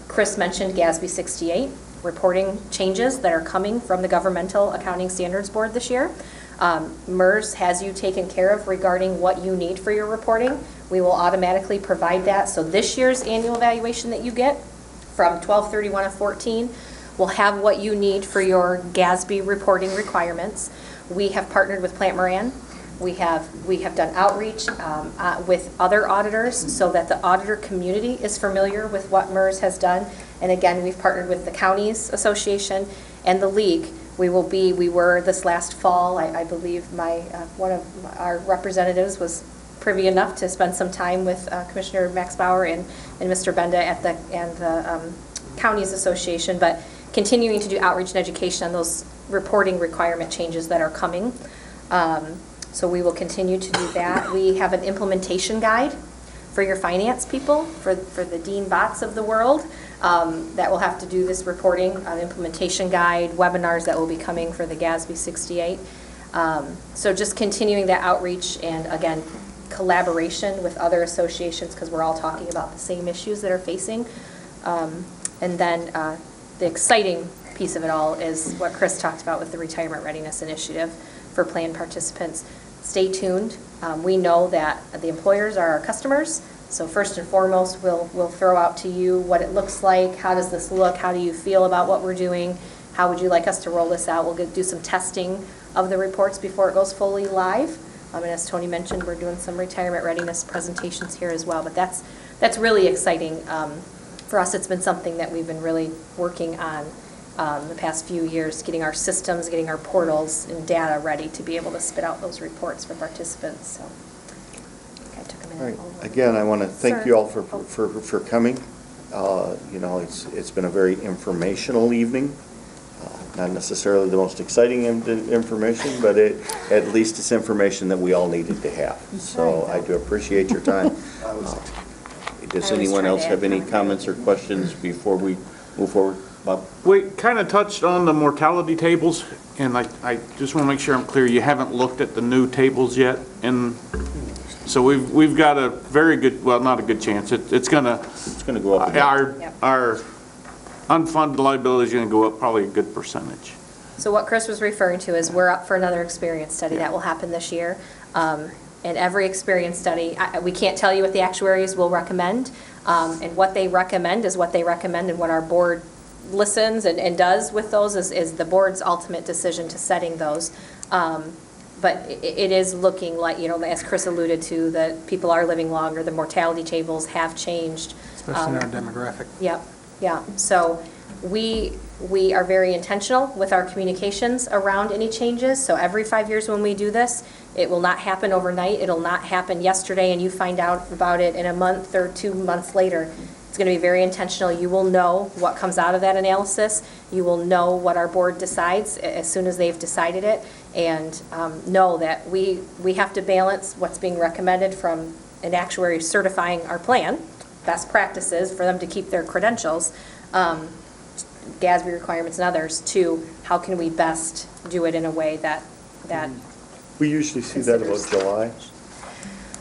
Chris mentioned GASB 68, reporting changes that are coming from the Governmental Accounting Standards Board this year. MERS has you taken care of regarding what you need for your reporting. We will automatically provide that. So this year's annual evaluation that you get from 12/31/14 will have what you need for your GASB reporting requirements. We have partnered with Plant Moran. We have done outreach with other auditors so that the auditor community is familiar with what MERS has done. And again, we've partnered with the Counties Association and the League. We were this last fall, I believe one of our representatives was privy enough to spend some time with Commissioner Max Bauer and Mr. Benda at the Counties Association, but continuing to do outreach and education on those reporting requirement changes that are coming. So we will continue to do that. We have an implementation guide for your finance people, for the Dean Bots of the world, that will have to do this reporting, an implementation guide, webinars that will be coming for the GASB 68. So just continuing that outreach and, again, collaboration with other associations because we're all talking about the same issues that are facing. And then the exciting piece of it all is what Chris talked about with the Retirement Readiness Initiative for plan participants. Stay tuned. We know that the employers are our customers, so first and foremost, we'll throw out to you what it looks like. How does this look? How do you feel about what we're doing? How would you like us to roll this out? We'll do some testing of the reports before it goes fully live. And as Tony mentioned, we're doing some retirement readiness presentations here as well. But that's really exciting. For us, it's been something that we've been really working on the past few years, getting our systems, getting our portals and data ready to be able to spit out those reports for participants. So I took a minute. All right. Again, I want to thank you all for coming. It's been a very informational evening. Not necessarily the most exciting information, but at least it's information that we all needed to have. So I do appreciate your time. Does anyone else have any comments or questions before we move forward? Bob? We kind of touched on the mortality tables, and I just want to make sure I'm clear. You haven't looked at the new tables yet, and so we've got a very good, well, not a good chance. It's going to go up. Our unfunded liability is going to go up probably a good percentage. So what Chris was referring to is we're up for another experience study that will happen this year. And every experience study, we can't tell you what the actuaries will recommend, and what they recommend is what they recommend, and what our board listens and does with those is the board's ultimate decision to setting those. But it is looking like, as Chris alluded to, that people are living longer, the mortality tables have changed. Especially in our demographic. Yep, yeah. So we are very intentional with our communications around any changes. So every 5 years when we do this, it will not happen overnight. It'll not happen yesterday and you find out about it in a month or 2 months later. It's going to be very intentional. You will know what comes out of that analysis. You will know what our board decides as soon as they've decided it. And know that we have to balance what's being recommended from an actuary certifying our plan, best practices for them to keep their credentials, GASB requirements and others, to how can we best do it in a way that We usually see that about July.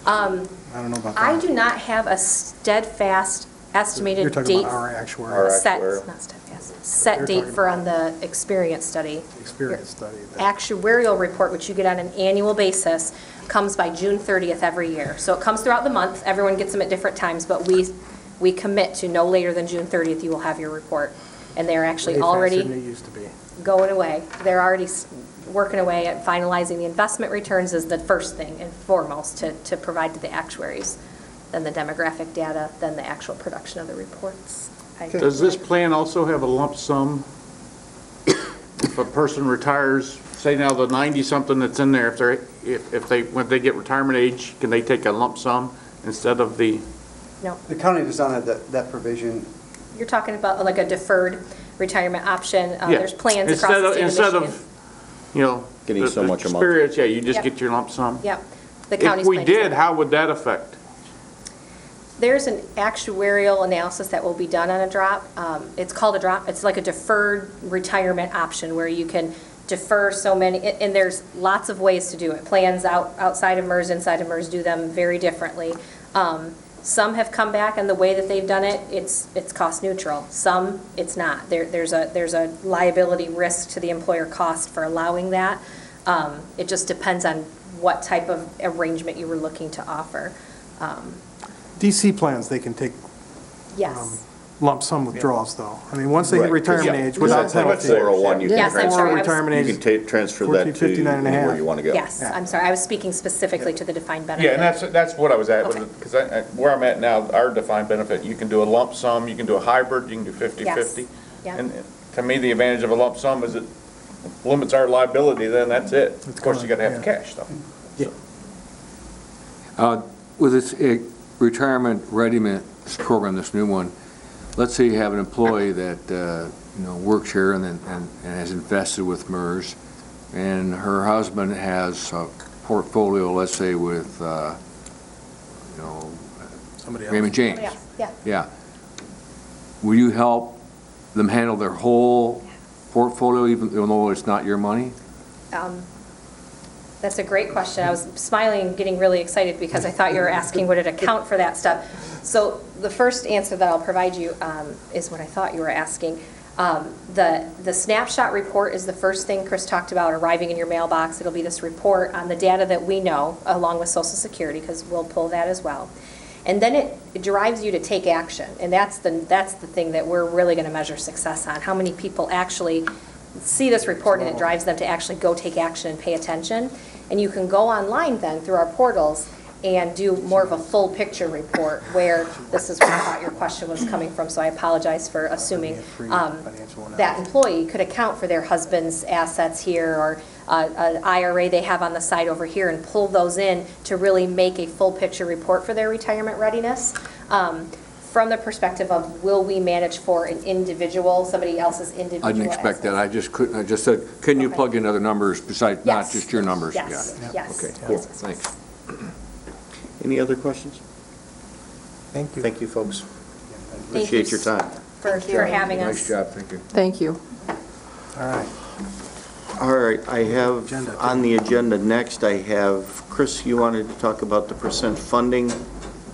I don't know about that. I do not have a steadfast estimated You're date. talking about our actuary. Set, actuarial. not steadfast, set You're date talking for on the experience study. Experience study. Actuarial report, which you get on an annual basis, comes by June 30th every year. So it comes throughout the month, everyone gets them at different times, but we commit to no later than June 30th, you will have your report. And they're actually Way faster than already it used to be. going away. They're already working away at finalizing the investment returns is the first thing and foremost to provide to the actuaries. Then the demographic data, then the actual production of the reports. Does this plan also have a lump sum? If a person retires, say now the 90-something that's in there, when they get retirement age, can they take a lump sum instead of the? No, The county does not have that provision. you're talking about like a deferred retirement option. Yeah. There's plans across the state of Instead Michigan. of, Getting so much a month. Experience, yeah, you just Yep. get your lump sum. Yep. The county's If we plan is did, that. how would that affect? There's an actuarial analysis that will be done on a drop. It's called a drop. It's like a deferred retirement option where you can defer so many, and there's lots of ways to do it. Plans outside of MERS, inside of MERS do them very differently. Some have come back, and the way that they've done it, it's cost neutral. Some, it's not. There's a liability risk to the employer cost for allowing that. It just depends on what type of arrangement you were looking to offer. DC plans, they can take Yes. lump sum withdrawals, though. I mean, once they hit Right, retirement yeah. age, without That's like penalty. 401, you can Yes, I'm transfer. sorry. Or retirement You age, can transfer that 1459 and a half. anywhere you want to go. Yes, I'm sorry, I was speaking specifically to the defined benefit. Yeah, and that's what I was at, Okay. because where I'm at now, our defined benefit, you can do a lump sum, you can do a hybrid, you can do 50/50. Yeah. And to me, the advantage of a lump sum is it limits our liability, then that's it. Of course, you gotta have the cash, though. With this retirement readiness program, this new one, let's say you have an employee that, works here and has invested with MERS, and her husband has a portfolio, let's say with, Somebody else. Raymond James. Yeah. Yeah. Will you help them handle their whole portfolio, even though it's not your money? That's a great question. I was smiling and getting really excited because I thought you were asking would it account for that stuff. So the first answer that I'll provide you is what I thought you were asking. The snapshot report is the first thing Chris talked about arriving in your mailbox. It'll be this report on the data that we know, along with Social Security, because we'll pull that as well. And then it drives you to take action, and that's the thing that we're really going to measure success on. How many people actually see this report and it drives them to actually go take action and pay attention. And you can go online then through our portals and do more of a full picture report where this is where I thought your question was coming from, so I apologize for assuming that employee could account for their husband's assets here or an IRA they have on the side over here and pull those in to really make a full picture report for their retirement readiness. From the perspective of will we manage for an individual, somebody else's individual I didn't expect that. assets? I just said, can you Okay. plug in other numbers besides, not Yes. just your numbers? Yes, Yeah. yes. Okay, yes, cool, yes, yes. thanks. Any other questions? Thank you. Thank you, folks. Thank Appreciate you your time. For having us. Nice job, thank you. Thank you. All right. All right, I have, Agenda, too. on the agenda next, I have, Chris, you wanted to talk about the percent funding?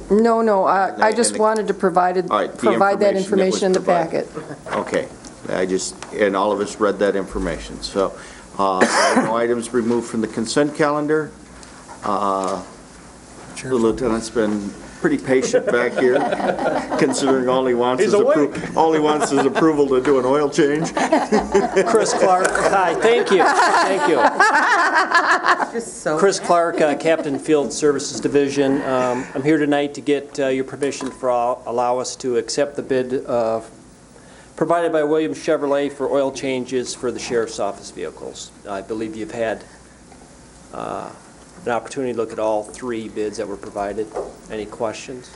No, I And just the- wanted to provide All right, the that information that was information in the provided. packet. Okay, and all of us read that information. So, there are no items removed from the consent calendar. The lieutenant's been pretty patient back here, considering all he wants is approval to do an oil change. Chris Clark, hi, thank you. Just so Chris Clark, Captain Field Services Division. I'm here tonight to get your permission allow us to accept the bid provided by Williams Chevrolet for oil changes for the Sheriff's Office vehicles. I believe you've had an opportunity to look at all 3 bids that were provided. Any questions?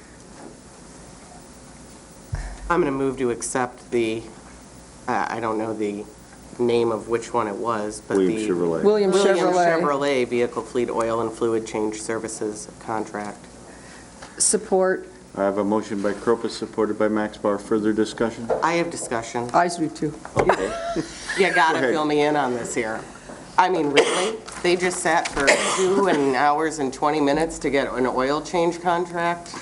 I'm going to move to accept the, I don't know the name of which one it was, but Williams the Chevrolet. Williams Chevrolet. Chevrolet Vehicle Fleet Oil and Fluid Change Services contract. Support. I have a motion by Cropus, supported by Max Bauer. Further discussion? I have discussion. I do too. Okay. You got Go to ahead. fill me in on this here. I mean, really? They just sat for 2 hours and 20 minutes to get an oil change contract?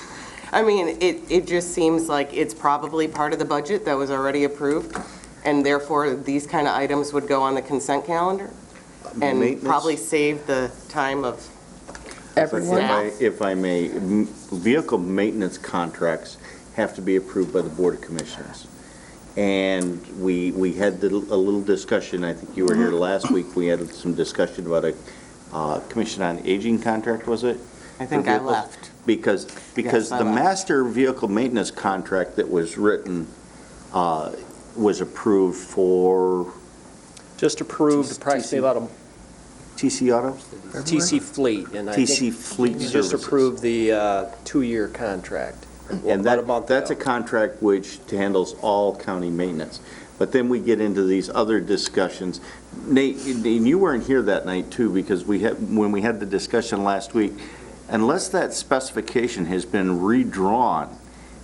I mean, it just seems like it's probably part of the budget that was already approved, and therefore these kind of items would go on the consent calendar and Maintenance? probably save the time of Everyone. If I may, vehicle maintenance contracts have to be approved by the Board of Commissioners. And we had a little discussion, I think you were here last week, we had some discussion about a Commission on Aging contract, was it? I think I left. Because Yes, I the left. master vehicle maintenance contract that was written was approved for Just approved approximately about TC Auto? a TC Fleet. And I think TC Fleet you just Services. approved the 2-year contract. And About a month that's a ago. contract which handles all county maintenance. But then we get into these other discussions. Nate, and you weren't here that night too, because when we had the discussion last week, unless that specification has been redrawn,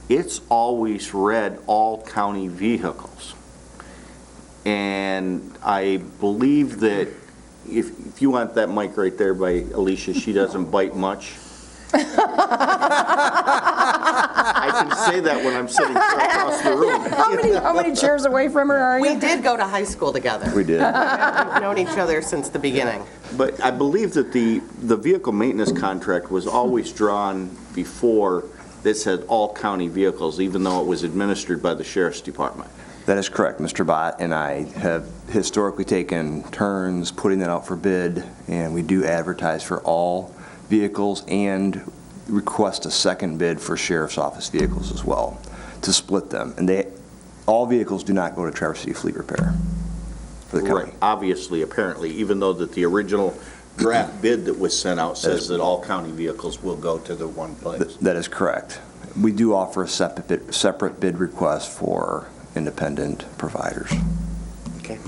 it's always read all county vehicles. And I believe that if you want that mic right there by Alicia, she doesn't bite much. I can say that when I'm sitting across the room. How many chairs away from her are We you? did go to high school together. We did. We've known each other since the beginning. But I believe that the vehicle maintenance contract was always drawn before that said all county vehicles, even though it was administered by the Sheriff's Department. That is correct. Mr. Bott and I have historically taken turns putting that out for bid, and we do advertise for all vehicles and request a second bid for Sheriff's Office vehicles as well, to split them. And all vehicles do not go to Traverse City Fleet Repair for the county. Right, obviously, apparently, even though that the original draft bid that was sent out says that all county vehicles will go to the one place. That is correct. We do offer a separate bid request for independent providers. Okay.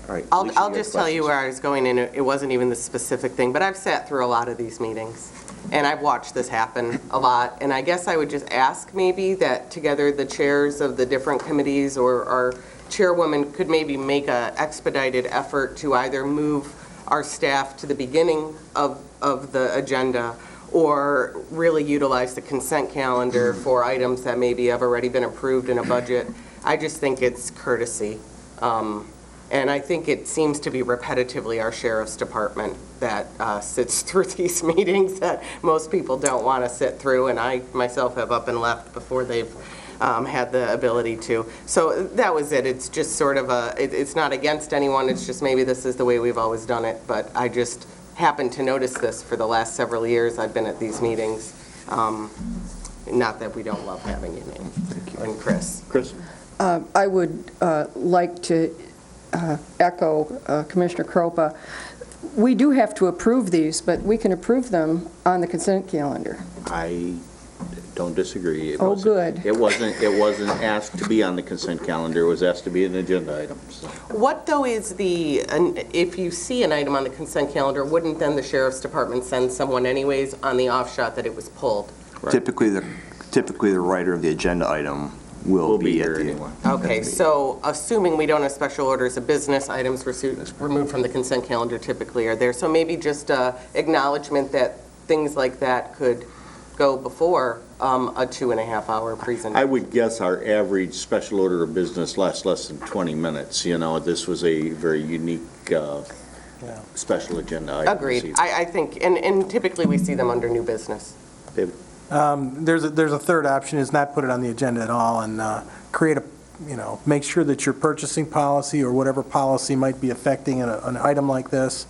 All right. Alicia, I'll you just have tell you questions? where I was going, and it wasn't even the specific thing, but I've sat through a lot of these meetings, and I've watched this happen a lot, and I guess I would just ask maybe that together the chairs of the different committees or our chairwoman could maybe make a expedited effort to either move our staff to the beginning of the agenda or really utilize the consent calendar for items that maybe have already been approved in a budget. I just think it's courtesy. And I think it seems to be repetitively our sheriff's department that sits through these meetings that most people don't want to sit through, and I myself have up and left before they've had the ability to. So that was it. It's just sort of it's not against anyone, it's just maybe this is the way we've always done it, but I just happened to notice this for the last several years I've been at these meetings. Not that we don't love having you, Nate. Thank you. And Chris. Chris? I would like to echo Commissioner Kropa. We do have to approve these, but we can approve them on the consent calendar. I don't disagree. Oh, good. It wasn't asked to be on the consent calendar, it was asked to be an agenda item. So. What, though, is if you see an item on the consent calendar, wouldn't then the sheriff's department send someone anyways on the off shot that it was pulled? Right. Typically, the writer of the agenda item will be here at the anyway. Okay, so assuming we don't have special orders of business, items removed from the consent calendar typically are there. So maybe just acknowledgement that things like that could go before a 2.5-hour presentation. I would guess our average special order of business lasts less than 20 minutes. You know, this was a very unique special agenda item. this Agreed. evening. I think, and typically we see them under new business. David? There's a third option, is not put it on the agenda at all, and create a, make sure that your purchasing policy or whatever policy might be affecting an item like this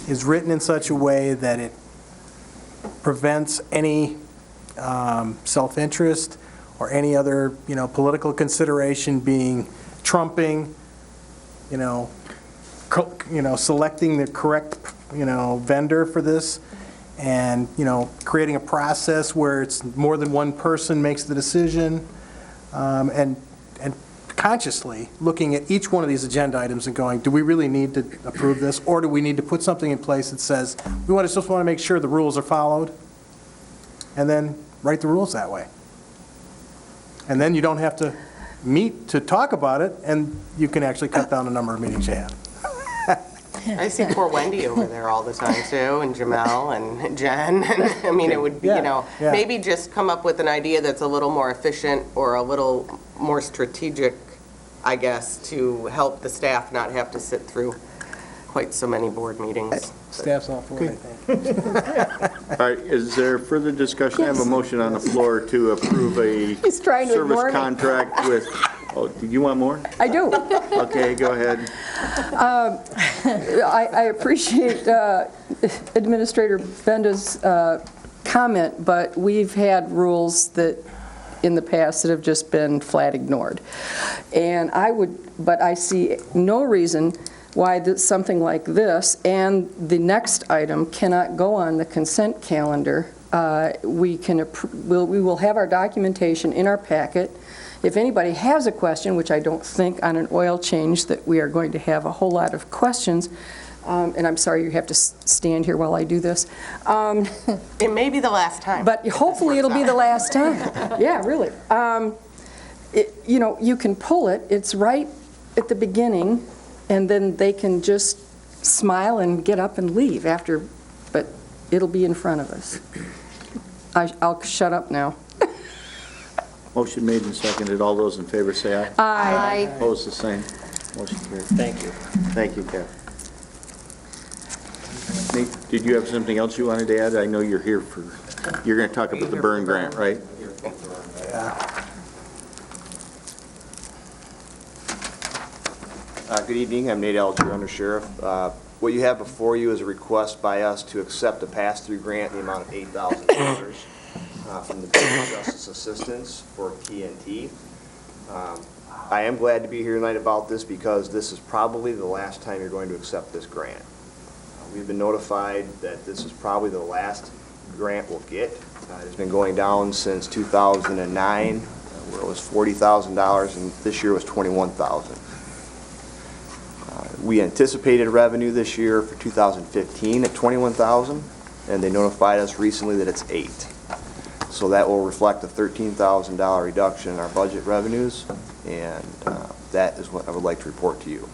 is written in such a way that it prevents any self-interest or any other, political consideration being trumping, selecting the correct, vendor for this, and, creating a process where it's more than one person makes the decision, and consciously looking at each one of these agenda items and going, do we really need to approve this, or do we need to put something in place that says, just want to make sure the rules are followed, and then write the rules that way. And then you don't have to meet to talk about it, and you can actually cut down the number of meetings you have. I see poor Wendy over there all the time too, and Jamel and Jen. I mean, it would be, Yeah. maybe just come up with an idea that's a little more efficient or a little more strategic, I guess, to help the staff not have to sit through quite so many board meetings. Staff's all for it, I think. All right, is there further discussion? I have a motion on the floor to approve a He's trying to ignore service me. contract with, do you want more? I do. Okay, go ahead. I appreciate Administrator Benda's comment, but we've had rules that in the past that have just been flat ignored. And but I see no reason why something like this and the next item cannot go on the consent calendar. We will have our documentation in our packet. If anybody has a question, which I don't think on an oil change that we are going to have a whole lot of questions, and I'm sorry you have to stand here while I do this. It may be the last time. But hopefully it'll be the last time. Yeah, really. You can pull it, it's right at the beginning, and then they can just smile and get up and leave after, but it'll be in front of us. I'll shut up now. Motion made and seconded. All those in favor say aye. Aye. Opposed, the same. Motion carried. Thank you. Thank you, Kev. Nate, did you have something else you wanted to add? I know you're here you're going to talk about the burn grant, right? Good evening, I'm Nate Alger, Under Sheriff. What you have before you is a request by us to accept a pass-through grant in the amount of $8,000 from the Bureau of Justice Assistance for TNT. I am glad to be here tonight about this because this is probably the last time you're going to accept this grant. We've been notified that this is probably the last grant we'll get. It's been going down since 2009, where it was $40,000, and this year was $21,000. We anticipated revenue this year for 2015 at $21,000, and they notified us recently that it's $8,000. So that will reflect a $13,000 reduction in our budget revenues, and that is what I would like to report to you.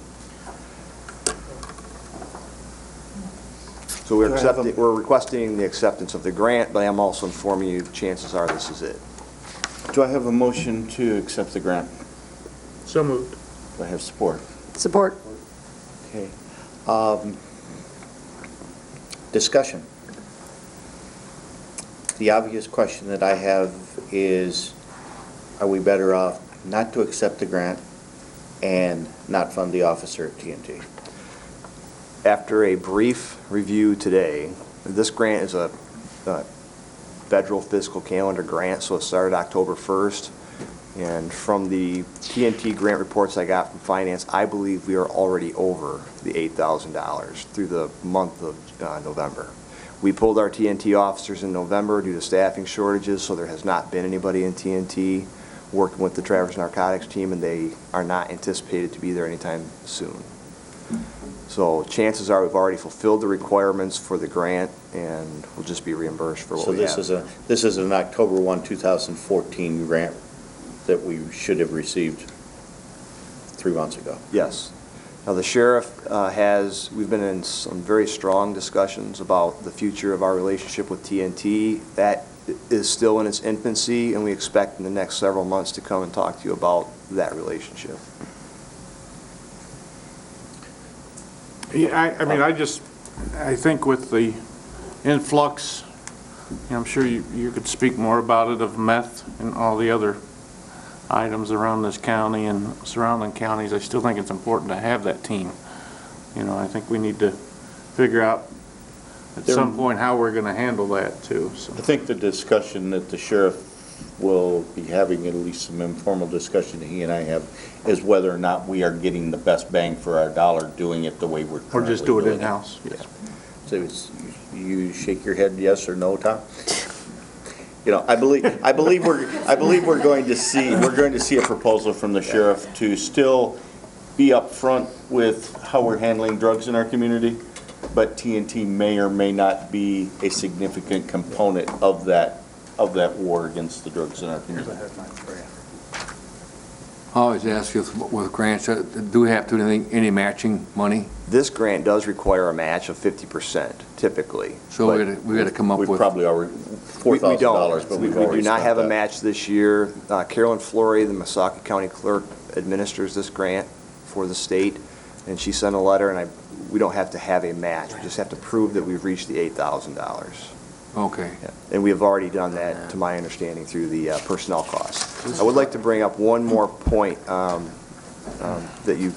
So we're requesting the acceptance of the grant, but I am also informing you chances are this is it. Do I have a motion to accept the grant? So moved. Do I have support? Support. Okay. Discussion. The obvious question that I have is, are we better off not to accept the grant and not fund the officer at TNT? After a brief review today, this grant is a federal fiscal calendar grant, so it started October 1st. And from the TNT grant reports I got from finance, I believe we are already over the $8,000 through the month of November. We pulled our TNT officers in November due to staffing shortages, so there has not been anybody in TNT working with the Traverse Narcotics team, and they are not anticipated to be there anytime soon. So chances are we've already fulfilled the requirements for the grant, and we'll just be reimbursed for what we have. So this is an October 1, 2014 grant that we should have received 3 months ago? Yes. Now, the sheriff we've been in some very strong discussions about the future of our relationship with TNT. That is still in its infancy, and we expect in the next several months to come and talk to you about that relationship. Yeah, I mean, I think with the influx, I'm sure you could speak more about it, of meth and all the other items around this county and surrounding counties. I still think it's important to have that team. I think we need to figure out at some point how we're going to handle that too. So I think the discussion that the sheriff will be having, at least some informal discussion that he and I have, is whether or not we are getting the best bang for our dollar doing it the way we're currently or just do it doing in-house. Yes. So you shake your head yes or no, Tom? I believe we're going to see a proposal from the sheriff to still be upfront with how we're handling drugs in our community, but TNT may or may not be a significant component of that war against the drugs in our community. I always ask you with grants, do we have to do any matching money? This grant does require a match of 50% typically. So we got to come up with. We've probably already $4,000, but we do not have a match this year. Carolyn Flory, the Missaukee County Clerk, administers this grant for the state, and she sent a letter, and we don't have to have a match. We just have to prove that we've reached the $8,000. Okay. Yeah. And we have already done that, to my understanding, through the personnel costs. I would like to bring up one more point that you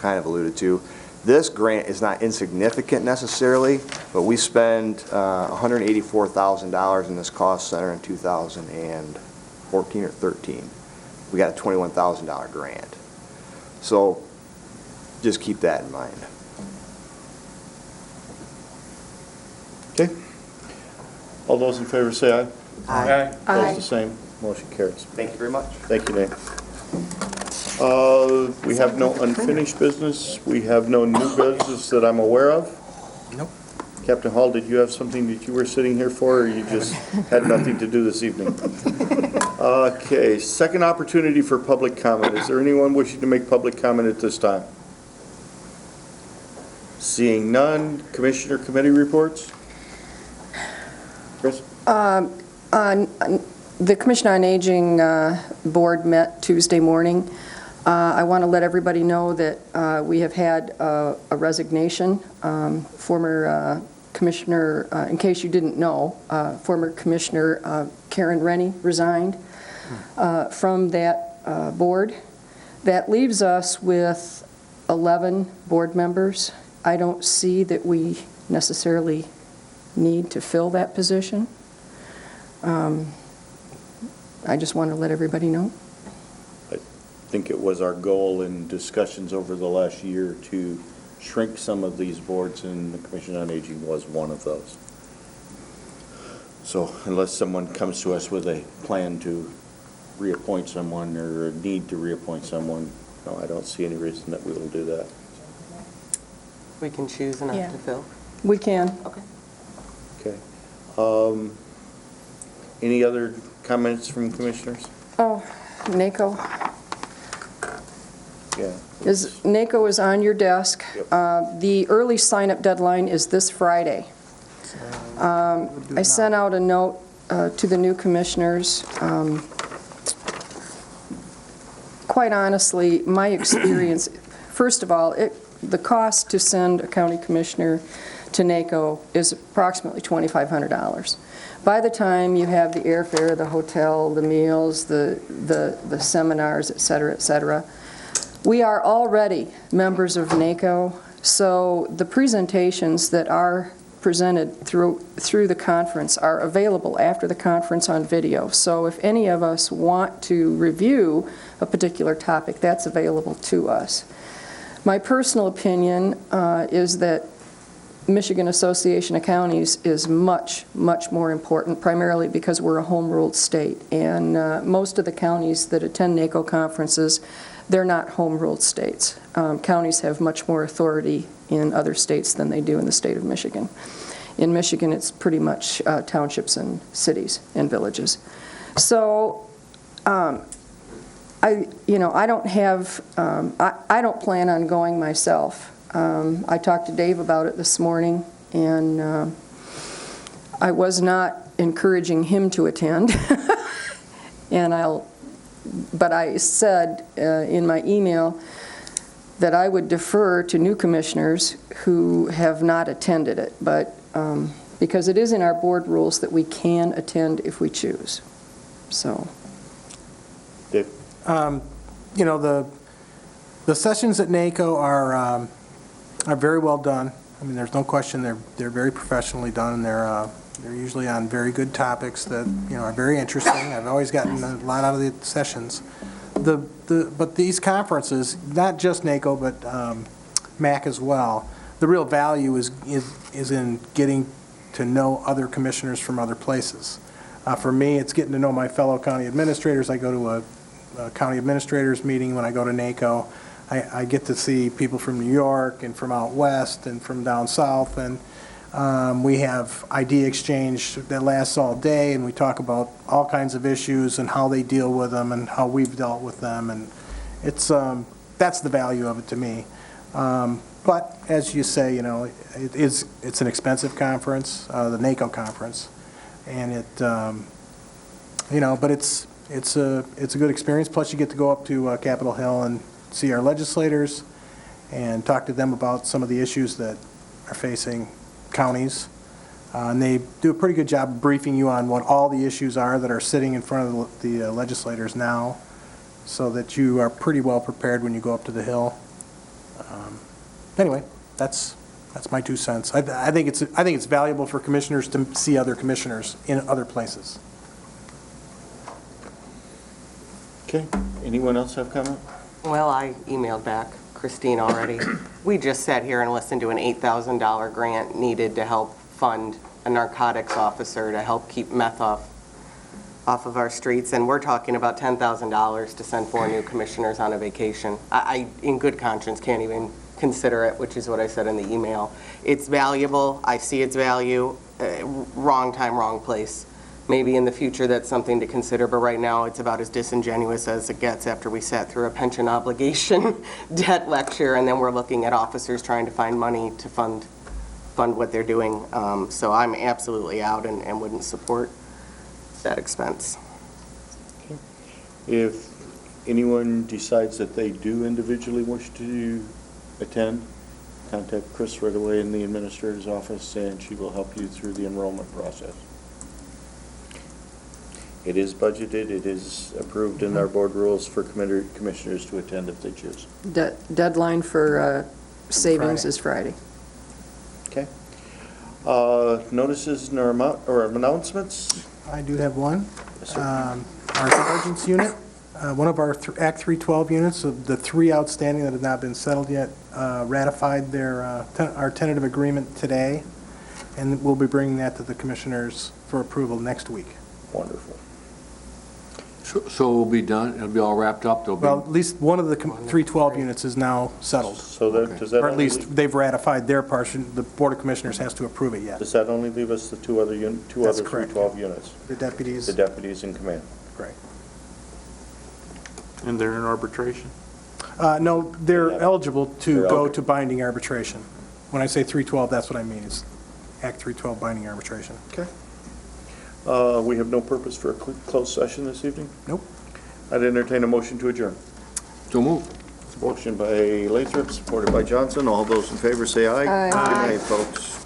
kind of alluded to. This grant is not insignificant necessarily, but we spend $184,000 in this cost center in 2014 or 13. We got a $21,000 grant. So just keep that in mind. Okay. All those in favor say aye. Aye. Opposed, the same. Motion carries. Thank you very much. Thank you, Nate. We have no unfinished business. We have no new business that I'm aware of. Nope. Captain Hall, did you have something that you were sitting here for, or you just had nothing to do this evening? Okay, second opportunity for public comment. Is there anyone wishing to make public comment at this time? Seeing none, Commissioner committee reports? Chris? The Commission on Aging Board met Tuesday morning. I want to let everybody know that we have had a resignation. Former Commissioner, in case you didn't know, former Commissioner Karen Rennie resigned from that board. That leaves us with 11 board members. I don't see that we necessarily need to fill that position. I just want to let everybody know. I think it was our goal in discussions over the last year to shrink some of these boards, and the Commission on Aging was one of those. So unless someone comes to us with a plan to reappoint someone or a need to reappoint someone, no, I don't see any reason that we will do that. We can choose not to fill. We can. Okay. Okay. Any other comments from commissioners? Oh, NACO. Yeah. NACO is on your desk. Yep. The early sign-up deadline is this Friday. I sent out a note to the new commissioners. Quite honestly, my experience, first of all, the cost to send a county commissioner to NACO is approximately $2,500. By the time you have the airfare, the hotel, the meals, the seminars, et cetera, we are already members of NACO, so the presentations that are presented through the conference are available after the conference on video. So if any of us want to review a particular topic, that's available to us. My personal opinion is that Michigan Association of Counties is much, much more important, primarily because we're a home-ruled state. And most of the counties that attend NACO conferences, they're not home-ruled states. Counties have much more authority in other states than they do in the state of Michigan. In Michigan, it's pretty much townships and cities and villages. So I don't plan on going myself. I talked to Dave about it this morning, and I was not encouraging him to attend. But I said in my email that I would defer to new commissioners who have not attended it, but, because it is in our board rules that we can attend if we choose, so. Dave? You know, the sessions at NACO are very well done. I mean, there's no question they're very professionally done, and they're usually on very good topics that, you know, are very interesting. I've always gotten a lot out of the sessions. But these conferences, not just NACO, but MAC as well, the real value is in getting to know other commissioners from other places. For me, it's getting to know my fellow county administrators. I go to a county administrators meeting when I go to NACO. I get to see people from New York and from out west and from down south, and we have idea exchange that lasts all day, and we talk about all kinds of issues and how they deal with them and how we've dealt with them, and it's that's the value of it to me. But as you say, you know, it's an expensive conference, the NACO conference, and it you know, but it's a good experience. Plus, you get to go up to Capitol Hill and see our legislators and talk to them about some of the issues that are facing counties. And they do a pretty good job of briefing you on what all the issues are that are sitting in front of the legislators now, so that you are pretty well prepared when you go up to the Hill. Anyway, that's my 2 cents. I think it's valuable for commissioners to see other commissioners in other places. Okay, anyone else have comment? Well, I emailed back Christine already. We just sat here and listened to an $8,000 grant needed to help fund a narcotics officer to help keep meth off of our streets, and we're talking about $10,000 to send 4 new commissioners on a vacation. I, in good conscience, can't even consider it, which is what I said in the email. It's valuable. I see its value. Wrong time, wrong place. Maybe in the future that's something to consider, but right now it's about as disingenuous as it gets after we sat through a pension obligation debt lecture, and then we're looking at officers trying to find money to fund what they're doing. So I'm absolutely out and wouldn't support that expense. If anyone decides that they do individually wish to attend, contact Chris right away in the administrator's office, and she will help you through the enrollment process. It is budgeted, it is approved in our board rules for commissioners to attend if they choose. Deadline for savings Friday. is Friday. Okay. Notices or announcements? I do have one. Yes, sir. Our sergeant's unit, one of our Act 312 units, of the 3 outstanding that have not been settled yet, ratified our tentative agreement today, and we'll be bringing that to the commissioners for approval next week. Wonderful. So it'll be done, it'll be all wrapped up, there'll be... Well, at least one of the 312 units is now settled, So that, does that or at only least they've ratified their portion. The Board of Commissioners has to approve it yet. Does that only leave us the two other That's correct. 312 units? The deputies, The deputies in command? right. And they're in arbitration? No, they're eligible to They're go eligible. to binding arbitration. When I say 312, that's what I mean, is Act 312 binding arbitration. Okay. We have no purpose for a closed session this evening? Nope. I'd entertain a motion to adjourn. So move. Motion by Lathrop, supported by Johnson. All those in favor say aye. Aye. Good night, folks.